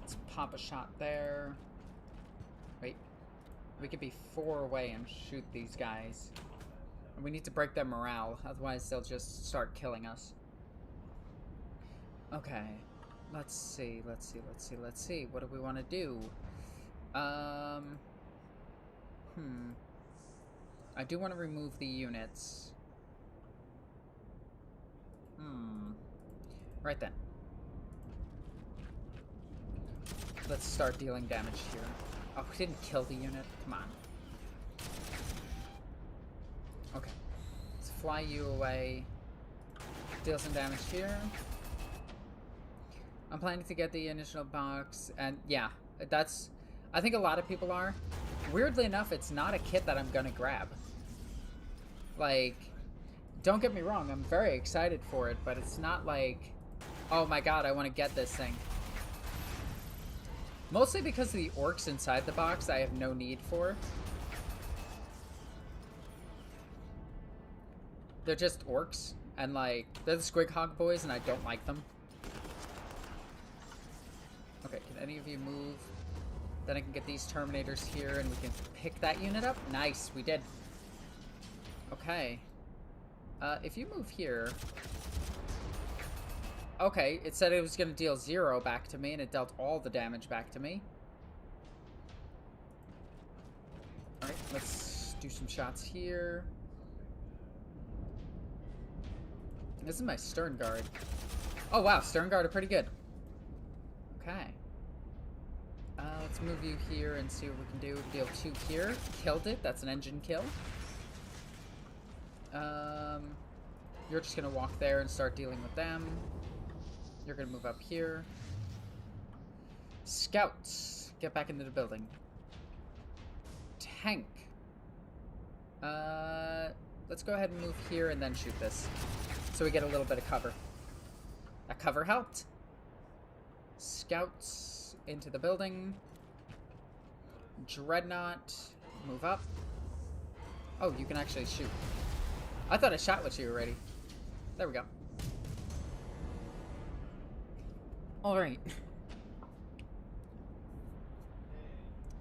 Let's pop a shot there. Wait. We could be 4 away and shoot these guys. We need to break their morale, otherwise they'll just start killing us. Okay. Let's see. What do we want to do? I do want to remove the units. Right then. Let's start dealing damage here. Oh, we didn't kill the unit? Come on. Okay. Let's fly you away. Deal some damage here. I'm planning to get the initial box, and yeah, that's... I think a lot of people are. Weirdly enough, it's not a kit that I'm gonna grab. Like, don't get me wrong, I'm very excited for it, but it's not like, oh my god, I want to get this thing. Mostly because of the orcs inside the box, I have no need for. They're just orcs, and like, they're the Squig Hog boys, and I don't like them. Okay, can any of you move? Then I can get these Terminators here, and we can pick that unit up. Nice, we did. Okay. If you move here... Okay, it said it was going to deal 0 back to me, and it dealt all the damage back to me. Alright, let's do some shots here. This is my Stern Guard. Oh wow, Stern Guard are pretty good. Okay. Let's move you here and see what we can do. Deal 2 here. Killed it. That's an engine kill. You're just gonna walk there and start dealing with them. You're gonna move up here. Scouts, get back into the building. Tank. Let's go ahead and move here and then shoot this. So we get a little bit of cover. That cover helped. Scouts into the building. Dreadnought, move up. Oh, you can actually shoot. I thought I shot with you already. There we go. Alright.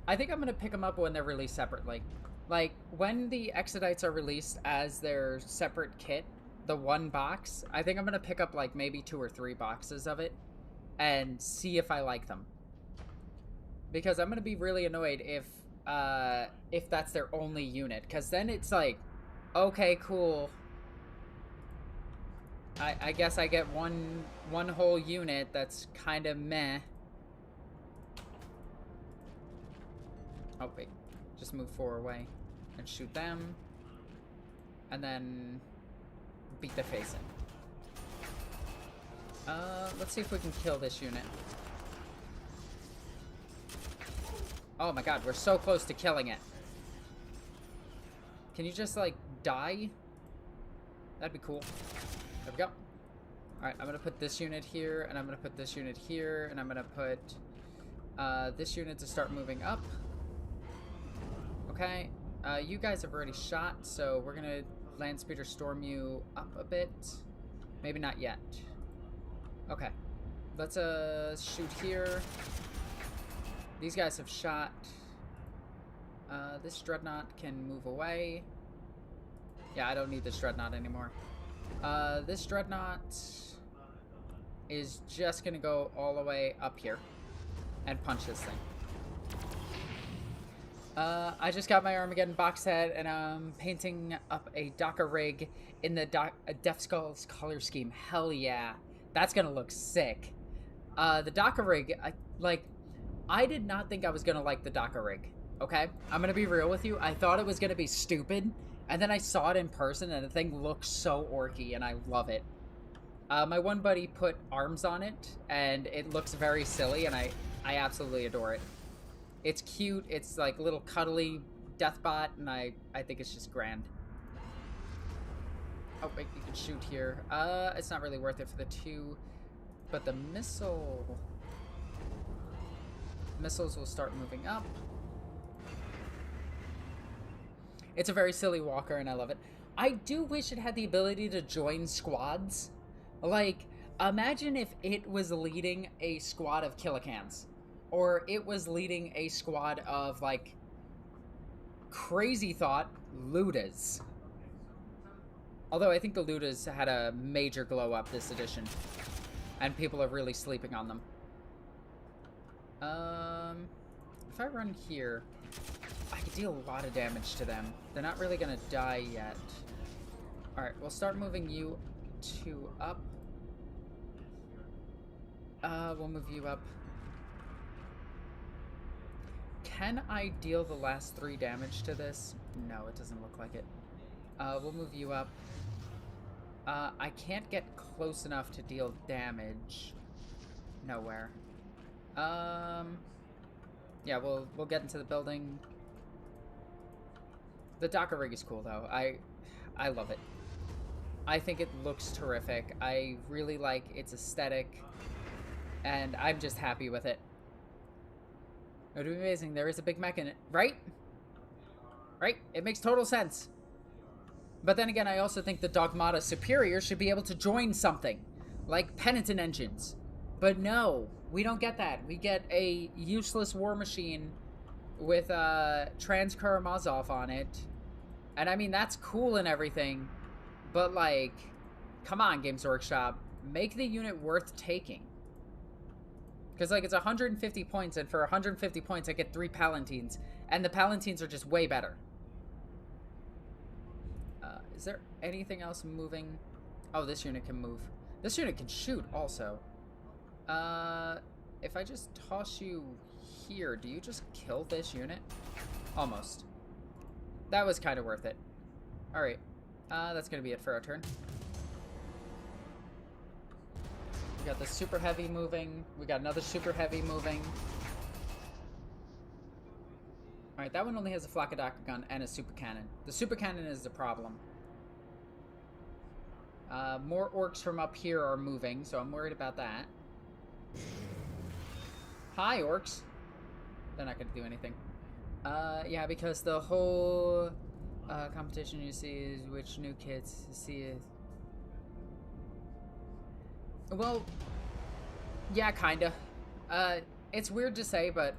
I think I'm going to pick them up when they're released separately. Like, when the Exodites are released as their separate kit, the one box, I think I'm going to pick up, like, maybe 2 or 3 boxes of it and see if I like them. Because I'm going to be really annoyed if that's their only unit. Because then it's like, okay, cool. I guess I get one whole unit that's kind of meh. Oh, wait. Just move 4 away and shoot them. And then beat the face in. Let's see if we can kill this unit. Oh my god, we're so close to killing it. Can you just, like, die? That'd be cool. There we go. Alright, I'm gonna put this unit here, and I'm gonna put this unit here, and I'm gonna put this unit to start moving up. Okay. You guys have already shot, so we're gonna land speeder storm you up a bit. Maybe not yet. Okay. Let's shoot here. These guys have shot. This dreadnought can move away. Yeah, I don't need this dreadnought anymore. This dreadnought is just gonna go all the way up here and punch this thing. I just got my Armageddon box set, and I'm painting up a Docker rig in the Death Skull's color scheme. Hell yeah. That's gonna look sick. The Docker rig, I did not think I was gonna like the Docker rig, okay? I'm gonna be real with you. I thought it was gonna be stupid, and then I saw it in person, and the thing looks so orky, and I love it. My one buddy put arms on it, and it looks very silly, and I absolutely adore it. It's cute, it's like a little cuddly deathbot, and I think it's just grand. Oh, wait, you can shoot here. It's not really worth it for the 2, but the missiles will start moving up. It's a very silly walker, and I love it. I do wish it had the ability to join squads. Like, imagine if it was leading a squad of Killicans. Or it was leading a squad of, like, crazy thought Ludas. Although I think the Ludas had a major glow up this edition. And people are really sleeping on them. If I run here, I could deal a lot of damage to them. They're not really gonna die yet. Alright, we'll start moving you 2 up. We'll move you up. Can I deal the last 3 damage to this? No, it doesn't look like it. We'll move you up. I can't get close enough to deal damage. Nowhere. Yeah, we'll get into the building. The Docker rig is cool, though. I love it. I think it looks terrific. I really like its aesthetic, and I'm just happy with it. It would be amazing. There is a big mech in it, right? Right? It makes total sense. But then again, I also think the Dogmata Superior should be able to join something, like Penitent Engines. But no, we don't get that. We get a useless war machine with Trans Karamazov on it. And I mean, that's cool and everything, but like, come on, Games Workshop. Make the unit worth taking. Because, like, it's 150 points, and for 150 points, I get 3 Palatines. And the Palatines are just way better. Is there anything else moving? Oh, this unit can move. This unit can shoot, also. If I just toss you here, do you just kill this unit? Almost. That was kind of worth it. Alright. That's going to be it for our turn. We got the super heavy moving. We got another super heavy moving. Alright, that one only has a Flakadaka gun and a super cannon. The super cannon is the problem. More orcs from up here are moving, so I'm worried about that. Hi, orcs. They're not going to do anything. Yeah, because the whole competition you see is which new kids see it. Well, yeah, kinda. It's weird to say, but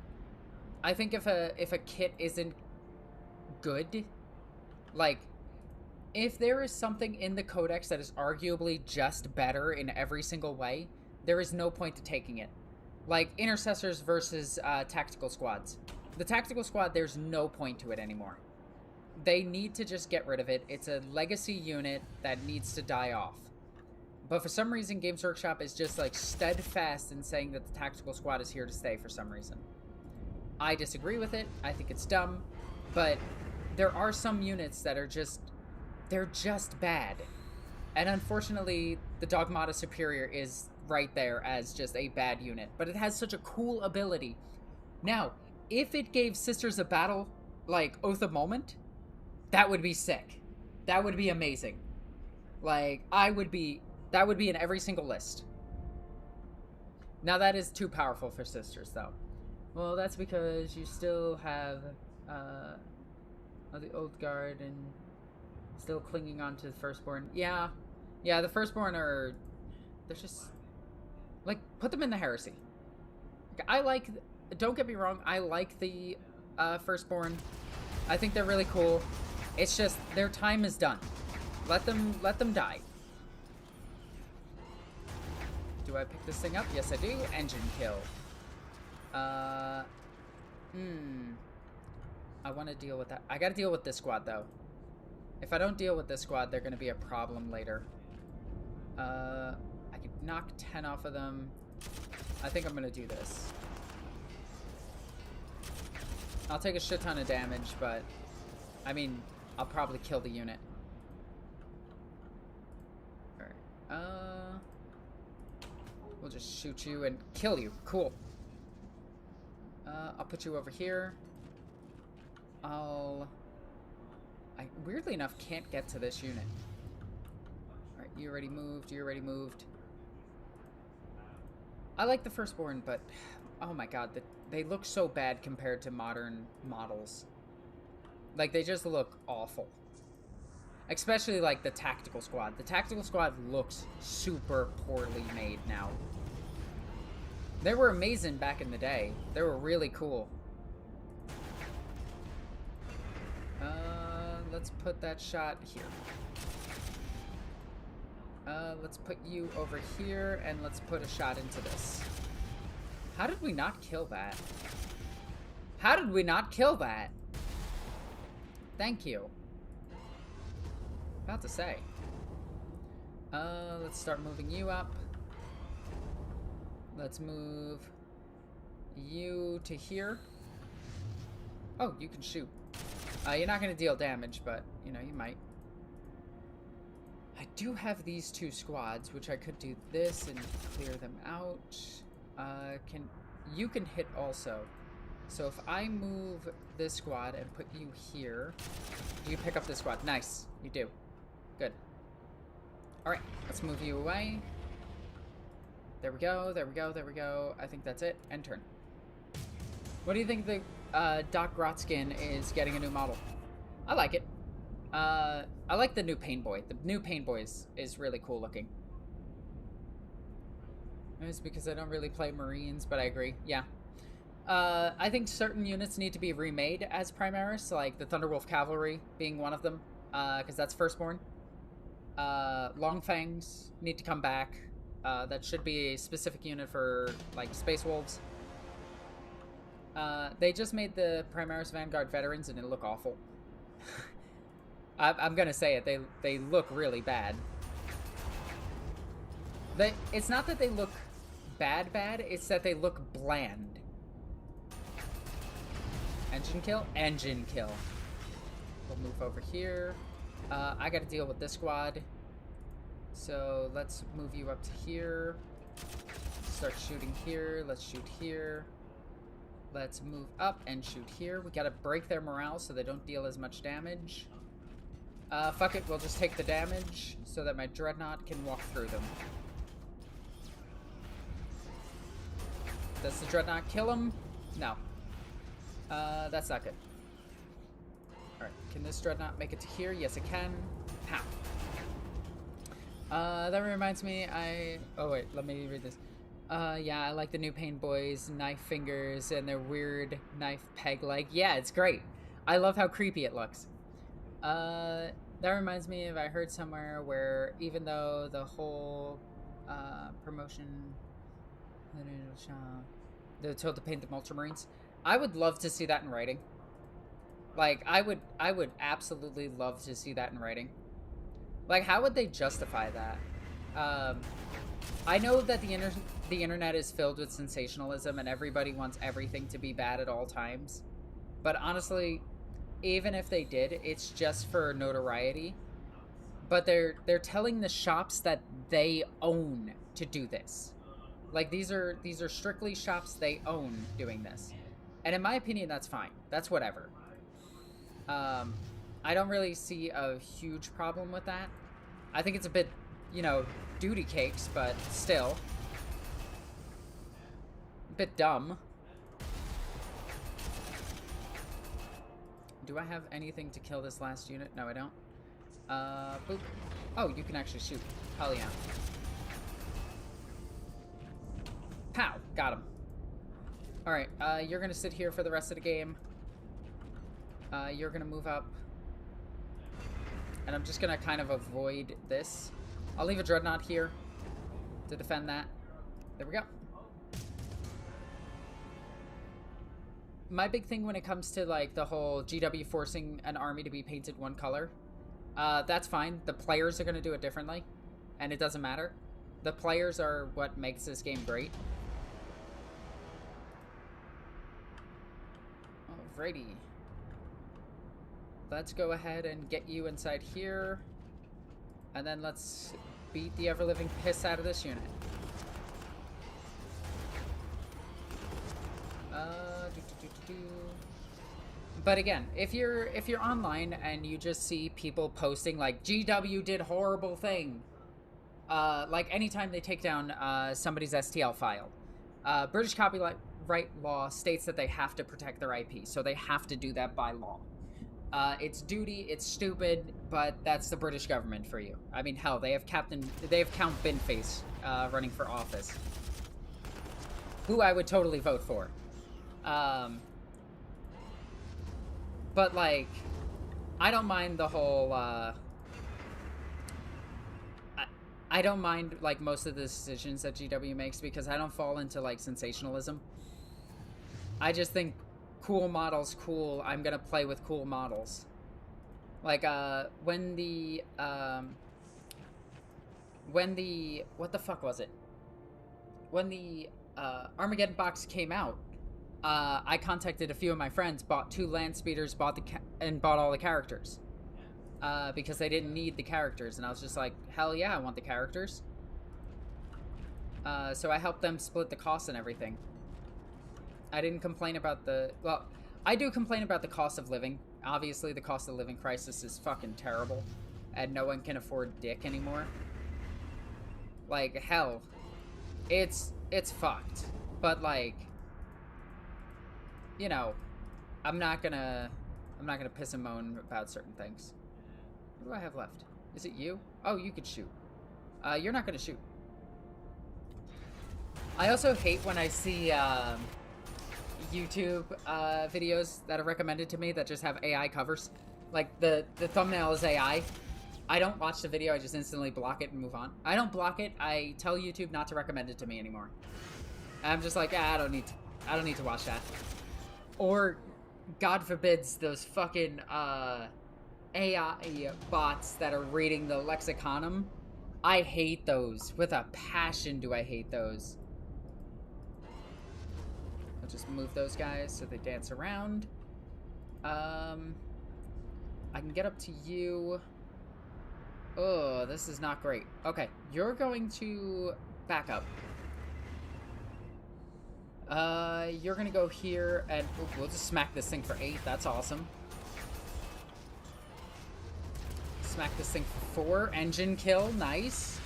I think if a kit isn't good, like, if there is something in the codex that is arguably just better in every single way, there is no point to taking it. Like, intercessors versus tactical squads. The tactical squad, there's no point to it anymore. They need to just get rid of it. It's a legacy unit that needs to die off. But for some reason, Games Workshop is just, like, steadfast in saying that the tactical squad is here to stay for some reason. I disagree with it. I think it's dumb. But there are some units that are just... they're just bad. And unfortunately, the Dogmata Superior is right there as just a bad unit. But it has such a cool ability. Now, if it gave Sisters of Battle, like, Oath of Moment, that would be sick. That would be amazing. Like, that would be in every single list. Now, that is too powerful for Sisters, though. Well, that's because you still have the Old Guard and still clinging on to the Firstborn. Yeah, the Firstborn are... they're just... like, put them in the Heresy. I like... don't get me wrong, I like the Firstborn. I think they're really cool. It's just, their time is done. Let them die. Do I pick this thing up? Yes, I do. Engine kill. I want to deal with that. I gotta deal with this squad, though. If I don't deal with this squad, they're gonna be a problem later. I could knock 10 off of them. I think I'm gonna do this. I'll take a shit ton of damage, but... I mean, I'll probably kill the unit. Alright, we'll just shoot you and kill you. Cool. I'll put you over here. I weirdly enough can't get to this unit. Alright, you already moved, you already moved. I like the Firstborn, but oh my god, they look so bad compared to modern models. Like, they just look awful. Especially, like, the Tactical Squad. The Tactical Squad looks super poorly made now. They were amazing back in the day. They were really cool. Let's put that shot here. Let's put you over here, and let's put a shot into this. How did we not kill that? How did we not kill that? Thank you. About to say. Let's start moving you up. Let's move you to here. Oh, you can shoot. You're not going to deal damage, but, you know, you might. I do have these two squads, which I could do this and clear them out. You can hit also. So if I move this squad and put you here, you pick up this squad. Nice. You do. Good. Alright, let's move you away. There we go, there we go, there we go. I think that's it. End turn. What do you think the Doc Grotskin is getting a new model? I like it. I like the new Pain Boy. The new Pain Boy is really cool looking. It's because I don't really play Marines, but I agree. Yeah. I think certain units need to be remade as Primaris, like the Thunderwolf Cavalry being one of them, because that's Firstborn. Longfangs need to come back. That should be a specific unit for, like, Space Wolves. They just made the Primaris Vanguard Veterans, and it look awful. I'm gonna say it. They look really bad. It's not that they look bad, it's that they look bland. Engine kill? Engine kill. We'll move over here. I gotta deal with this squad. So let's move you up to here. Start shooting here. Let's shoot here. Let's move up and shoot here. We gotta break their morale so they don't deal as much damage. Fuck it, we'll just take the damage so that my dreadnought can walk through them. Does the dreadnought kill him? No. That's not good. Alright, can this dreadnought make it to here? Yes, it can. Pow. That reminds me, oh wait, let me read this. Yeah, I like the new Pain Boys, knife fingers, and their weird knife peg-leg. Yeah, it's great. I love how creepy it looks. That reminds me of, I heard somewhere where even though the whole, promotion, they're told to paint the Ultramarines, I would love to see that in writing. Like, I would absolutely love to see that in writing. Like, how would they justify that? I know that the internet is filled with sensationalism and everybody wants everything to be bad at all times. But honestly, even if they did, it's just for notoriety. But they're telling the shops that they own to do this. Like, these are strictly shops they own doing this. And in my opinion, that's fine. That's whatever. I don't really see a huge problem with that. I think it's a bit, you know, duty cakes, but still. A bit dumb. Do I have anything to kill this last unit? No, I don't. Boop. Oh, you can actually shoot. Hell yeah. Pow! Got him. Alright, you're gonna sit here for the rest of the game. You're gonna move up. And I'm just gonna kind of avoid this. I'll leave a dreadnought here to defend that. There we go. My big thing when it comes to, like, the whole GW forcing an army to be painted one color, that's fine. The players are gonna do it differently, and it doesn't matter. The players are what makes this game great. Alrighty. Let's go ahead and get you inside here. And then let's beat the ever-living piss out of this unit. But again, if you're online and you just see people posting like GW did horrible thing, like anytime they take down somebody's STL file, British copyright law states that they have to protect their IP, so they have to do that by law. It's duty, it's stupid, but that's the British government for you. I mean, hell, they have Count Binface running for office, who I would totally vote for. But, like, I don't mind the whole, I don't mind, like, most of the decisions that GW makes because I don't fall into, like, sensationalism. I just think cool models cool. I'm gonna play with cool models. Like, when the, what the fuck was it? When the, Armageddon box came out, I contacted a few of my friends, bought 2 land speeders, bought all the characters. Because they didn't need the characters, and I was just like, hell yeah, I want the characters. So I helped them split the cost and everything. I didn't complain about well, I do complain about the cost of living. Obviously, the cost of living crisis is fucking terrible, and no one can afford dick anymore. Like, hell, it's fucked. But, like, you know, I'm not gonna piss and moan about certain things. What do I have left? Is it you? Oh, you could shoot. You're not gonna shoot. I also hate when I see, YouTube, videos that are recommended to me that just have AI covers. Like, the thumbnail is AI. I don't watch the video, I just instantly block it and move on. I don't block it, I tell YouTube not to recommend it to me anymore. I'm just like, I don't need to watch that. Or, God forbids, those fucking, AI bots that are reading the lexiconum. I hate those. With a passion do I hate those. I'll just move those guys so they dance around. I can get up to you. Oh, this is not great. Okay, you're going to back up. You're gonna go here, and we'll just smack this thing for 8. That's awesome. Smack this thing for 4. Engine kill, nice.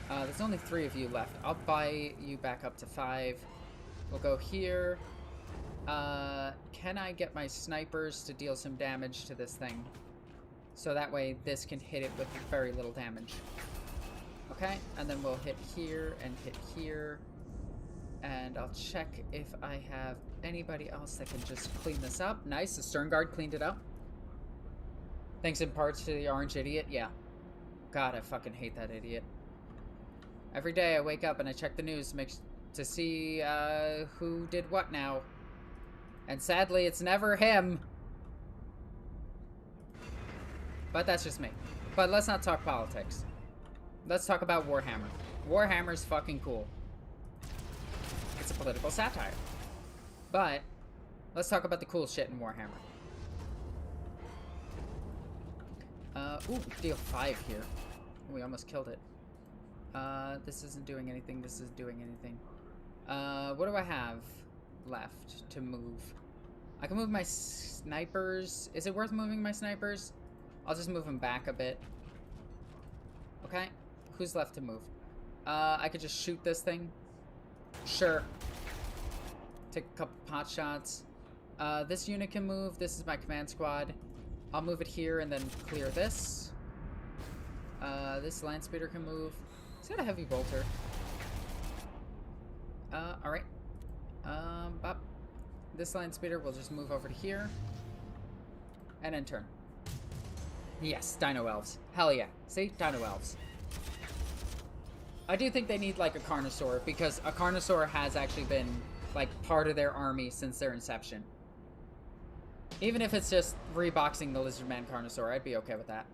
There's only 3 of you left. I'll buy you back up to 5. We'll go here. Can I get my snipers to deal some damage to this thing? So that way this can hit it with very little damage. Okay, and then we'll hit here and hit here. And I'll check if I have anybody else that can just clean this up. Nice, the stern guard cleaned it up. Thanks in parts to the orange idiot. Yeah. God, I fucking hate that idiot. Every day I wake up and I check the news to see who did what now. And sadly, it's never him. But that's just me. But let's not talk politics. Let's talk about Warhammer. Warhammer's fucking cool. It's a political satire. But let's talk about the cool shit in Warhammer. Ooh, deal 5 here. We almost killed it. This isn't doing anything. This isn't doing anything. What do I have left to move? I can move my snipers. Is it worth moving my snipers? I'll just move them back a bit. Okay. Who's left to move? I could just shoot this thing. Sure. Take a couple pot shots. This unit can move. This is my command squad. I'll move it here and then clear this. This land speeder can move. He's got a heavy bolter. Alright. Bop. This land speeder will just move over to here. And then turn. Yes, Dino Elves. Hell yeah. See? Dino Elves. I do think they need, like, a Carnosaur, because a Carnosaur has actually been, like, part of their army since their inception. Even if it's just reboxing the Lizardman Carnosaur, I'd be okay with that.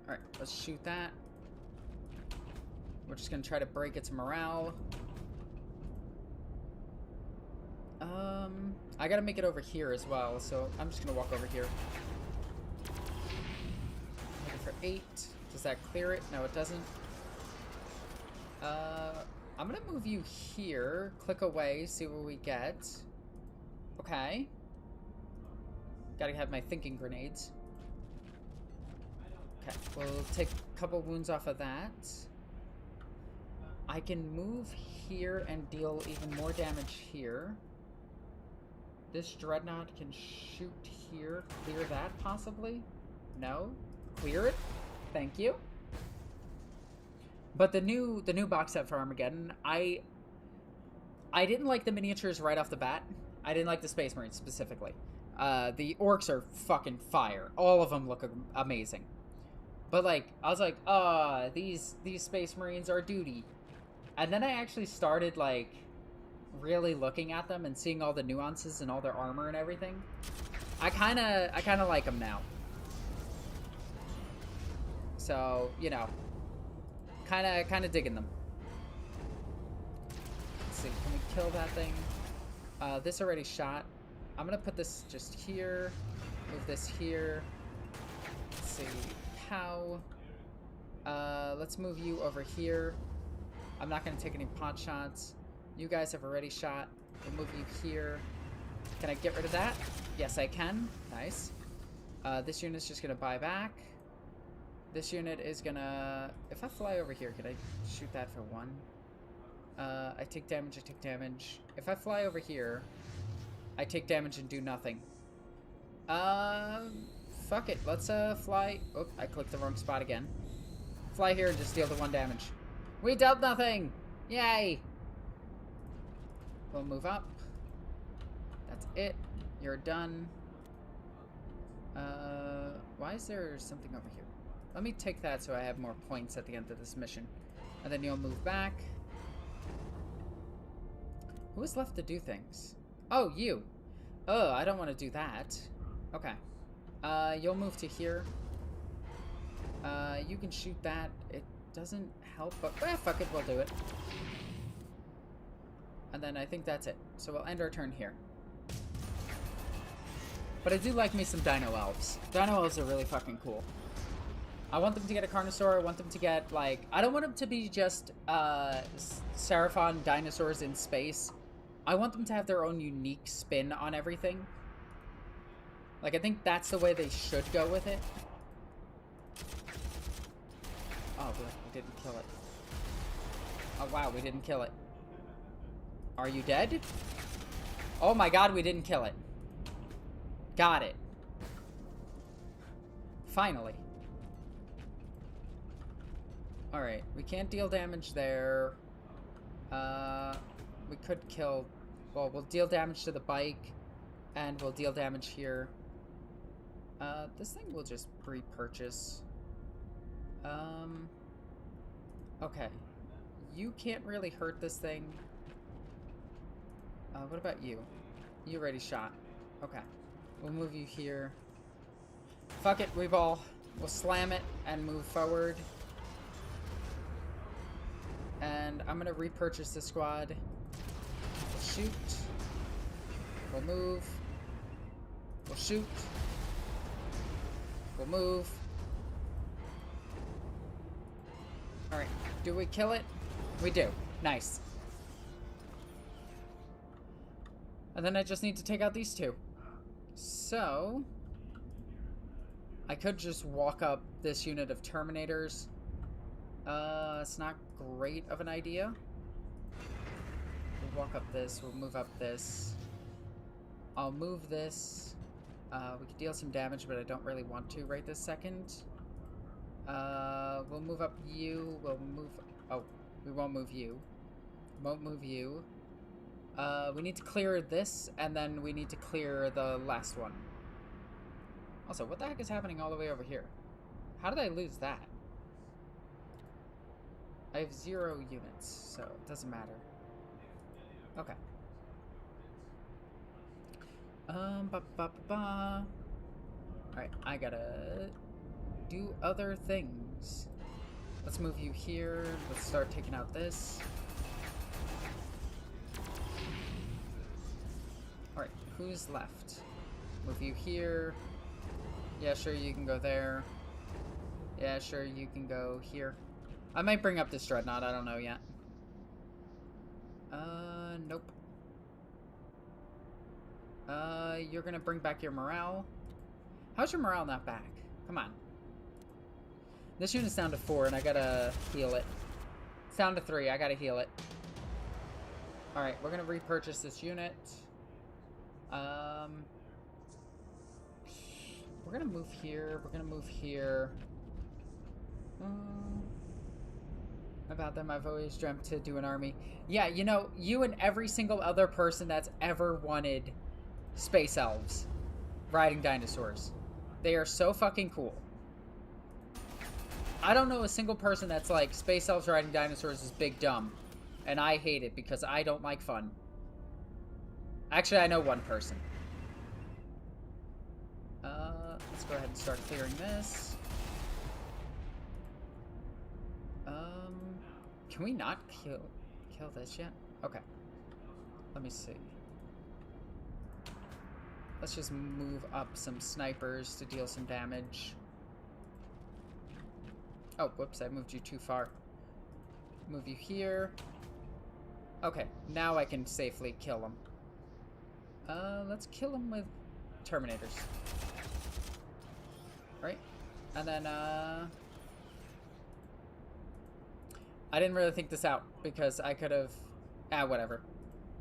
Alright, let's shoot that. We're just gonna try to break its morale. I gotta make it over here as well, so I'm just gonna walk over here. Looking for 8. Does that clear it? No, it doesn't. I'm gonna move you here. Click away, see what we get. Okay. Gotta have my thinking grenades. Okay, we'll take a couple wounds off of that. I can move here and deal even more damage here. This dreadnought can shoot here. Clear that, possibly? No? Clear it? Thank you. But the new box set for Armageddon, I didn't like the miniatures right off the bat. I didn't like the Space Marines specifically. The orcs are fucking fire. All of them look amazing. But like, I was like, these Space Marines are duty. And then I actually started like really looking at them and seeing all the nuances and all their armor and everything. I kind of like them now. So, you know, kind of digging them. Let's see, can we kill that thing? This already shot. I'm gonna put this just here. Move this here. Let's see, cow. Let's move you over here. I'm not gonna take any pot shots. You guys have already shot. We'll move you here. Can I get rid of that? Yes, I can. Nice. This unit's just gonna buy back. This unit is gonna... If I fly over here, could I shoot that for 1? I take damage, I take damage. If I fly over here, I take damage and do nothing. Fuck it. Let's, fly... Oh, I clicked the wrong spot again. Fly here and just deal the 1 damage. We dealt nothing! Yay! We'll move up. That's it. You're done. Why is there something over here? Let me take that so I have more points at the end of this mission. And then you'll move back. Who is left to do things? Oh, you. Oh, I don't want to do that. Okay. You'll move to here. You can shoot that. It doesn't help, but fuck it, we'll do it. And then I think that's it. So we'll end our turn here. But I do like me some Dino Elves. Dino Elves are really fucking cool. I want them to get a Carnosaur. I want them to get, like... I don't want them to be just Seraphon dinosaurs in space. I want them to have their own unique spin on everything. Like, I think that's the way they should go with it. Oh, we didn't kill it. Oh, wow, we didn't kill it. Are you dead? Oh my god, we didn't kill it. Got it. Finally. Alright, we can't deal damage there. We could kill... Well, we'll deal damage to the bike, and we'll deal damage here. This thing we'll just repurchase. Okay. You can't really hurt this thing. What about you? You already shot. Okay. We'll move you here. Fuck it, we'll slam it and move forward. And I'm gonna repurchase the squad. We'll shoot. We'll move. We'll shoot. We'll move. Alright, do we kill it? We do. Nice. And then I just need to take out these two. So... I could just walk up this unit of Terminators. It's not great of an idea. We'll walk up this, we'll move up this. I'll move this. We could deal some damage, but I don't really want to right this second. We'll move up you, we'll move... Oh, we won't move you. Won't move you. We need to clear this, and then we need to clear the last one. Also, what the heck is happening all the way over here? How did I lose that? I have 0 units, so it doesn't matter. Okay. Alright, I gotta do other things. Let's move you here. Let's start taking out this. Alright, who's left? Move you here. Yeah, sure, you can go there. Yeah, sure, you can go here. I might bring up this Dreadnought, I don't know yet. Nope. You're gonna bring back your morale. How's your morale not back? Come on. This unit's down to 4, and I gotta heal it. It's down to 3, I gotta heal it. Alright, we're gonna repurchase this unit. We're gonna move here, we're gonna move here. About them, I've always dreamt to do an army. Yeah, you know, you and every single other person that's ever wanted space elves riding dinosaurs. They are so fucking cool. I don't know a single person that's like, space elves riding dinosaurs is big dumb. And I hate it because I don't like fun. Actually, I know one person. Let's go ahead and start clearing this. Can we not kill this yet? Okay. Let me see. Let's just move up some snipers to deal some damage. Oh, whoops, I moved you too far. Move you here. Okay, now I can safely kill them. Let's kill them with Terminators. Right? And then, I didn't really think this out, because I could have... whatever.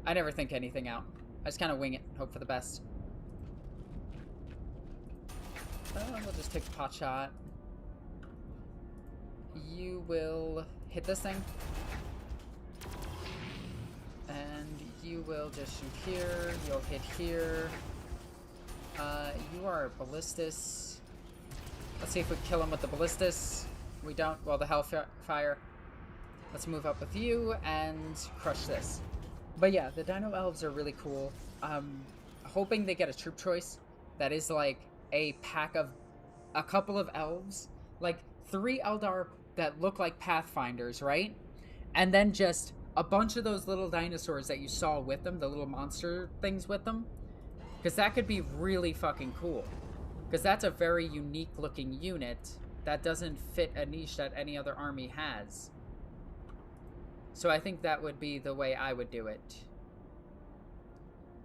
I never think anything out. I just kind of wing it, hope for the best. We'll just take a pot shot. You will hit this thing. And you will just shoot here. You'll hit here. You are Ballistus. Let's see if we kill him with the Ballistus. We don't. Well, the Hellfire. Let's move up with you and crush this. But yeah, the Dino Elves are really cool. Hoping they get a troop choice that is like a pack of a couple of elves. Like 3 Eldar that look like Pathfinders, right? And then just a bunch of those little dinosaurs that you saw with them, the little monster things with them. Because that could be really fucking cool. Because that's a very unique looking unit. that doesn't fit a niche that any other army has. So I think that would be the way I would do it.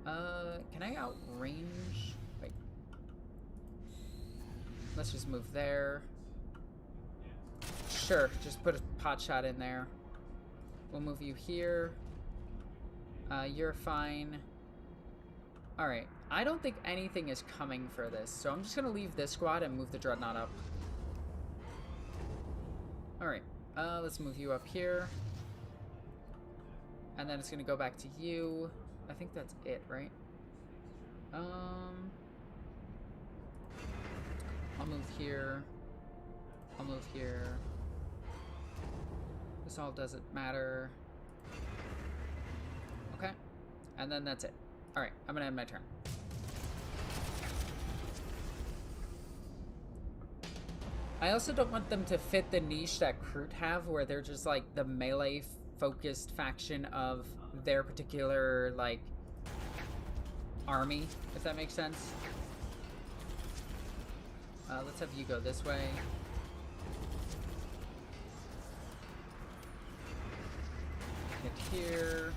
Can I outrange? Wait. Let's just move there. Sure, just put a pot shot in there. We'll move you here. You're fine. Alright, I don't think anything is coming for this, so I'm just gonna leave this squad and move the Dreadnought up. Alright, let's move you up here. And then it's gonna go back to you. I think that's it, right? I'll move here. I'll move here. This all doesn't matter. Okay. And then that's it. Alright, I'm gonna end my turn. I also don't want them to fit the niche that Kroot have, where they're just like the melee focused faction of their particular like army, if that makes sense. Let's have you go this way. Get here.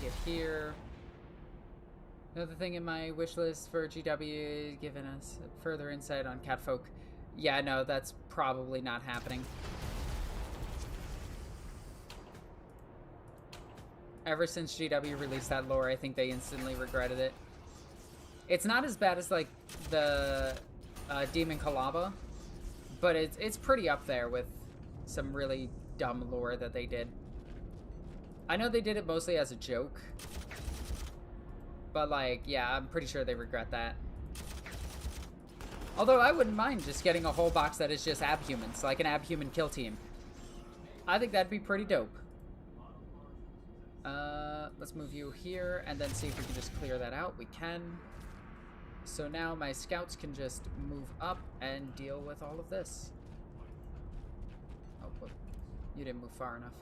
Get here. Another thing in my wish list for GW is giving us further insight on catfolk. Yeah, no, that's probably not happening. Ever since GW released that lore, I think they instantly regretted it. It's not as bad as, like, the Demon Kalaba, but it's pretty up there with some really dumb lore that they did. I know they did it mostly as a joke, but, like, yeah, I'm pretty sure they regret that. Although I wouldn't mind just getting a whole box that is just abhumans, like an abhuman kill team. I think that'd be pretty dope. Let's move you here and then see if we can just clear that out. We can. So now my scouts can just move up and deal with all of this. Oh, whoop. You didn't move far enough.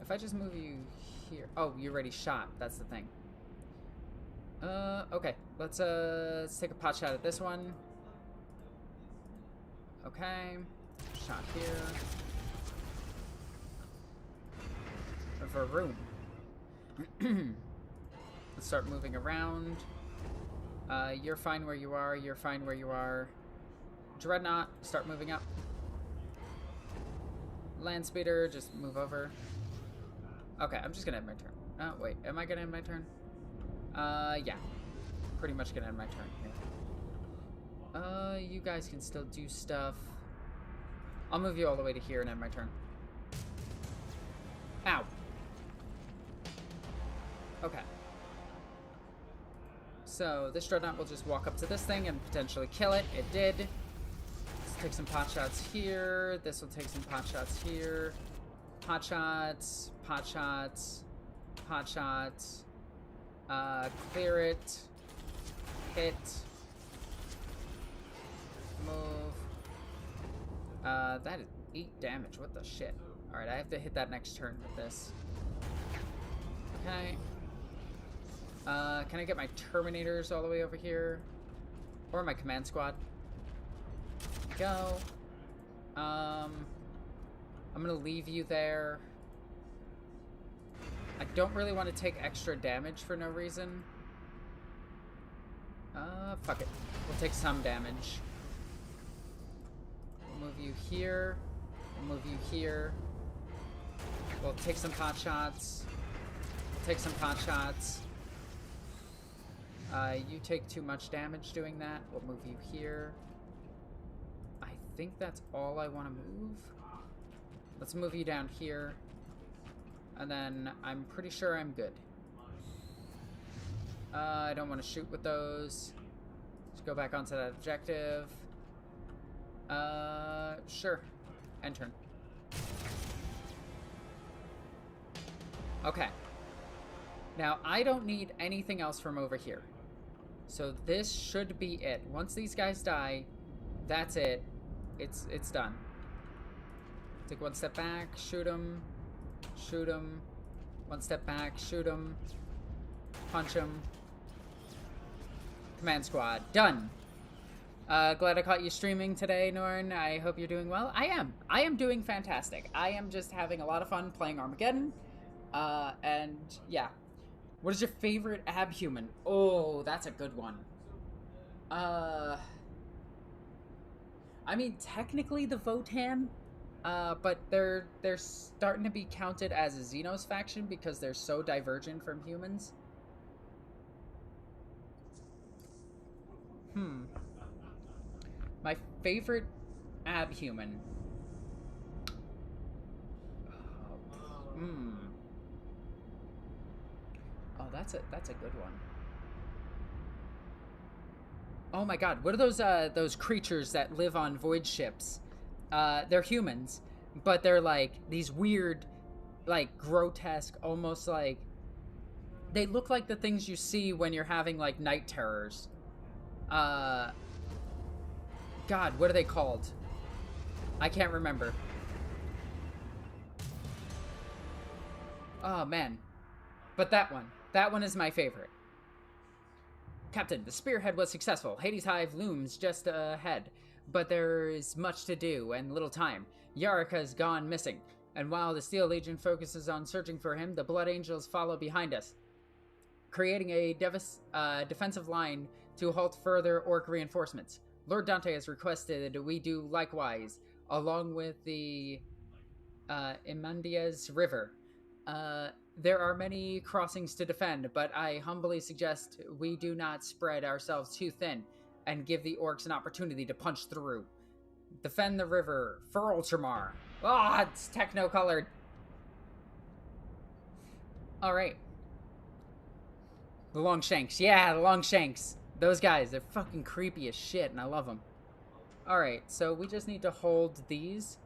If I just move you here. Oh, you already shot. That's the thing. Okay. Let's take a pot shot at this one. Okay. Shot here. Varoom. Let's start moving around. You're fine where you are. You're fine where you are. Dreadnought, start moving up. Land speeder, just move over. Okay, I'm just gonna end my turn. Oh, wait, am I gonna end my turn? Yeah. Pretty much gonna end my turn here. You guys can still do stuff. I'll move you all the way to here and end my turn. Ow. Okay. So, this Dreadnought will just walk up to this thing and potentially kill it. It did. Let's take some pot shots here. This will take some pot shots here. Pot shots. Pot shots. Pot shots. Clear it. Hit. Move. That is 8 damage. What the shit? Alright, I have to hit that next turn with this. Okay. Can I get my Terminators all the way over here? Or my command squad? Go. I'm gonna leave you there. I don't really want to take extra damage for no reason. Fuck it. We'll take some damage. We'll move you here. We'll move you here. We'll take some pot shots. We'll take some pot shots. You take too much damage doing that. We'll move you here. I think that's all I want to move. Let's move you down here. And then I'm pretty sure I'm good. I don't want to shoot with those. Let's go back onto that objective. Sure. End turn. Okay. Now, I don't need anything else from over here. So this should be it. Once these guys die, that's it. It's done. Take one step back, shoot him. Shoot him. One step back, shoot him. Punch him. Command squad, done. Glad I caught you streaming today, Norn. I hope you're doing well. I am. I am doing fantastic. I am just having a lot of fun playing Armageddon. And yeah. What is your favorite abhuman? Oh, that's a good one. I mean, technically the Votan, but they're starting to be counted as a Xenos faction because they're so divergent from humans. My favorite abhuman. Oh, that's a good one. Oh my god, what are those creatures that live on void ships? They're humans, but they're like these weird, like grotesque, almost like they look like the things you see when you're having like night terrors. God, what are they called? I can't remember. Oh man, but that one is my favorite. Captain, the spearhead was successful. Hades' hive looms just ahead, but there is much to do and little time. Yarika's gone missing, and while the Steel Legion focuses on searching for him, the Blood Angels follow behind us, creating a defensive line to halt further orc reinforcements. Lord Dante has requested we do likewise, along with the Imandias River. There are many crossings to defend, but I humbly suggest we do not spread ourselves too thin and give the orcs an opportunity to punch through. Defend the river for Ultramar. Ah, it's techno-colored. Alright. The Longshanks. Yeah, the Longshanks. Those guys, they're fucking creepy as shit, and I love them. Alright, so we just need to hold these.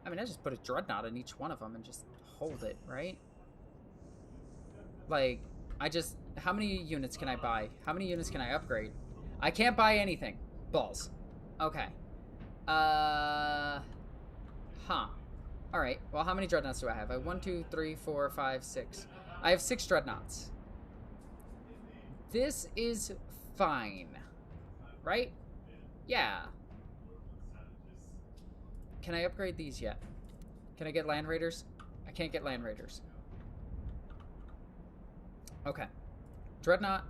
I mean, I just put a dreadnought in each one of them and just hold it, right? Like, how many units can I buy? How many units can I upgrade? I can't buy anything. Balls. Okay. Huh. Alright, well, how many dreadnoughts do I have? I have 1, 2, 3, 4, 5, 6. I have 6 dreadnoughts. This is fine. Right? Yeah. Can I upgrade these yet? Can I get Land Raiders? I can't get Land Raiders. Okay. Dreadnought.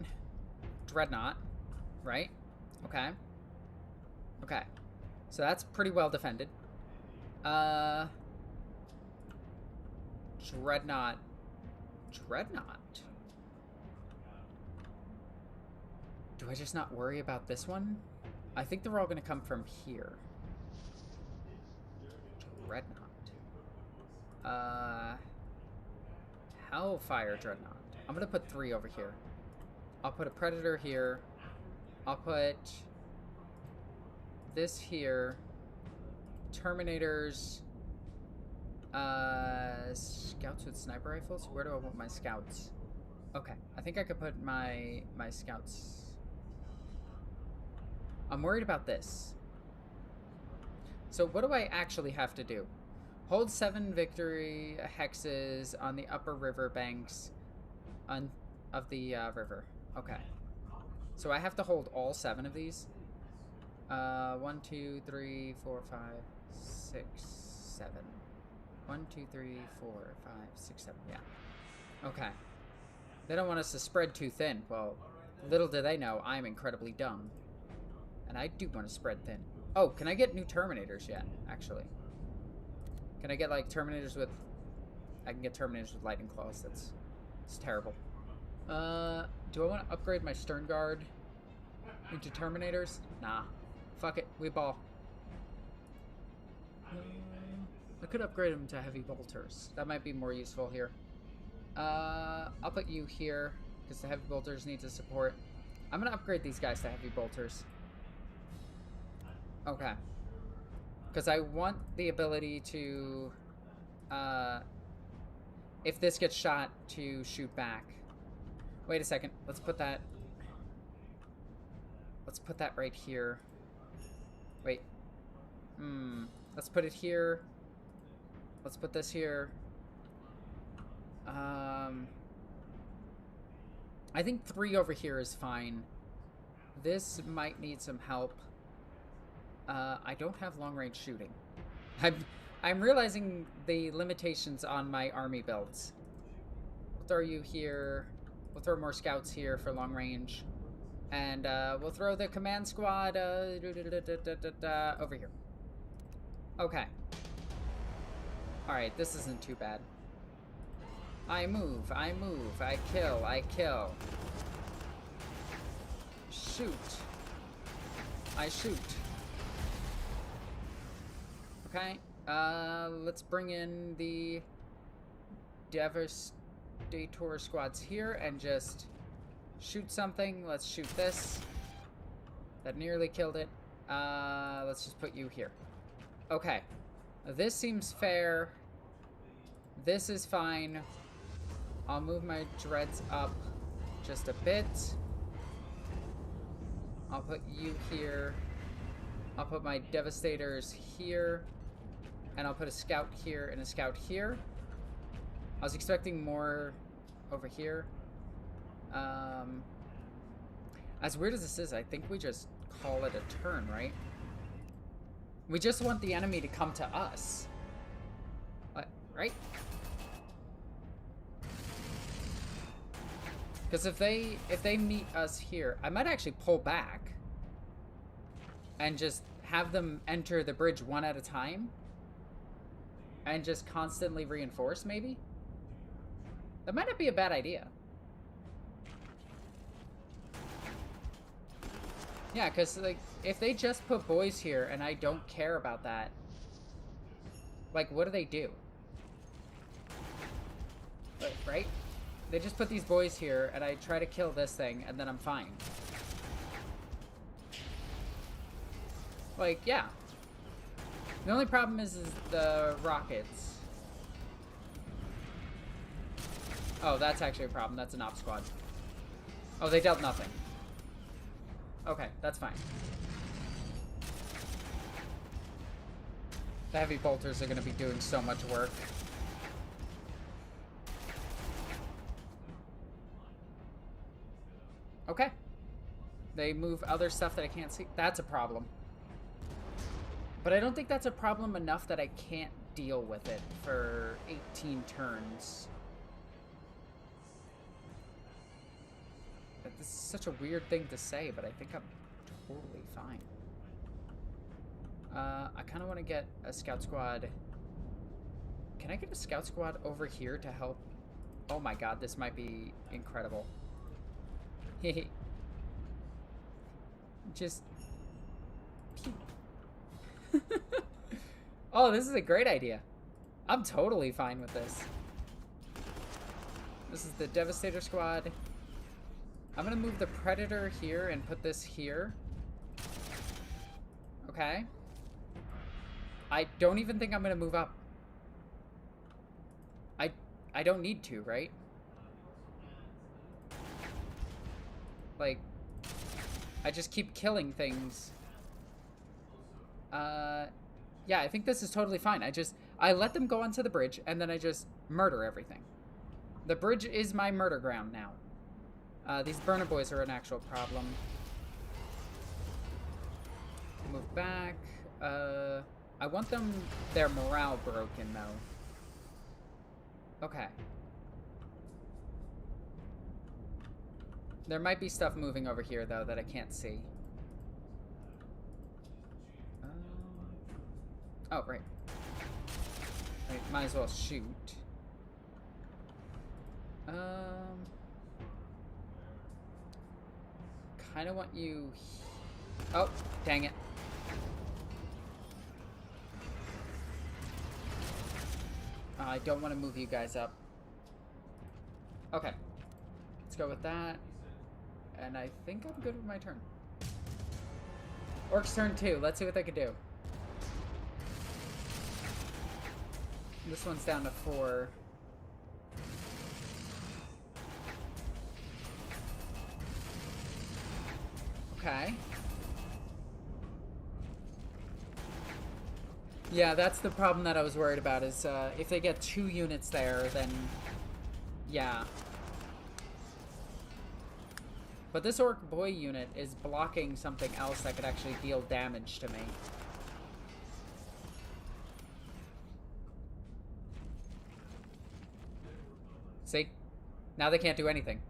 Dreadnought. Right? Okay. Okay. So that's pretty well defended. Dreadnought. Dreadnought. Do I just not worry about this one? I think they're all going to come from here. Dreadnought. Hellfire Dreadnought. I'm going to put 3 over here. I'll put a Predator here. I'll put this here. Terminators. Scouts with sniper rifles? Where do I want my scouts? Okay, I think I could put my scouts. I'm worried about this. So what do I actually have to do? Hold 7 victory hexes on the upper river banks of the river. Okay. So I have to hold all 7 of these. 1, 2, 3, 4, 5, 6, 7. 1, 2, 3, 4, 5, 6, 7. Yeah. Okay. They don't want us to spread too thin. Well, little do they know, I'm incredibly dumb. And I do want to spread thin. Oh, can I get new Terminators yet, actually? Can I get, like, Terminators with... I can get Terminators with Lightning Claws. It's terrible. Do I want to upgrade my Stern Guard into Terminators? Nah. Fuck it. We ball. I could upgrade them to Heavy Bolters. That might be more useful here. I'll put you here, because the Heavy Bolters need to support. I'm going to upgrade these guys to Heavy Bolters. Okay. Because I want the ability to, if this gets shot, to shoot back. Wait a second. Let's put that right here. Wait. Let's put it here. Let's put this here. I think 3 over here is fine. This might need some help. I don't have long-range shooting. I'm realizing the limitations on my army builds. We'll throw you here. We'll throw more scouts here for long range. And we'll throw the command squad over here. Okay. Alright, this isn't too bad. I move, I kill, shoot. I shoot. Okay, let's bring in the Devastator squads here and just shoot something. Let's shoot this. That nearly killed it. Let's just put you here. Okay, this seems fair. This is fine. I'll move my dreads up just a bit. I'll put you here. I'll put my Devastators here. And I'll put a scout here and a scout here. I was expecting more over here. As weird as this is, I think we just call it a turn, right? We just want the enemy to come to us. What, right? Because if they meet us here, I might actually pull back and just have them enter the bridge one at a time and just constantly reinforce, maybe? That might not be a bad idea. Yeah, because, like, if they just put boys here and I don't care about that, like, what do? Right? They just put these boys here and I try to kill this thing and then I'm fine. Like, yeah. The only problem is the rockets. Oh, that's actually a problem. That's an op squad. Oh, they dealt nothing. Okay, that's fine. The heavy bolters are going to be doing so much work. Okay. They move other stuff that I can't see. That's a problem. But I don't think that's a problem enough that I can't deal with it for 18 turns. This is such a weird thing to say, but I think I'm totally fine. I kind of want to get a scout squad. Can I get a scout squad over here to help? Oh my god, this might be incredible. Just... Oh, this is a great idea. I'm totally fine with this. This is the Devastator squad. I'm gonna move the Predator here and put this here. Okay. I don't even think I'm gonna move up. I don't need to, right? Like, I just keep killing things. Yeah, I think this is totally fine. I let them go onto the bridge and then I just murder everything. The bridge is my murder ground now. These burner boys are an actual problem. Move back. I want their morale broken, though. Okay. There might be stuff moving over here, though, that I can't see. Oh, right. Might as well shoot. Kind of want you... Oh, dang it. I don't want to move you guys up. Okay. Let's go with that. And I think I'm good with my turn. Orc's turn 2. Let's see what they can do. This one's down to 4. Okay. Yeah, that's the problem that I was worried about, is if they get 2 units there, then yeah. But this orc boy unit is blocking something else that could actually deal damage to me. See? Now they can't do anything.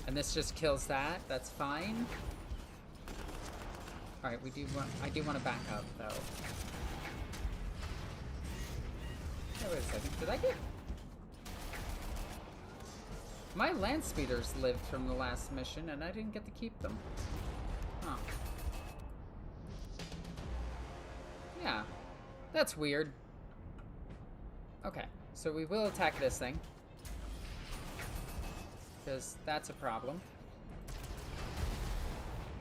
And this just kills that. That's fine. Alright, I do want to back up, though. Hey, wait a second. Did I get... My land speeders lived from the last mission, and I didn't get to keep them. Huh. Yeah. That's weird. Okay, so we will attack this thing. Because that's a problem.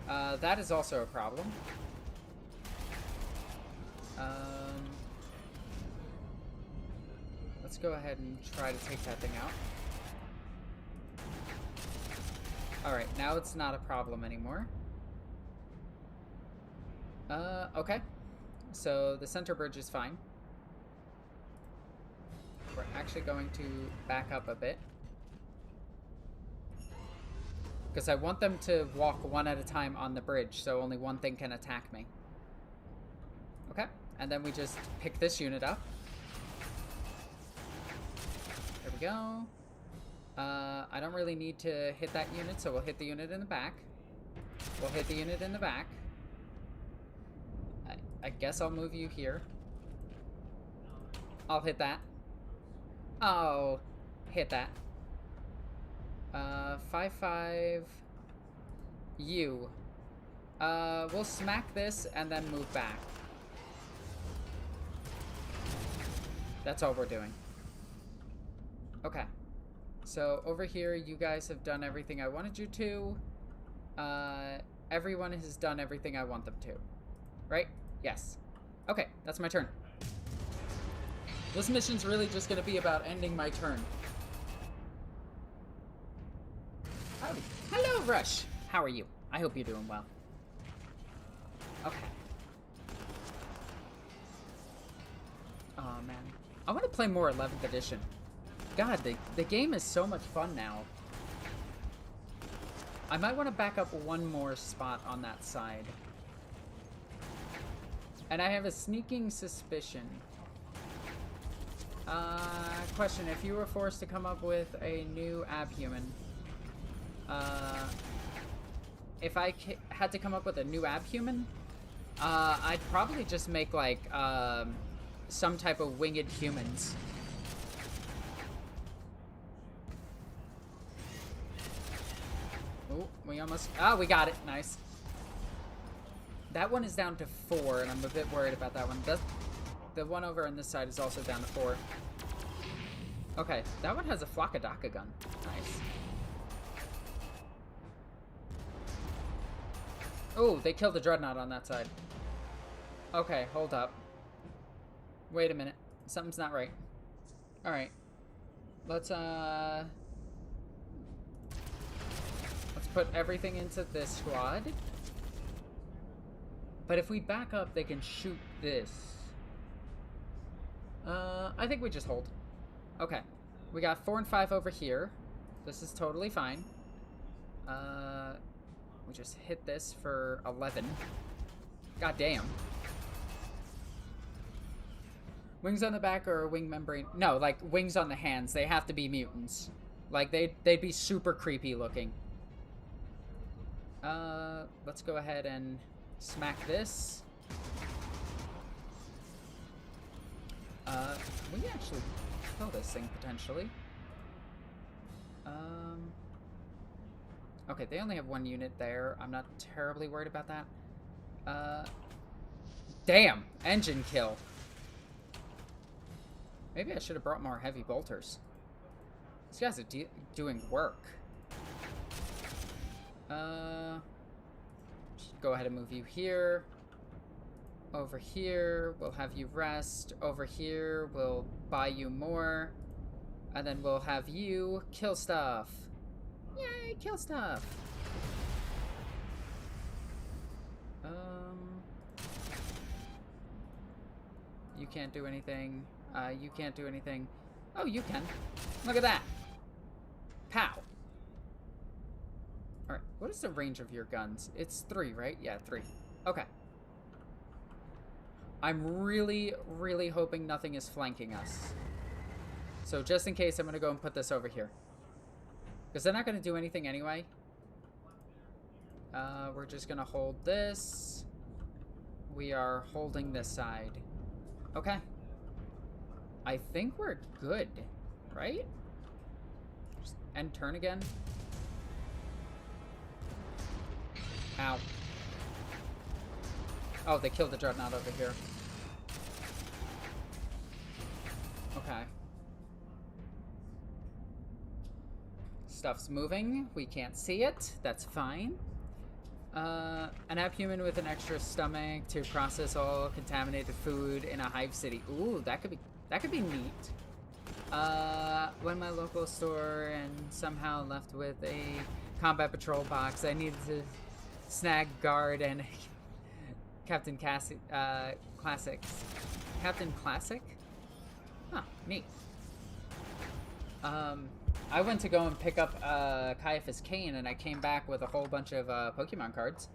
That is also a problem. Let's go ahead and try to take that thing out. Alright, now it's not a problem anymore. Okay. So the center bridge is fine. We're actually going to back up a bit. Because I want them to walk one at a time on the bridge, so only one thing can attack me. Okay, and then we just pick this unit up. There we go. I don't really need to hit that unit, so we'll hit the unit in the back. We'll hit the unit in the back. I guess I'll move you here. I'll hit that. Oh, hit that. 5-5 U. We'll smack this and then move back. That's all we're doing. Okay. So over here, you guys have done everything I wanted you to. Everyone has done everything I want them to. Right? Yes. Okay, that's my turn. This mission's really just gonna be about ending my turn. Howdy. Hello, Rush. How are you? I hope you're doing well. Okay. Oh, man. I want to play more 11th edition. God, the game is so much fun now. I might want to back up one more spot on that side. And I have a sneaking suspicion. Question, if you were forced to come up with a new abhuman, if I had to come up with a new abhuman, I'd probably just make, like, some type of winged humans. Oh, we almost... Oh, we got it. Nice. That one is down to 4, and I'm a bit worried about that one. The one over on this side is also down to 4. Okay, that one has a Flakadaka gun. Nice. Oh, they killed the Dreadnought on that side. Okay, hold up. Wait a minute. Something's not right. Alright. Let's put everything into this squad. But if we back up, they can shoot this. I think we just hold. Okay. We got 4 and 5 over here. This is totally fine. We just hit this for 11. God damn. Wings on the back or wing membrane? No, like wings on the hands. They have to be mutants. Like they'd be super creepy looking. Let's go ahead and smack this. We can actually kill this thing potentially. Okay, they only have 1 unit there. I'm not terribly worried about that. Damn! Engine kill. Maybe I should have brought more heavy bolters. These guys are doing work. Just go ahead and move you here. Over here, we'll have you rest. Over here, we'll buy you more. And then we'll have you kill stuff. Yay, kill stuff. You can't do anything. You can't do anything. Oh, you can. Look at that. Pow! Alright, what is the range of your guns? It's 3, right? Yeah, 3. Okay. I'm really, really hoping nothing is flanking us. So just in case, I'm going to go and put this over here. Because they're not going to do anything anyway. We're just going to hold this. We are holding this side. Okay. I think we're good, right? Just end turn again. Ow. Oh, they killed the dreadnought over here. Okay. Stuff's moving. We can't see it. That's fine. An app human with an extra stomach to process all contaminated food in a hive city. Ooh, that could be neat. Went my local store and somehow left with a combat patrol box. I needed to snag guard and Captain Classics. Captain Classic? Huh, neat. I went to go and pick up Caiaphas Cain, and I came back with a whole bunch of Pokemon cards.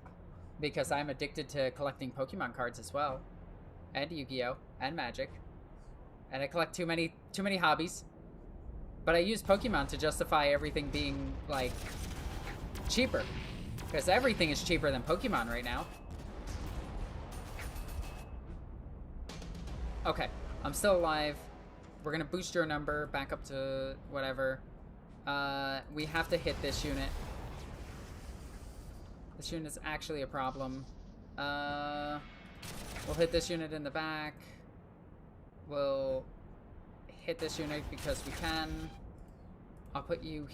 Because I'm addicted to collecting Pokemon cards as well. And Yu-Gi-Oh! And Magic. And I collect too many hobbies. But I use Pokemon to justify everything being, like, cheaper. Because everything is cheaper than Pokemon right now. Okay, I'm still alive. We're gonna boost your number back up to whatever. We have to hit this unit. This unit's actually a problem. We'll hit this unit in the back. We'll hit this unit because we can. I'll put you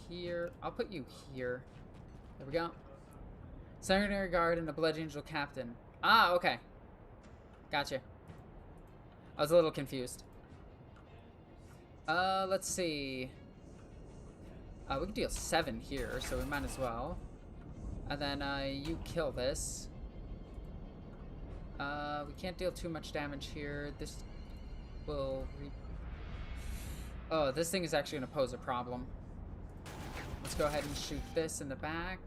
here. I'll put you here. There we go. Sanguinary Guard and a Blood Angel Captain. Ah, okay. Gotcha. I was a little confused. Let's see. We can deal 7 here, so we might as well. And then, you kill this. We can't deal too much damage here. This will... Oh, this thing is actually going to pose a problem. Let's go ahead and shoot this in the back.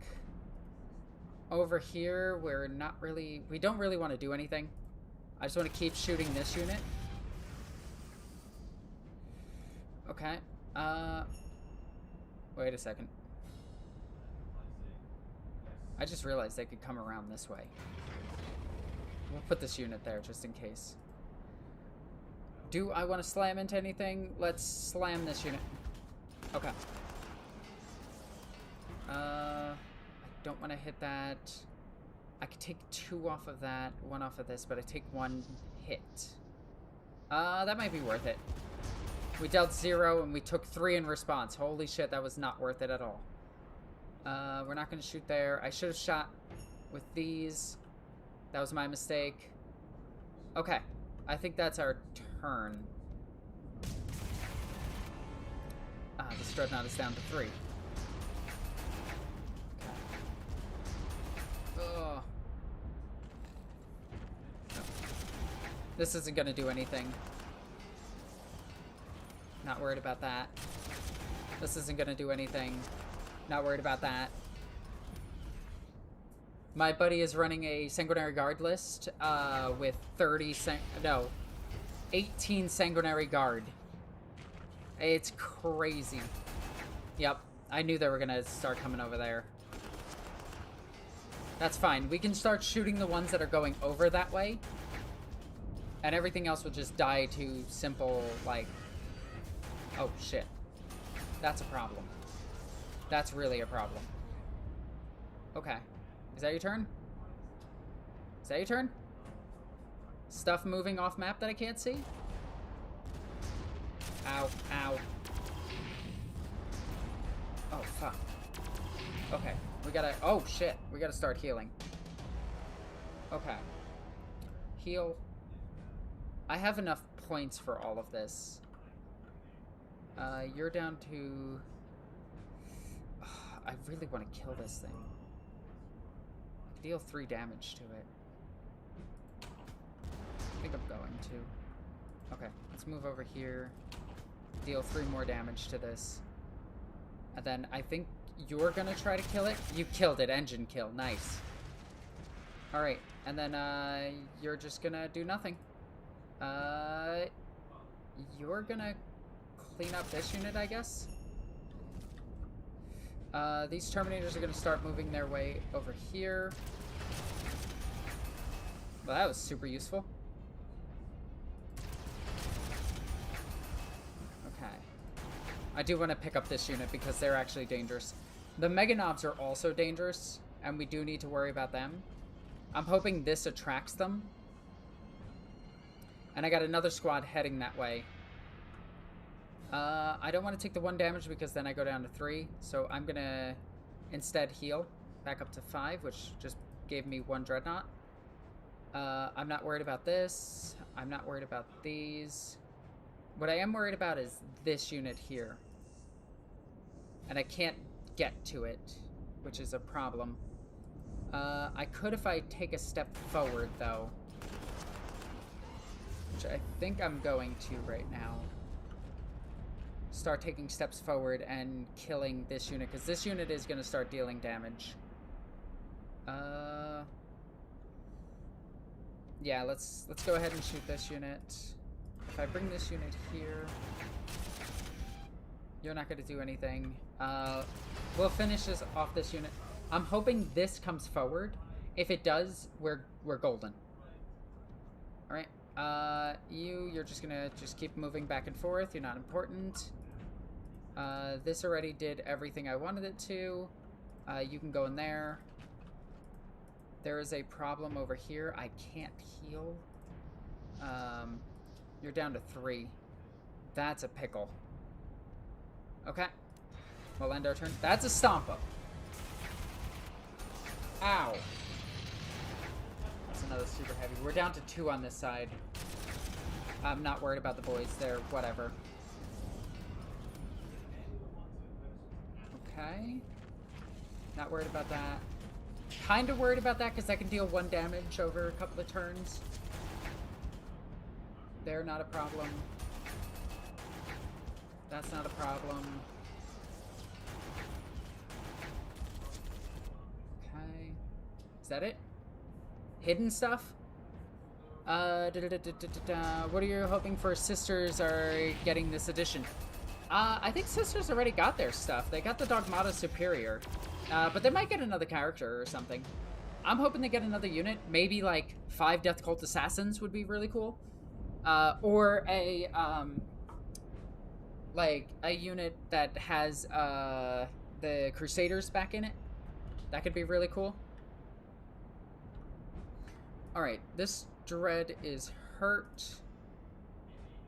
Over here, we're not really... We don't really want to do anything. I just want to keep shooting this unit. Okay. Wait a second. I just realized they could come around this way. We'll put this unit there just in case. Do I want to slam into anything? Let's slam this unit. Okay. I don't want to hit that. I could take 2 off of that, 1 off of this, but I take 1 hit. That might be worth it. We dealt 0 and we took 3 in response. Holy shit, that was not worth it at all. We're not going to shoot there. I should have shot with these. That was my mistake. Okay. I think that's our turn. This dreadnought is down to 3. Ugh. No. This isn't going to do anything. Not worried about that. This isn't going to do anything. Not worried about that. My buddy is running a Sanguinary Guard list with 18 Sanguinary Guard. It's crazy. Yep, I knew they were going to start coming over there. That's fine. We can start shooting the ones that are going over that way. And everything else will just die to simple, like... Oh, shit. That's a problem. That's really a problem. Okay. Is that your turn? Is that your turn? Stuff moving off map that I can't see? Ow. Ow. Oh, fuck. Okay. We gotta... Oh, shit. We gotta start healing. Okay. Heal. I have enough points for all of this. You're down to... I really want to kill this thing. Deal 3 damage to it. I think I'm going to. Okay, let's move over here. Deal 3 more damage to this. And then I think you're gonna try to kill it. You killed it. Engine kill. Nice. Alright. And then you're just gonna do nothing. You're gonna clean up this unit, I guess. These Terminators are gonna start moving their way over here. Well, that was super useful. Okay. I do want to pick up this unit because they're actually dangerous. The Mega Knobs are also dangerous, and we do need to worry about them. I'm hoping this attracts them. And I got another squad heading that way. I don't want to take the 1 damage because then I go down to 3. So I'm going to instead heal back up to 5, which just gave me 1 Dreadnought. I'm not worried about this. I'm not worried about these. What I am worried about is this unit here. And I can't get to it, which is a problem. I could if I take a step forward, though. Which I think I'm going to right now. Start taking steps forward and killing this unit, because this unit is going to start dealing damage. Yeah, let's go ahead and shoot this unit. If I bring this unit here, you're not going to do anything. We'll finish this off this unit. I'm hoping this comes forward. If it does, we're golden. All right. You're just gonna keep moving back and forth. You're not important. This already did everything I wanted it to. You can go in there. There is a problem over here. I can't heal. You're down to 3. That's a pickle. Okay. We'll end our turn. That's a stomp-up. Ow. That's another super heavy. We're down to 2 on this side. I'm not worried about the boys. They're whatever. Okay. Not worried about that. Kind of worried about that because I can deal 1 damage over a couple of turns. They're not a problem. That's not a problem. Okay. Is that it? Hidden stuff? What are you hoping for Sisters are getting this edition? I think Sisters already got their stuff. They got the Dogmata Superior. But they might get another character or something. I'm hoping they get another unit. Maybe like 5 Death Cult Assassins would be really cool. Or a like a unit that has the Crusaders back in it. That could be really cool. Alright, this Dread is hurt.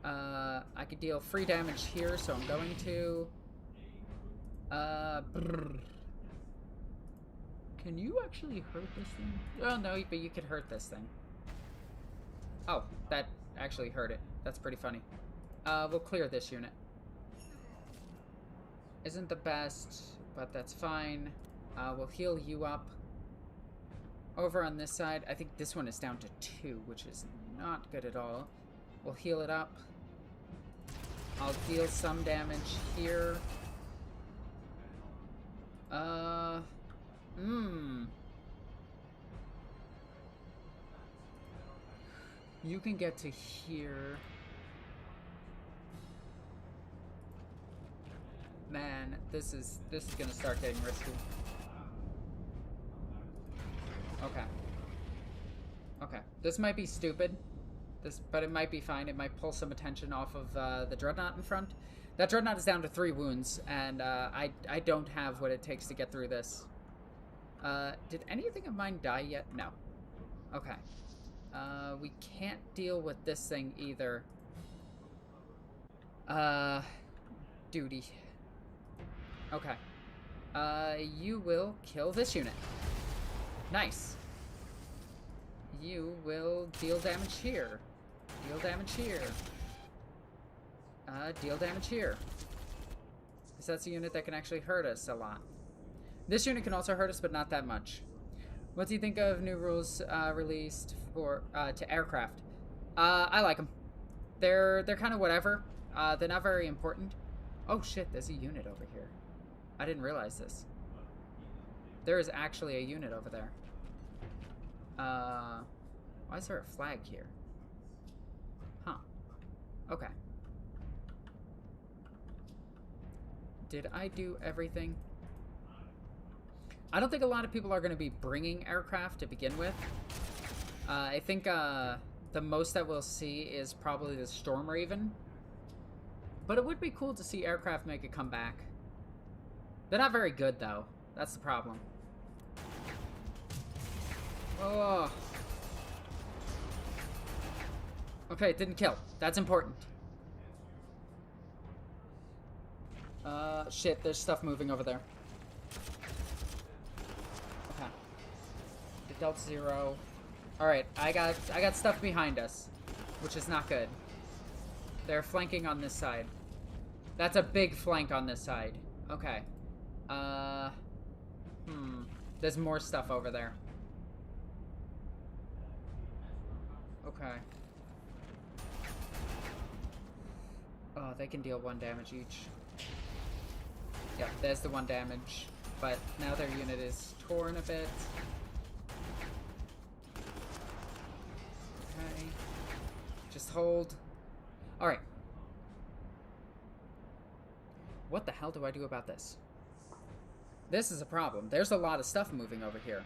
I could deal free damage here, so I'm going to. Can you actually hurt this thing? Oh, no, but you could hurt this thing. Oh, that actually hurt it. That's pretty funny. We'll clear this unit. Isn't the best, but that's fine. We'll heal you up. Over on this side, I think this one is down to 2, which is not good at all. We'll heal it up. I'll deal some damage here. You can get to here. Man, this is gonna start getting risky. Okay. Okay. This might be stupid. But it might be fine. It might pull some attention off of the Dreadnought in front. That Dreadnought is down to 3 wounds, and I don't have what it takes to get through this. Did anything of mine die yet? No. Okay. We can't deal with this thing either. Duty. Okay. You will kill this unit. Nice. You will deal damage here. Deal damage here. Deal damage here. Because that's a unit that can actually hurt us a lot. This unit can also hurt us, but not that much. What do you think of new rules released for to aircraft? I like them. They're kind of whatever. They're not very important. Oh shit, there's a unit over here. I didn't realize this. There is actually a unit over there. Why is there a flag here? Huh. Okay. Did I do everything? I don't think a lot of people are going to be bringing aircraft to begin with. I think the most that we'll see is probably the Storm Raven. But it would be cool to see aircraft make a comeback. They're not very good, though. That's the problem. Oh. Okay, it didn't kill. That's important. Shit, there's stuff moving over there. Okay. It dealt 0. Alright, I got stuff behind us, which is not good. They're flanking on this side. That's a big flank on this side. Okay. There's more stuff over there. Okay. Oh, they can deal 1 damage each. Yep, there's the 1 damage. But now their unit is torn a bit. Okay. Just hold. Alright. What the hell do I do about this? This is a problem. There's a lot of stuff moving over here.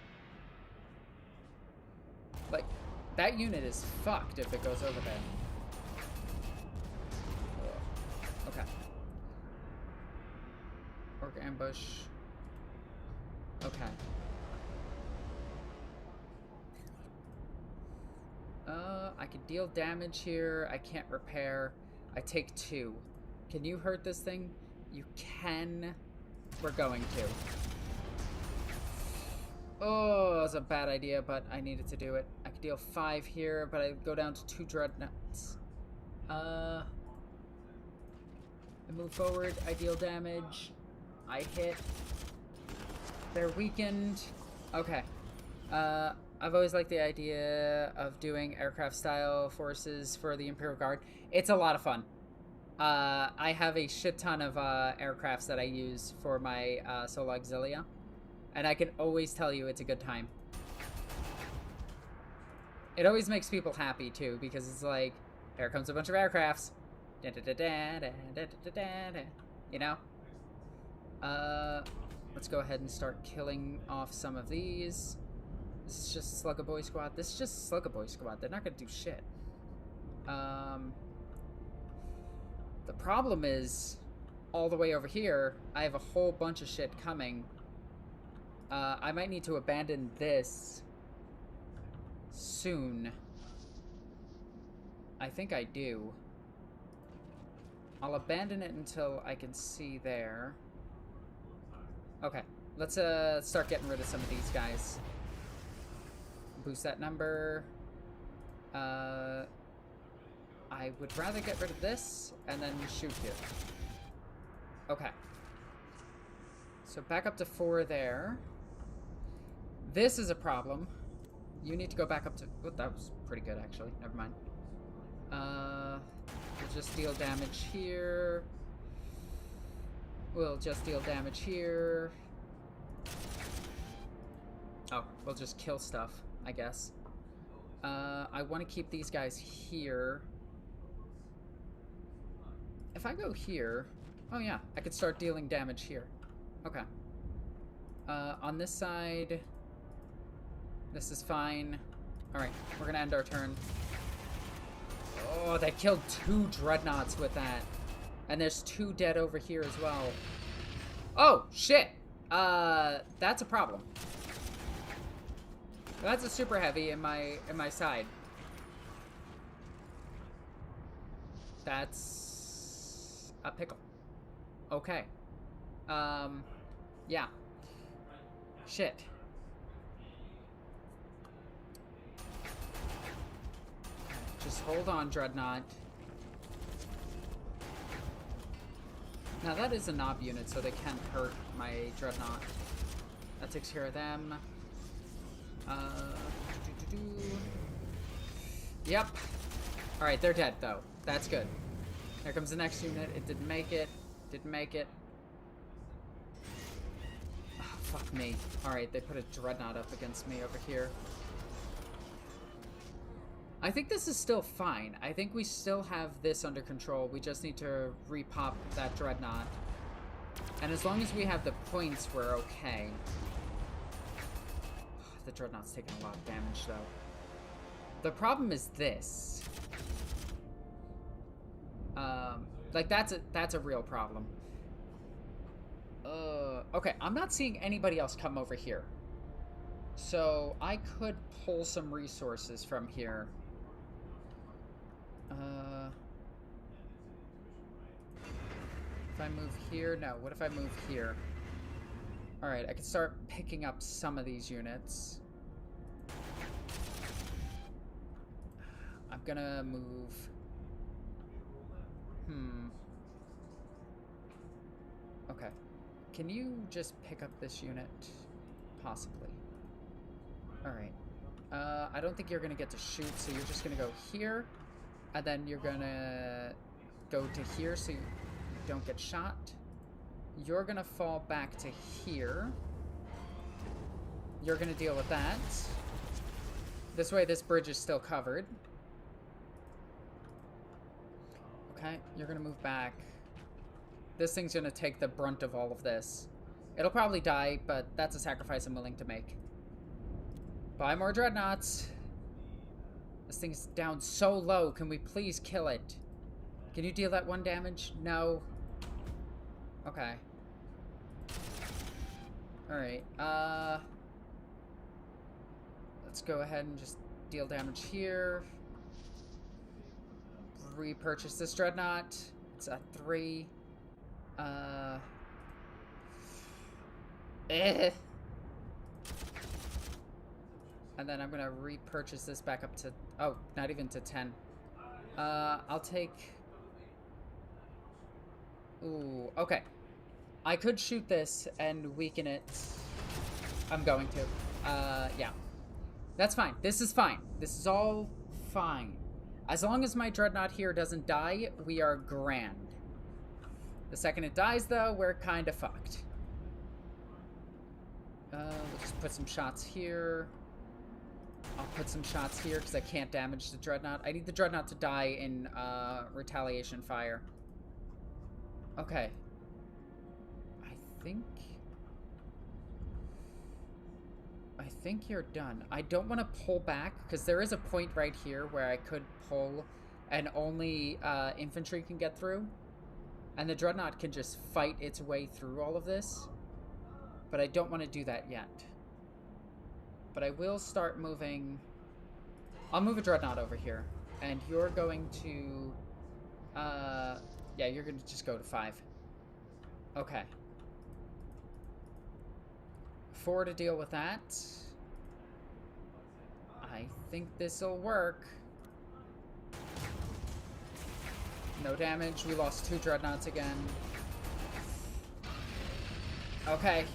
Like, that unit is fucked if it goes over there. Okay. Orc ambush. Okay. I can deal damage here. I can't repair. I take 2. Can you hurt this thing? You can. We're going to. Oh, it's a bad idea, but I needed to do it. I could deal 5 here, but I go down to 2 dreadnoughts. I move forward. I deal damage. I hit. They're weakened. Okay. I've always liked the idea of doing aircraft-style forces for the Imperial Guard. It's a lot of fun. I have a shit ton of aircrafts that I use for my solo auxilia, and I can always tell you it's a good time. It always makes people happy, too, because it's like, here comes a bunch of aircrafts. You know? Let's go ahead and start killing off some of these. This is just Slugger Boy Squad. This is just Slugger Boy Squad. They're not gonna do shit. The problem is, all the way over here, I have a whole bunch of shit coming. I might need to abandon this soon. I think I do. I'll abandon it until I can see there. Okay, let's start getting rid of some of these guys. Boost that number. I would rather get rid of this and then shoot you. Okay. So back up to 4 there. This is a problem. You need to go back up to... Oh, that was pretty good, actually. Never mind. We'll just deal damage here. We'll just deal damage here. Oh, we'll just kill stuff, I guess. I want to keep these guys here. If I go here... Oh yeah, I could start dealing damage here. Okay. On this side... This is fine. Alright, we're gonna end our turn. Oh, they killed 2 dreadnoughts with that. And there's 2 dead over here as well. Oh, shit! That's a problem. That's a super heavy in my side. That's a pickle. Okay. Yeah. Shit. Just hold on, Dreadnought. Now that is a knob unit, so they can't hurt my Dreadnought. That takes care of them. Yep. Alright, they're dead, though. That's good. Here comes the next unit. It didn't make it. Didn't make it. with me. Alright, they put a dreadnought up against me over here. I think this is still fine. I think we still have this under control. We just need to repop that dreadnought. And as long as we have the points, we're okay. The dreadnought's taking a lot of damage, though. The problem is this. Like, that's a real problem. Okay, I'm not seeing anybody else come over here. So, I could pull some resources from here. If I move here? No, what if I move here? Alright, I can start picking up some of these units. I'm gonna move... Okay. Can you just pick up this unit? Possibly. Alright. I don't think you're gonna get to shoot, so you're just gonna go here. And then you're gonna go to here so you don't get shot. You're gonna fall back to here. You're gonna deal with that. This way this bridge is still covered. Okay, you're gonna move back. This thing's gonna take the brunt of all of this. It'll probably die, but that's a sacrifice I'm willing to make. Buy more dreadnoughts. This thing's down so low. Can we please kill it? Can you deal that 1 damage? No. Okay. Alright, let's go ahead and just deal damage here. Repurchase this dreadnought. It's at 3. And then I'm gonna repurchase this back up to... Oh, not even to 10. I'll take... Ooh, okay. I could shoot this and weaken it. I'm going to. Yeah. That's fine. This is fine. This is all fine. As long as my dreadnought here doesn't die, we are grand. The second it dies, though, we're kind of fucked. We'll just put some shots here. I'll put some shots here because I can't damage the dreadnought. I need the dreadnought to die in retaliation fire. Okay. I think you're done. I don't want to pull back because there is a point right here where I could pull and only infantry can get through. And the dreadnought can just fight its way through all of this. But I don't want to do that yet. But I will start moving... I'll move a dreadnought over here. And you're going to... yeah, you're going to just go to 5. Okay. 4 to deal with that. I think this'll work. No damage. We lost 2 dreadnoughts again. Okay.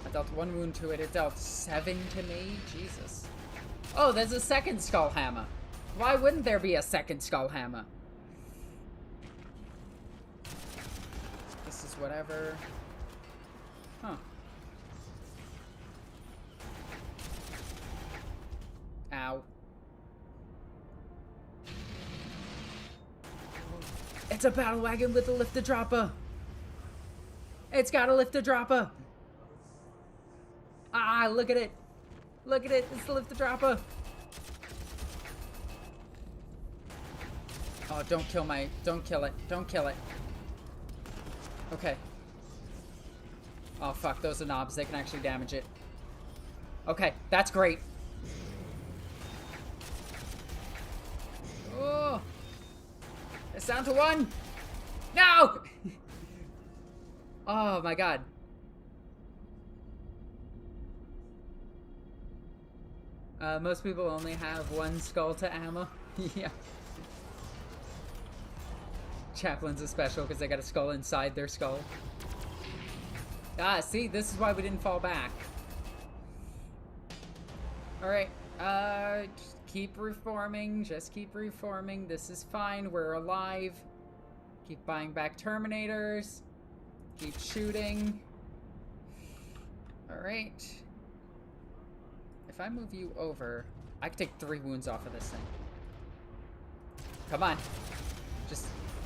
I dealt 1 wound to it. It dealt 7 to me. Jesus. Oh, there's a second skull hammer. Why wouldn't there be a second skull hammer? This is whatever. Huh. Ow. It's a battle wagon with a lifter dropper. It's got a lifter dropper. Ah, look at it. Look at it. It's the lifter dropper. Oh, don't kill my... Don't kill it. Don't kill it. Okay. Oh, fuck. Those are knobs. They can actually damage it. Okay. That's great. Oh. It's down to 1. No! Oh, my God. Most people only have 1 skull to ammo. Yeah. Chaplains are special because they got a skull inside their skull. Ah, see? This is why we didn't fall back. Alright. Just keep reforming. Just keep reforming. This is fine. We're alive. Keep buying back Terminators. Keep shooting. Alright. If I move you over, I can take 3 wounds off of this thing. Come on.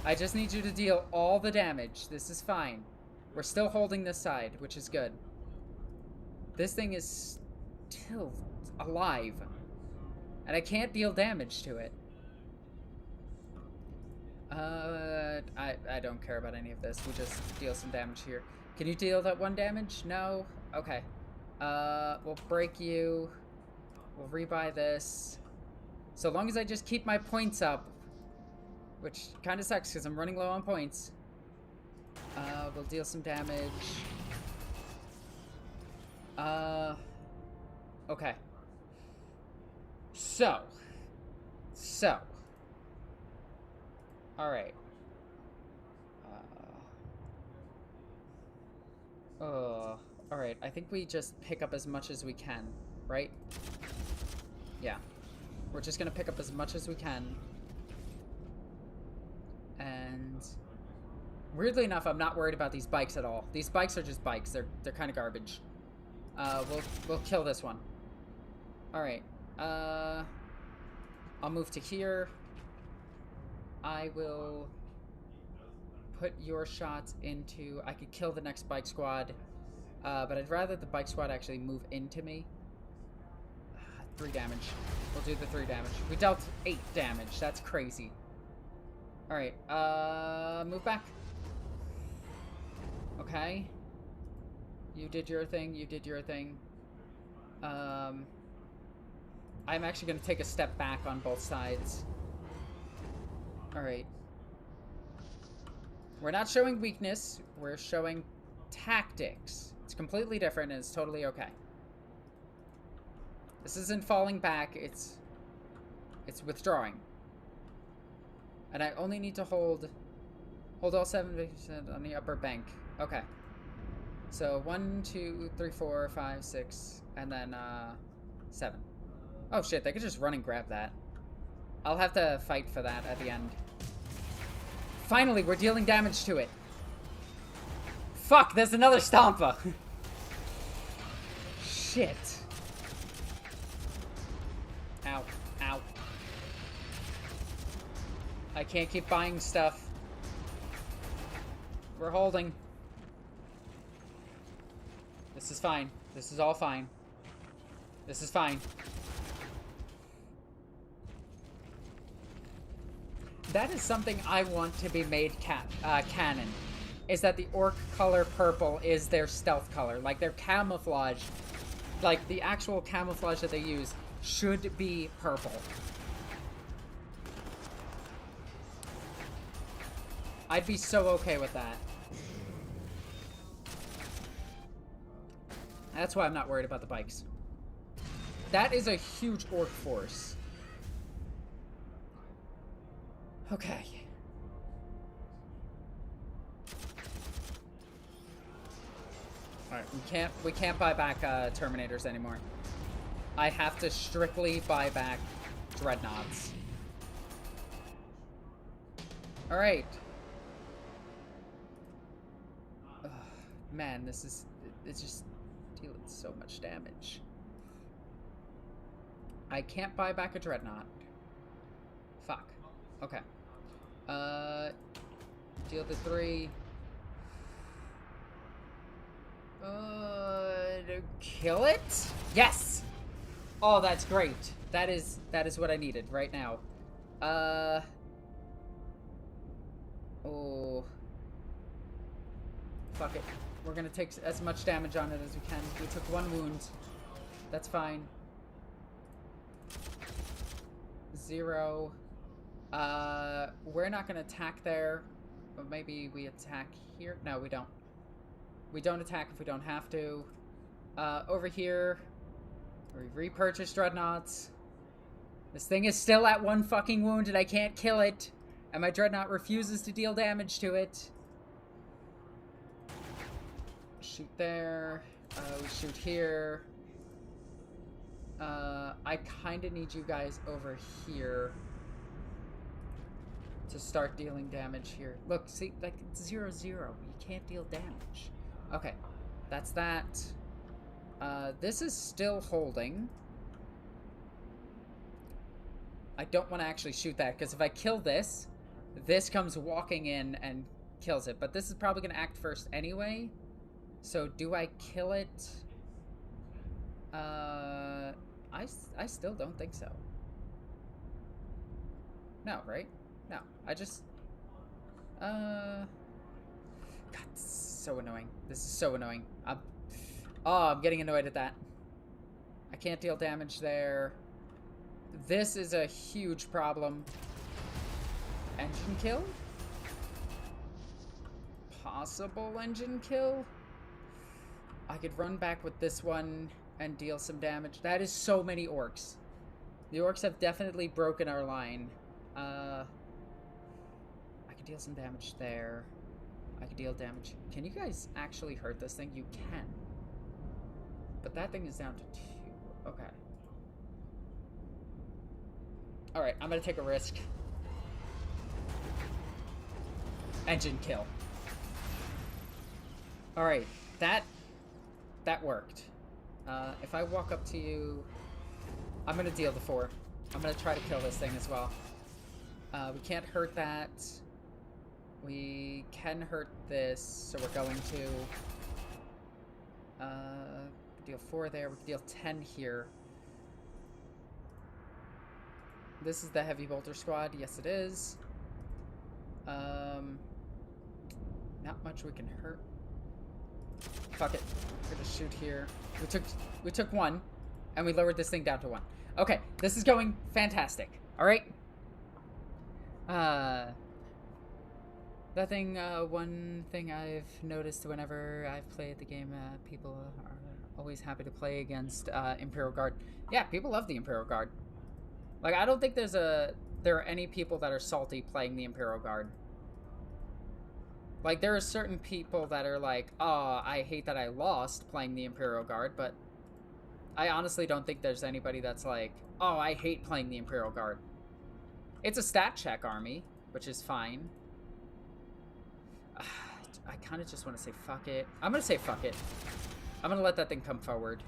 I just need you to deal all the damage. This is fine. We're still holding this side, which is good. This thing is still alive. And I can't deal damage to it. I don't care about any of this. We just deal some damage here. Can you deal that 1 damage? No? Okay. We'll break you. We'll rebuy this. So long as I just keep my points up. Which kind of sucks because I'm running low on points. We'll deal some damage. Okay. So. Alright. Alright, I think we just pick up as much as we can, right? Yeah. We're just gonna pick up as much as we can. And weirdly enough, I'm not worried about these bikes at all. These bikes are just bikes. They're kind of garbage. We'll kill this one. Alright. I'll move to here. I will put your shots into... I could kill the next bike squad. But I'd rather the bike squad actually move into me. 3 damage. We'll do the 3 damage. We dealt 8 damage. That's crazy. Alright, move back. Okay. You did your thing, you did your thing. I'm actually going to take a step back on both sides. Alright. We're not showing weakness, we're showing tactics. It's completely different and it's totally okay. This isn't falling back, it's withdrawing. And I only need to hold all 7% on the upper bank. Okay. So 1, 2, 3, 4, 5, 6, and then 7. Oh shit, they could just run and grab that. I'll have to fight for that at the end. Finally, we're dealing damage to it. Fuck, there's another Stompa. Shit. Ow, ow. I can't keep buying stuff. We're holding. This is fine. This is all fine. This is fine. That is something I want to be made canon. Is that the orc color purple is their stealth color. Like their camouflage. Like the actual camouflage that they use should be purple. I'd be so okay with that. That's why I'm not worried about the bikes. That is a huge orc force. Okay. Alright, we can't buy back Terminators anymore. I have to strictly buy back Dreadnoughts. Alright. Man, it's just dealing so much damage. I can't buy back a Dreadnought. Fuck. Okay. Deal the 3. Kill it? Yes! Oh, that's great. That is what I needed right now. Oh. Fuck it. We're gonna take as much damage on it as we can. We took 1 wound. That's fine. 0. We're not gonna attack there. But maybe we attack here. No, we don't. We don't attack if we don't have to. Over here, we repurchase Dreadnoughts. This thing is still at 1 fucking wound and I can't kill it. And my Dreadnought refuses to deal damage to it. Shoot there. We shoot here. I kind of need you guys over here to start dealing damage here. Look, see, like, it's 0-0. You can't deal damage. Okay, that's that. This is still holding. I don't want to actually shoot that, because if I kill this, this comes walking in and kills it. But this is probably going to act first anyway. So do I kill it? I still don't think so. No, right? No, I just... God, this is so annoying. This is so annoying. I'm getting annoyed at that. I can't deal damage there. This is a huge problem. Engine kill? Possible engine kill? I could run back with this one and deal some damage. That is so many orcs. The orcs have definitely broken our line. I could deal some damage there. I could deal damage. Can you guys actually hurt this thing? You can. But that thing is down to 2. Okay. Alright, I'm gonna take a risk. Engine kill. Alright, that worked. If I walk up to you, I'm gonna deal the 4. I'm gonna try to kill this thing as well. We can't hurt that. We can hurt this, so we're going to. Deal 4 there. We can deal 10 here. This is the heavy bolter squad. Yes, it is. Not much we can hurt. Fuck it. We're gonna shoot here. We took 1, and we lowered this thing down to 1. Okay, this is going fantastic. All right. One thing I've noticed whenever I've played the game, people are always happy to play against Imperial Guard. Yeah, people love the Imperial Guard. Like, I don't think there are any people that are salty playing the Imperial Guard. Like, there are certain people that are like, oh, I hate that I lost playing the Imperial Guard, but I honestly don't think there's anybody that's like, oh, I hate playing the Imperial Guard. It's a stat check army, which is fine. I kind of just want to say fuck it. I'm going to say fuck it. I'm going to let that thing come forward.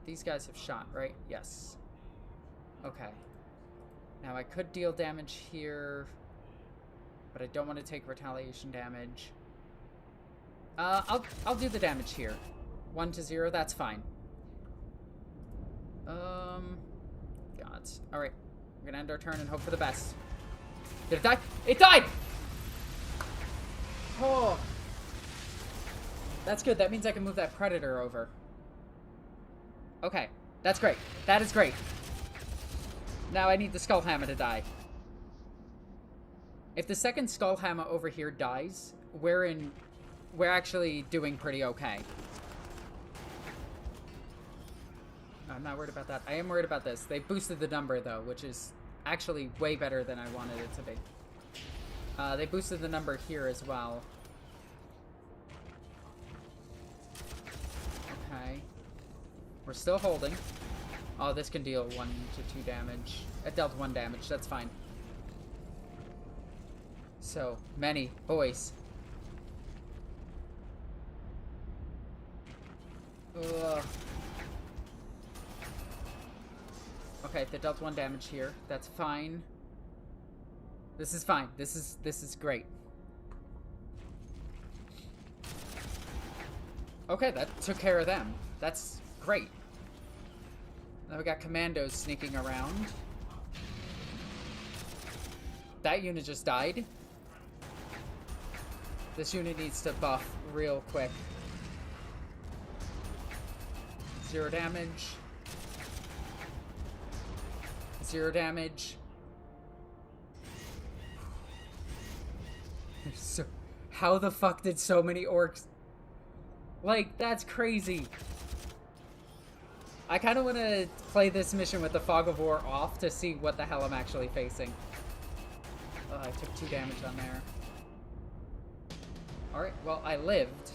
These guys have shot, right? Yes. Okay. Now I could deal damage here, but I don't want to take retaliation damage. I'll do the damage here. 1 to 0, that's fine. Gods. Alright. We're gonna end our turn and hope for the best. Did it die? It died! Oh. That's good. That means I can move that predator over. Okay. That's great. That is great. Now I need the Skullhammer to die. If the second Skullhammer over here dies, we're actually doing pretty okay. I'm not worried about that. I am worried about this. They boosted the number, though, which is actually way better than I wanted it to be. They boosted the number here as well. Okay. We're still holding. Oh, this can deal 1 to 2 damage. It dealt 1 damage. That's fine. So many boys. Ugh. Okay, they dealt 1 damage here. That's fine. This is fine. This is great. Okay, that took care of them. That's great. Now we got commandos sneaking around. That unit just died. This unit needs to buff real quick. 0 damage. 0 damage. So, how the fuck did so many orcs... Like, that's crazy. I kind of want to play this mission with the Fog of War off to see what the hell I'm actually facing. Oh, I took 2 damage on there. Alright, well, I lived.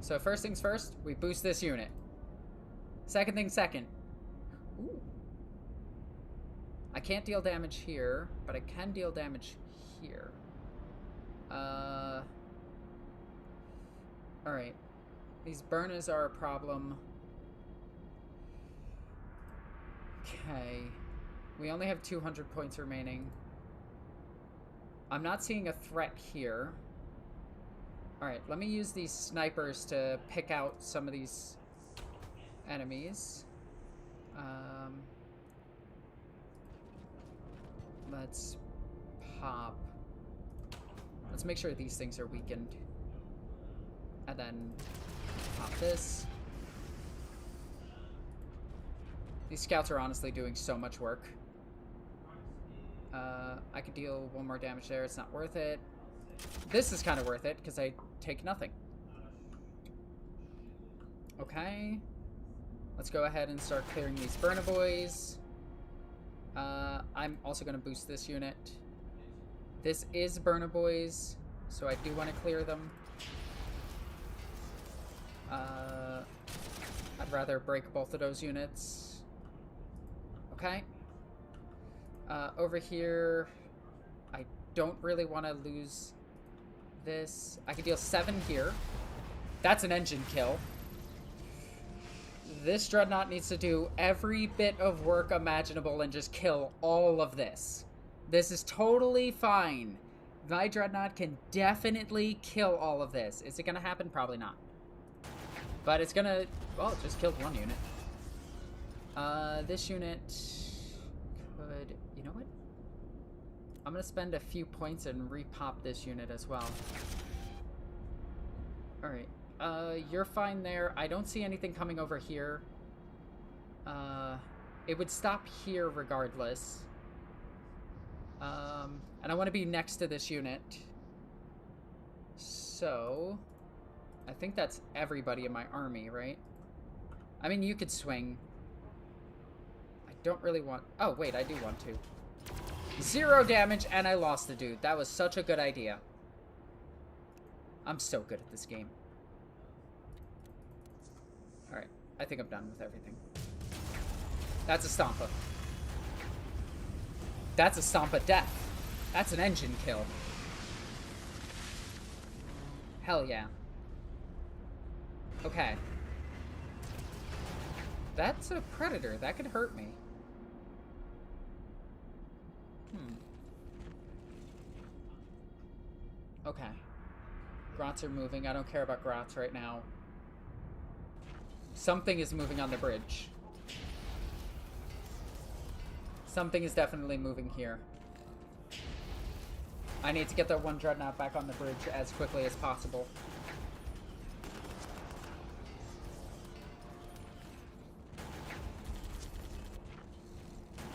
So first things first, we boost this unit. Second thing second. Ooh. I can't deal damage here, but I can deal damage here. Alright. These burners are a problem. Okay. We only have 200 points remaining. I'm not seeing a threat here. Alright, let me use these snipers to pick out some of these enemies. Let's pop. Let's make sure these things are weakened. And then pop this. These scouts are honestly doing so much work. I could deal 1 more damage there. It's not worth it. This is kind of worth it, because I take nothing. Okay. Let's go ahead and start clearing these burner boys. I'm also going to boost this unit. This is burner boys, so I do want to clear them. I'd rather break both of those units. Okay. Over here, I don't really want to lose this. I can deal 7 here. That's an engine kill. This dreadnought needs to do every bit of work imaginable and just kill all of this. This is totally fine. My dreadnought can definitely kill all of this. Is it going to happen? Probably not. But it's going to... Well, it just killed 1 unit. This unit could... You know what? I'm going to spend a few points and repop this unit as well. Alright. You're fine there. I don't see anything coming over here. It would stop here regardless. And I want to be next to this unit. So... I think that's everybody in my army, right? I mean, you could swing. I don't really want... Oh, wait, I do want to. 0 damage, and I lost the dude. That was such a good idea. I'm so good at this game. Alright, I think I'm done with everything. That's a Stompa. That's a Stompa death. That's an engine kill. Hell yeah. Okay. That's a predator. That could hurt me. Okay. Grots are moving. I don't care about Grots right now. Something is moving on the bridge. Something is definitely moving here. I need to get that 1 dreadnought back on the bridge as quickly as possible.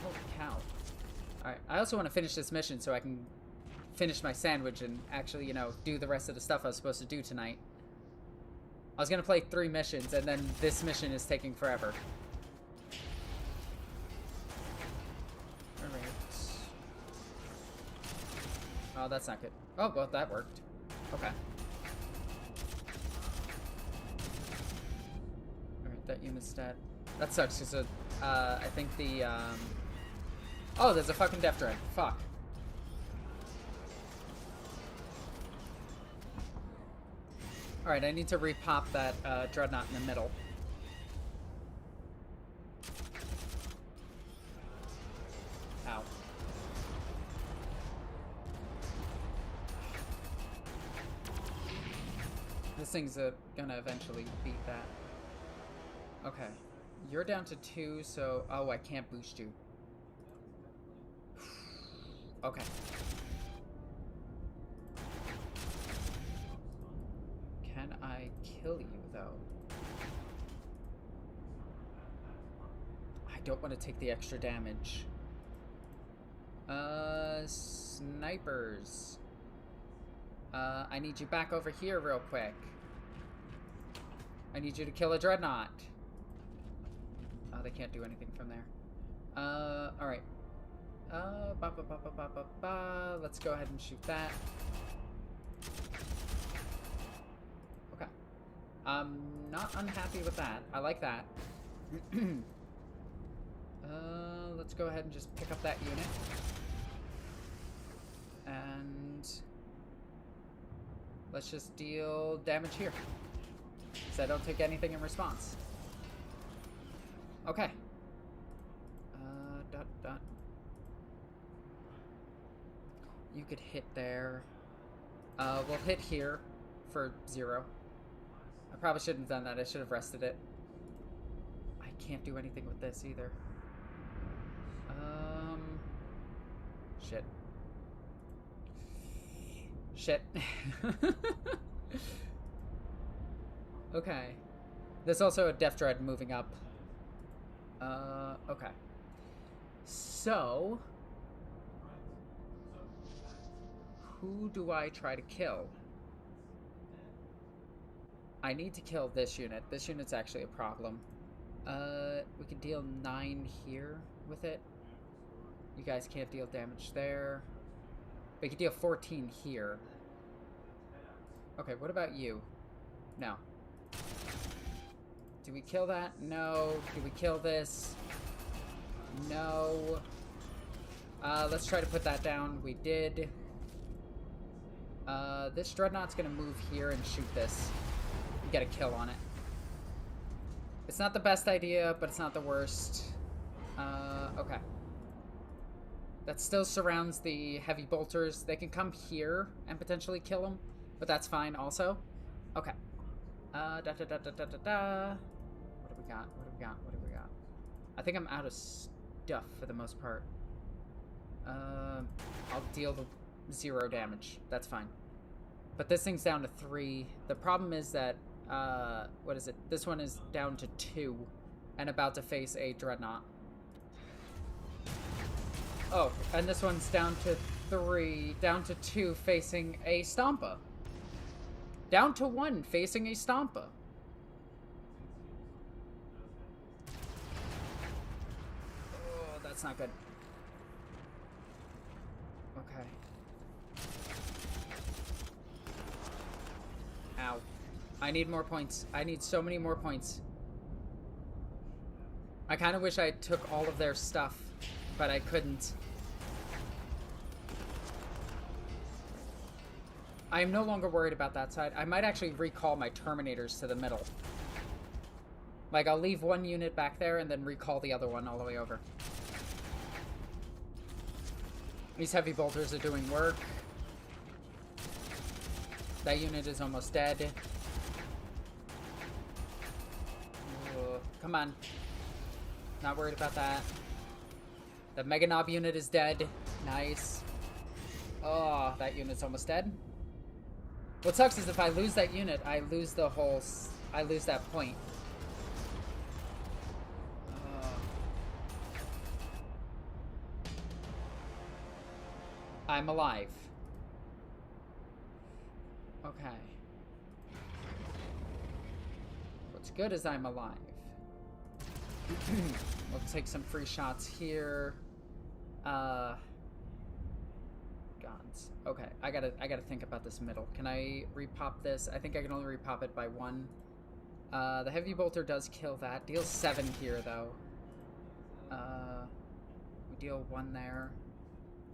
Holy cow. Alright, I also want to finish this mission so I can finish my sandwich and actually, you know, do the rest of the stuff I was supposed to do tonight. I was going to play 3 missions, and then this mission is taking forever. Alright. Oh, that's not good. Oh, well, that worked. Okay. Alright, that unit's dead. That sucks, because I think the, Oh, there's a fucking Death Dread. Fuck. Alright, I need to repop that dreadnought in the middle. Ow. This thing's gonna eventually beat that. Okay. You're down to 2, so... Oh, I can't boost you. Okay. Can I kill you, though? I don't want to take the extra damage. Snipers. I need you back over here real quick. I need you to kill a dreadnought. Oh, they can't do anything from there. Alright. Let's go ahead and shoot that. Okay. I'm not unhappy with that. I like that. Let's go ahead and just pick up that unit. And let's just deal damage here. because I don't take anything in response. Okay. Dot, dot. You could hit there. We'll hit here for 0. I probably shouldn't have done that. I should have rested it. I can't do anything with this either. Shit. Shit. Okay. There's also a Death Dread moving up. Okay. So... who do I try to kill? I need to kill this unit. This unit's actually a problem. We can deal 9 here with it. You guys can't deal damage there. We can deal 14 here. Okay, what about you? No. Do we kill that? No. Do we kill this? No. Let's try to put that down. We did. This Dreadnought's gonna move here and shoot this. Get a kill on it. It's not the best idea, but it's not the worst. Okay. That still surrounds the heavy bolters. They can come here and potentially kill them, but that's fine also. Okay. Da da da da da da da. What do we got? What do we got? What do we got? I think I'm out of stuff for the most part. I'll deal the 0 damage. That's fine. But this thing's down to 3. The problem is that, what is it? This one is down to 2 and about to face a Dreadnought. Oh, and this one's down to 3, down to 2 facing a Stompa. Down to 1 facing a Stompa. Oh, that's not good. Okay. Ow. I need more points. I need so many more points. I kind of wish I took all of their stuff, but I couldn't. I am no longer worried about that side. I might actually recall my Terminators to the middle. Like, I'll leave one unit back there and then recall the other one all the way over. These heavy bolters are doing work. That unit is almost dead. Come on. Not worried about that. The Mega Knob unit is dead. Nice. Oh, that unit's almost dead. What sucks is if I lose that unit, I lose the whole... I lose that point. I'm alive. Okay. What's good is I'm alive. We'll take some free shots here. Guns. Okay, I gotta think about this middle. Can I repop this? I think I can only repop it by 1. The heavy bolter does kill that. Deals 7 here though. We deal 1 there.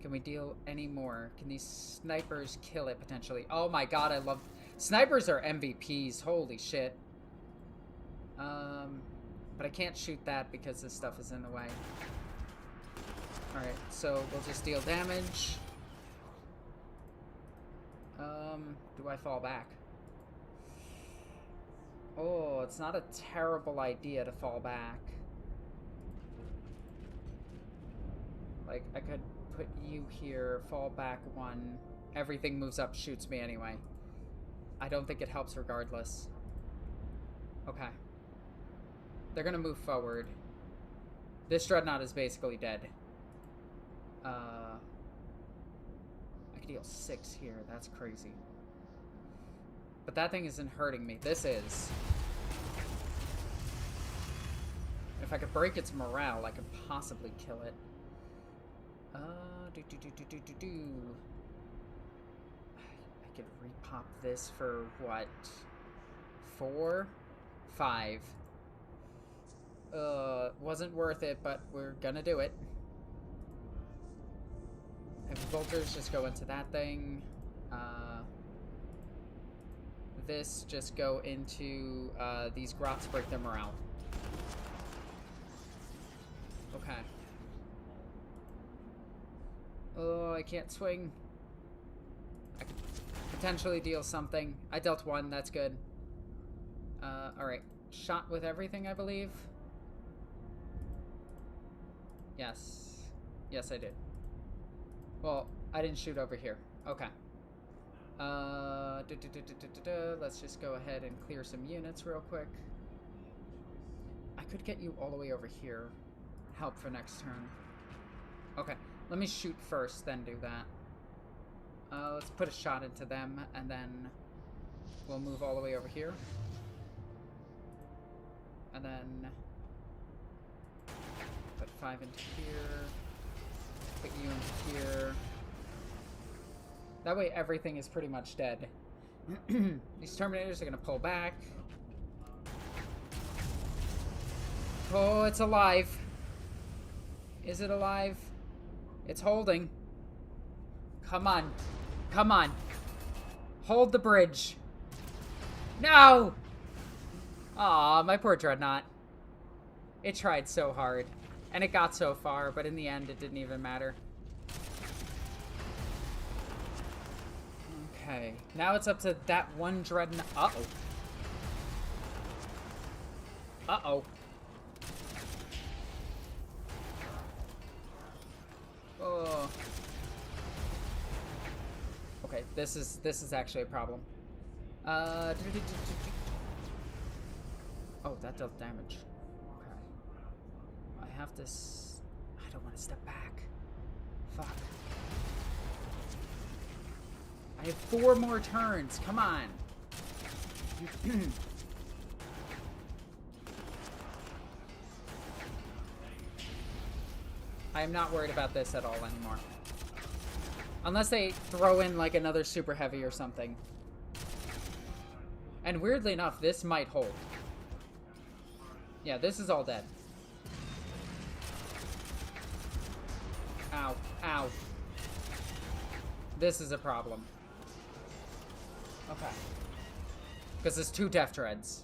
Can we deal any more? Can these snipers kill it potentially? Oh my god, I love... Snipers are MVPs, holy shit. But I can't shoot that because this stuff is in the way. Alright, so we'll just deal damage. Do I fall back? Oh, it's not a terrible idea to fall back. Like, I could put you here, fall back 1. Everything moves up, shoots me anyway. I don't think it helps regardless. Okay. They're gonna move forward. This Dreadnought is basically dead. I could deal 6 here. That's crazy. But that thing isn't hurting me. This is. If I could break its morale, I could possibly kill it. I could repop this for what? 4? 5. Wasn't worth it, but we're gonna do it. Heavy bolters just go into that thing. this just go into these grots, break their morale. Okay. Oh, I can't swing. I could potentially deal something. I dealt 1, that's good. Alright. Shot with everything, I believe. Yes. Yes, I did. Well, I didn't shoot over here. Okay. Let's just go ahead and clear some units real quick. I could get you all the way over here. Help for next turn. Okay. Let me shoot first, then do that. Let's put a shot into them, and then we'll move all the way over here. And then put 5 into here. Put you into here. That way everything is pretty much dead. These Terminators are going to pull back. Oh, it's alive. Is it alive? It's holding. Come on. Come on. Hold the bridge. No! Aw, my poor Dreadnought. It tried so hard. And it got so far, but in the end, it didn't even matter. Okay. Now it's up to that one Dreadnought. Uh-oh. Uh-oh. Oh. Okay, this is actually a problem. Oh, that dealt damage. Okay. I have this. I don't want to step back. Fuck. I have 4 more turns. Come on. I am not worried about this at all anymore. Unless they throw in, like, another super heavy or something. And weirdly enough, this might hold. Yeah, this is all dead. Ow. Ow. This is a problem. Okay. Because there's 2 Death Dreads.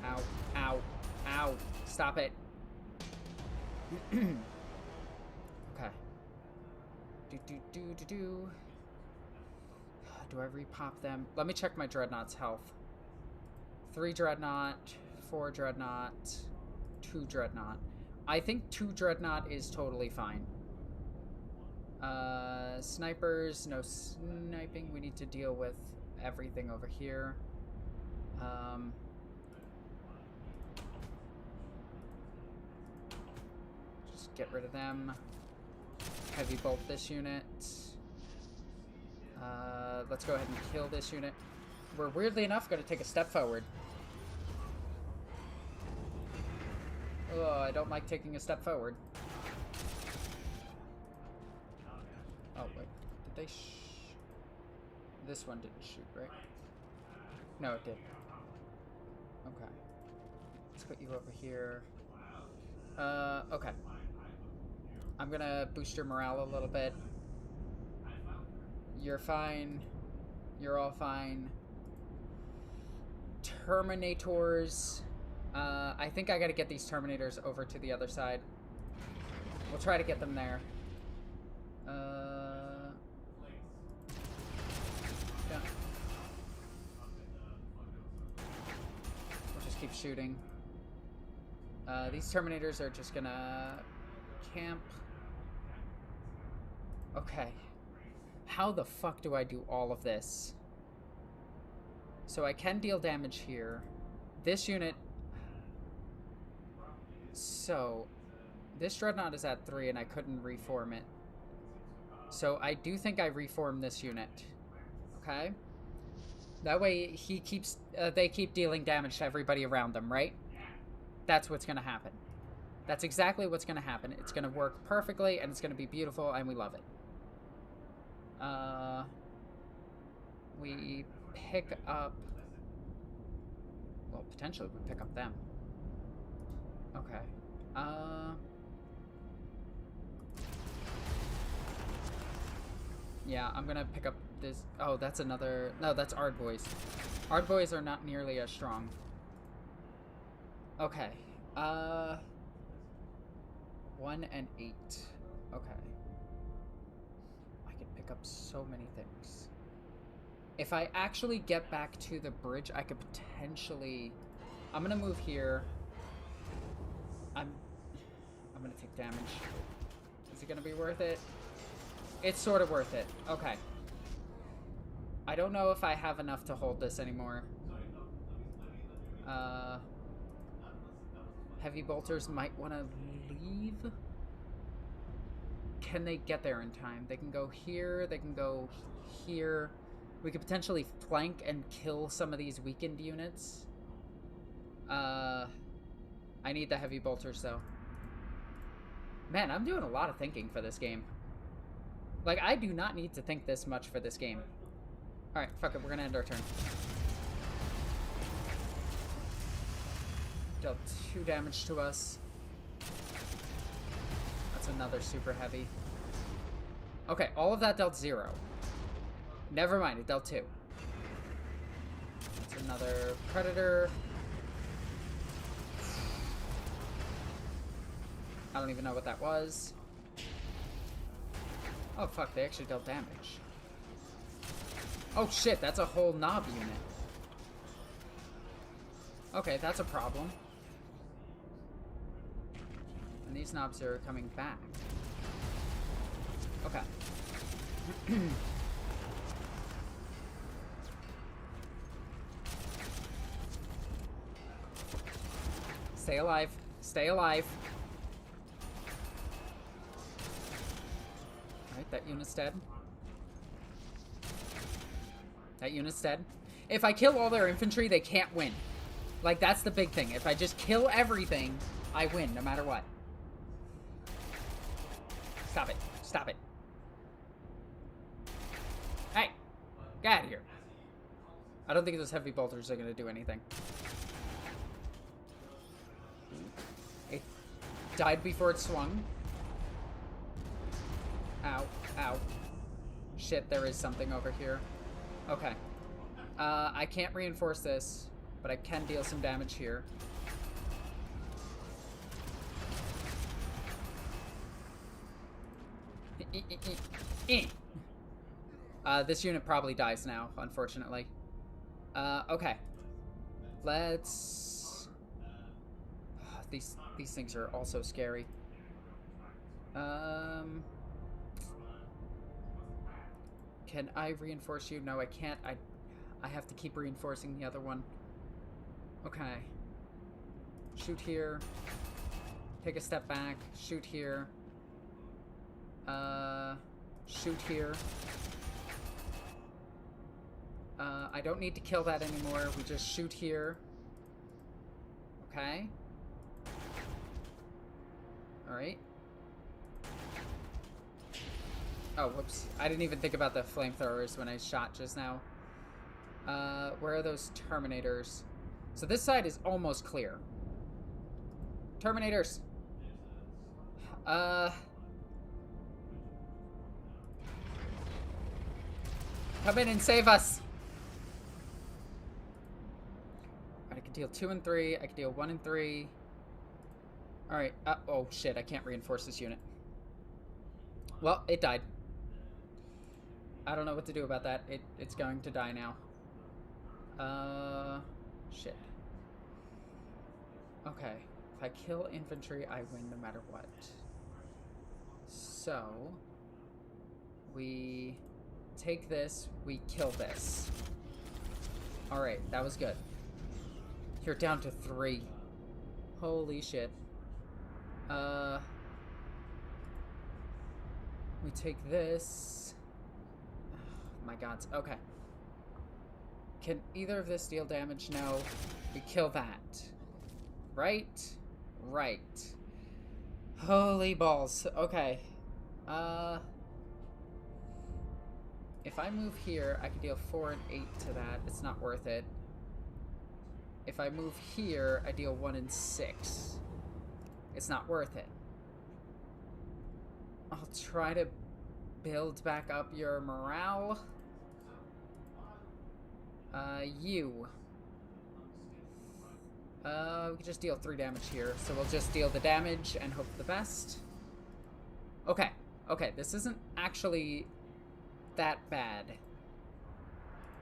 Ow. Ow. Ow. Stop it. Okay. Do I repop them? Let me check my Dreadnought's health. 3 Dreadnought, 4 Dreadnought, 2 Dreadnought. I think 2 Dreadnought is totally fine. Snipers, no sniping. We need to deal with everything over here. Just get rid of them. Heavy bolt this unit. Let's go ahead and kill this unit. We're weirdly enough going to take a step forward. Oh, I don't like taking a step forward. Oh, wait. Did they This one didn't shoot, right? No, it did. Okay. Let's put you over here. Okay. I'm gonna boost your morale a little bit. You're fine. You're all fine. Terminators. I think I gotta get these Terminators over to the other side. We'll try to get them there. Yeah. We'll just keep shooting. These Terminators are just gonna camp. Okay. How the fuck do I do all of this? So I can deal damage here. This unit... So, this Dreadnought is at 3 and I couldn't reform it. So I do think I reform this unit. Okay? That way he keeps... they keep dealing damage to everybody around them, right? That's what's gonna happen. That's exactly what's gonna happen. It's gonna work perfectly and it's gonna be beautiful and we love it. We pick up... Well, potentially we pick up them. Okay. Yeah, I'm gonna pick up This... Oh, that's another... No, that's Ard Boys. Ard Boys are not nearly as strong. Okay. 1 and 8. Okay. I could pick up so many things. If I actually get back to the bridge, I could potentially... I'm gonna move here. I'm gonna take damage. Is it gonna be worth it? It's sort of worth it. Okay. I don't know if I have enough to hold this anymore. Heavy bolters might want to leave. Can they get there in time? They can go here. They can go here. We could potentially flank and kill some of these weakened units. I need the heavy bolters, though. Man, I'm doing a lot of thinking for this game. Like, I do not need to think this much for this game. Alright, fuck it. We're gonna end our turn. Dealt 2 damage to us. That's another super heavy. Okay, all of that dealt 0. Never mind, it dealt 2. That's another predator. I don't even know what that was. Oh fuck, they actually dealt damage. Oh shit, that's a whole knob unit. Okay, that's a problem. And these knobs are coming back. Okay. Stay alive. Stay alive. Alright, that unit's dead. That unit's dead. If I kill all their infantry, they can't win. Like, that's the big thing. If I just kill everything, I win, no matter what. Stop it. Stop it. Hey! Get out of here. I don't think those heavy bolters are going to do anything. It died before it swung. Ow. Ow. Shit, there is something over here. Okay. I can't reinforce this, but I can deal some damage here. This unit probably dies now, unfortunately. Okay. Let's... These things are also scary. Can I reinforce you? No, I can't. I have to keep reinforcing the other one. Okay. Shoot here. Take a step back. Shoot here. Shoot here. I don't need to kill that anymore. We just shoot here. Okay. Alright. Oh, whoops. I didn't even think about the flamethrowers when I shot just now. Where are those Terminators? So this side is almost clear. Terminators! Come in and save us! I can deal 2 and 3. I can deal 1 and 3. Alright. Oh, shit. I can't reinforce this unit. Well, it died. I don't know what to do about that. It's going to die now. Shit. Okay. If I kill infantry, I win no matter what. So, we take this, we kill this. Alright, that was good. You're down to 3. Holy shit. We take this. Oh my god. Okay. Can either of this deal damage? No. We kill that. Right? Right. Holy balls. Okay. If I move here, I can deal 4 and 8 to that. It's not worth it. If I move here, I deal 1 and 6. It's not worth it. I'll try to build back up your morale. You. We can just deal 3 damage here, so we'll just deal the damage and hope for the best. Okay, okay, this isn't actually that bad.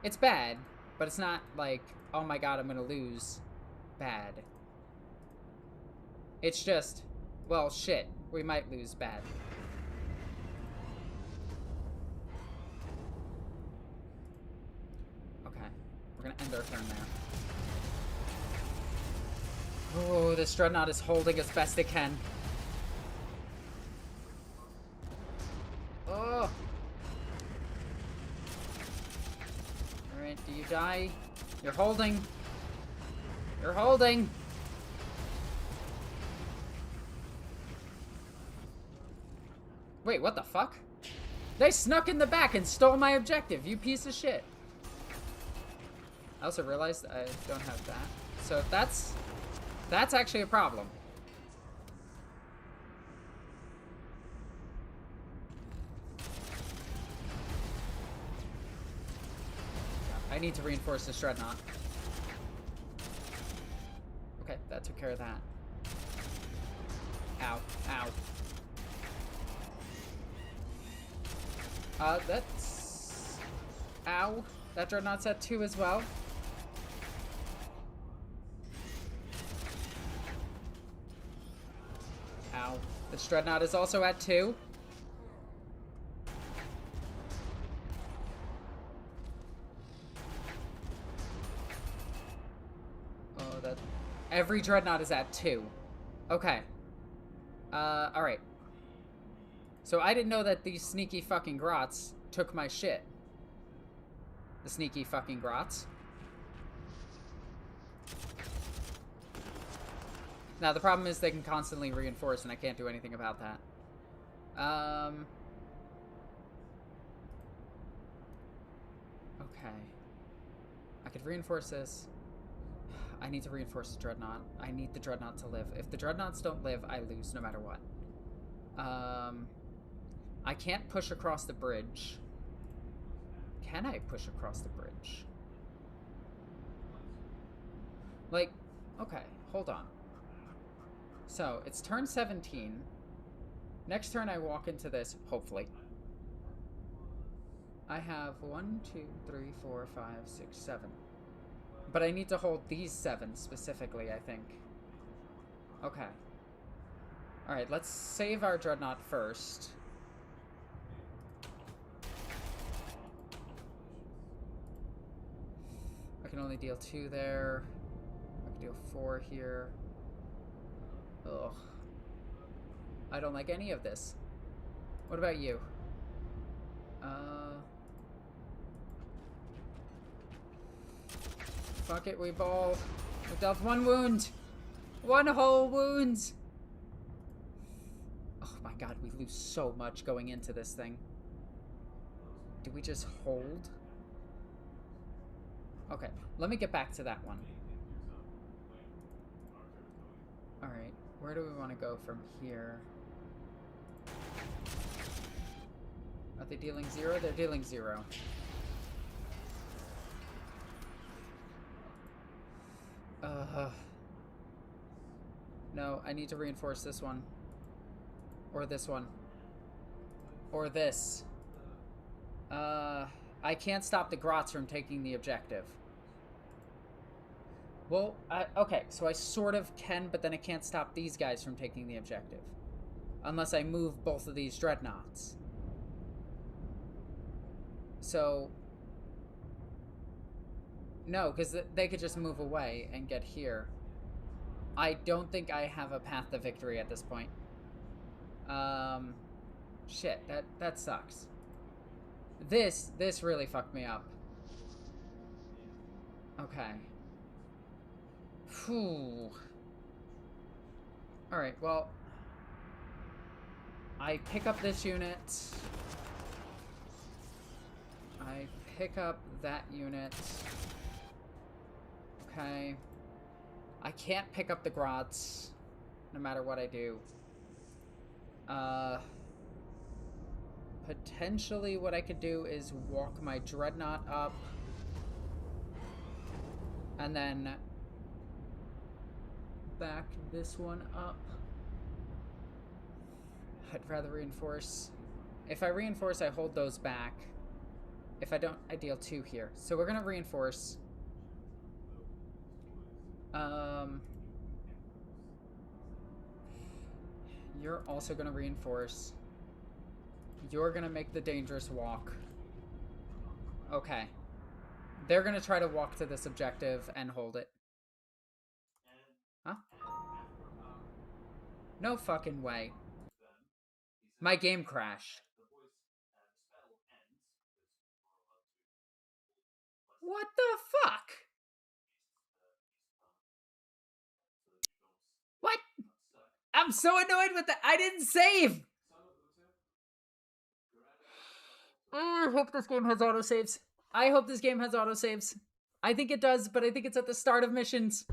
It's bad, but it's not like, oh my god, I'm gonna lose bad. It's just, well, shit, we might lose bad. Okay, we're gonna end our turn there. Oh, this Dreadnought is holding as best it can. Oh! Alright, do you die? You're holding! You're holding! Wait, what the fuck? They snuck in the back and stole my objective, you piece of shit! I also realized I don't have that. So that's actually a problem. I need to reinforce this Dreadnought. Okay, that took care of that. Ow, ow. That's... Ow. That Dreadnought's at 2 as well. Ow. This Dreadnought is also at 2. Oh, that... Every Dreadnought is at 2. Okay. Alright. So I didn't know that these sneaky fucking grots took my shit. The sneaky fucking grots. Now, the problem is they can constantly reinforce, and I can't do anything about that. Okay. I could reinforce this. I need to reinforce the Dreadnought. I need the Dreadnought to live. If the Dreadnoughts don't live, I lose no matter what. I can't push across the bridge. Can I push across the bridge? Like, okay, hold on. So, it's turn 17. Next turn I walk into this, hopefully. I have 1, 2, 3, 4, 5, 6, 7. But I need to hold these 7 specifically, I think. Okay. Alright, let's save our Dreadnought first. I can only deal 2 there. I can deal 4 here. Ugh. I don't like any of this. What about you? Fuck it, we ball. We dealt 1 wound. 1 whole wound. Oh my god, we lose so much going into this thing. Do we just hold? Okay, let me get back to that one. Alright, where do we want to go from here? Are they dealing 0? They're dealing 0. No, I need to reinforce this one. Or this one. Or this. I can't stop the Grots from taking the objective. Well, okay, so I sort of can, but then I can't stop these guys from taking the objective. Unless I move both of these Dreadnoughts. So... No, because they could just move away and get here. I don't think I have a path to victory at this point. Shit, that sucks. This really fucked me up. Okay. Phew. Alright, well... I pick up this unit. I pick up that unit. Okay. I can't pick up the Grots, no matter what I do. Potentially what I could do is walk my Dreadnought up. And then back this one up. I'd rather reinforce. If I reinforce, I hold those back. If I don't, I deal 2 here. So we're going to reinforce. You're also going to reinforce. You're going to make the dangerous walk. Okay. They're going to try to walk to this objective and hold it. Huh? No fucking way. My game crashed. What the fuck? What? I'm so annoyed with that. I didn't save. I hope this game has autosaves. I hope this game has autosaves. I think it does, but I think it's at the start of missions.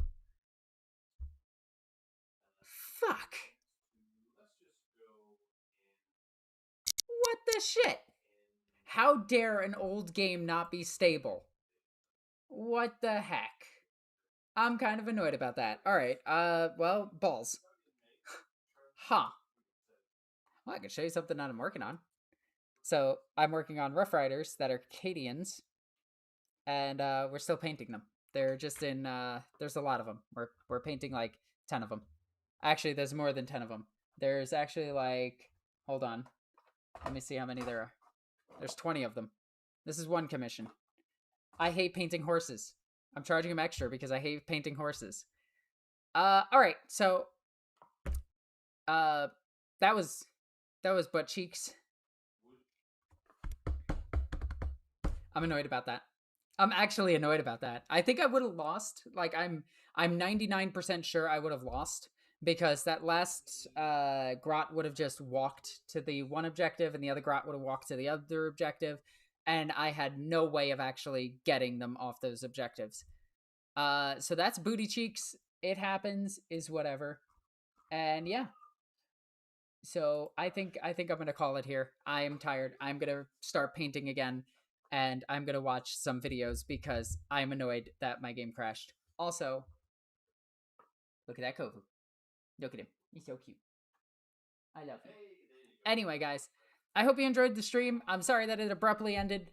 Fuck. What the shit? How dare an old game not be stable? What the heck? I'm kind of annoyed about that. Alright, well, balls. Huh. Well, I can show you something that I'm working on. So, I'm working on Rough Riders that are Cadians, and we're still painting them. They're just in, there's a lot of them. We're painting like 10 of them. Actually, there's more than 10 of them. There's actually like, hold on. Let me see how many there are. There's 20 of them. This is one commission. I hate painting horses. I'm charging them extra because I hate painting horses. Alright, so that was butt cheeks. I'm annoyed about that. I'm actually annoyed about that. I think I would have lost. Like I'm 99% sure I would have lost because that last grot would have just walked to the one objective and the other grot would have walked to the other objective, and I had no way of actually getting them off those objectives. So that's booty cheeks. It happens, is whatever. And yeah. So I think I'm gonna call it here. I am tired. I'm gonna start painting again, and I'm gonna watch some videos because I'm annoyed that my game crashed. Also, look at that Kovu. Look at him. He's so cute. I love him. Anyway, guys, I hope you enjoyed the stream. I'm sorry that it abruptly ended.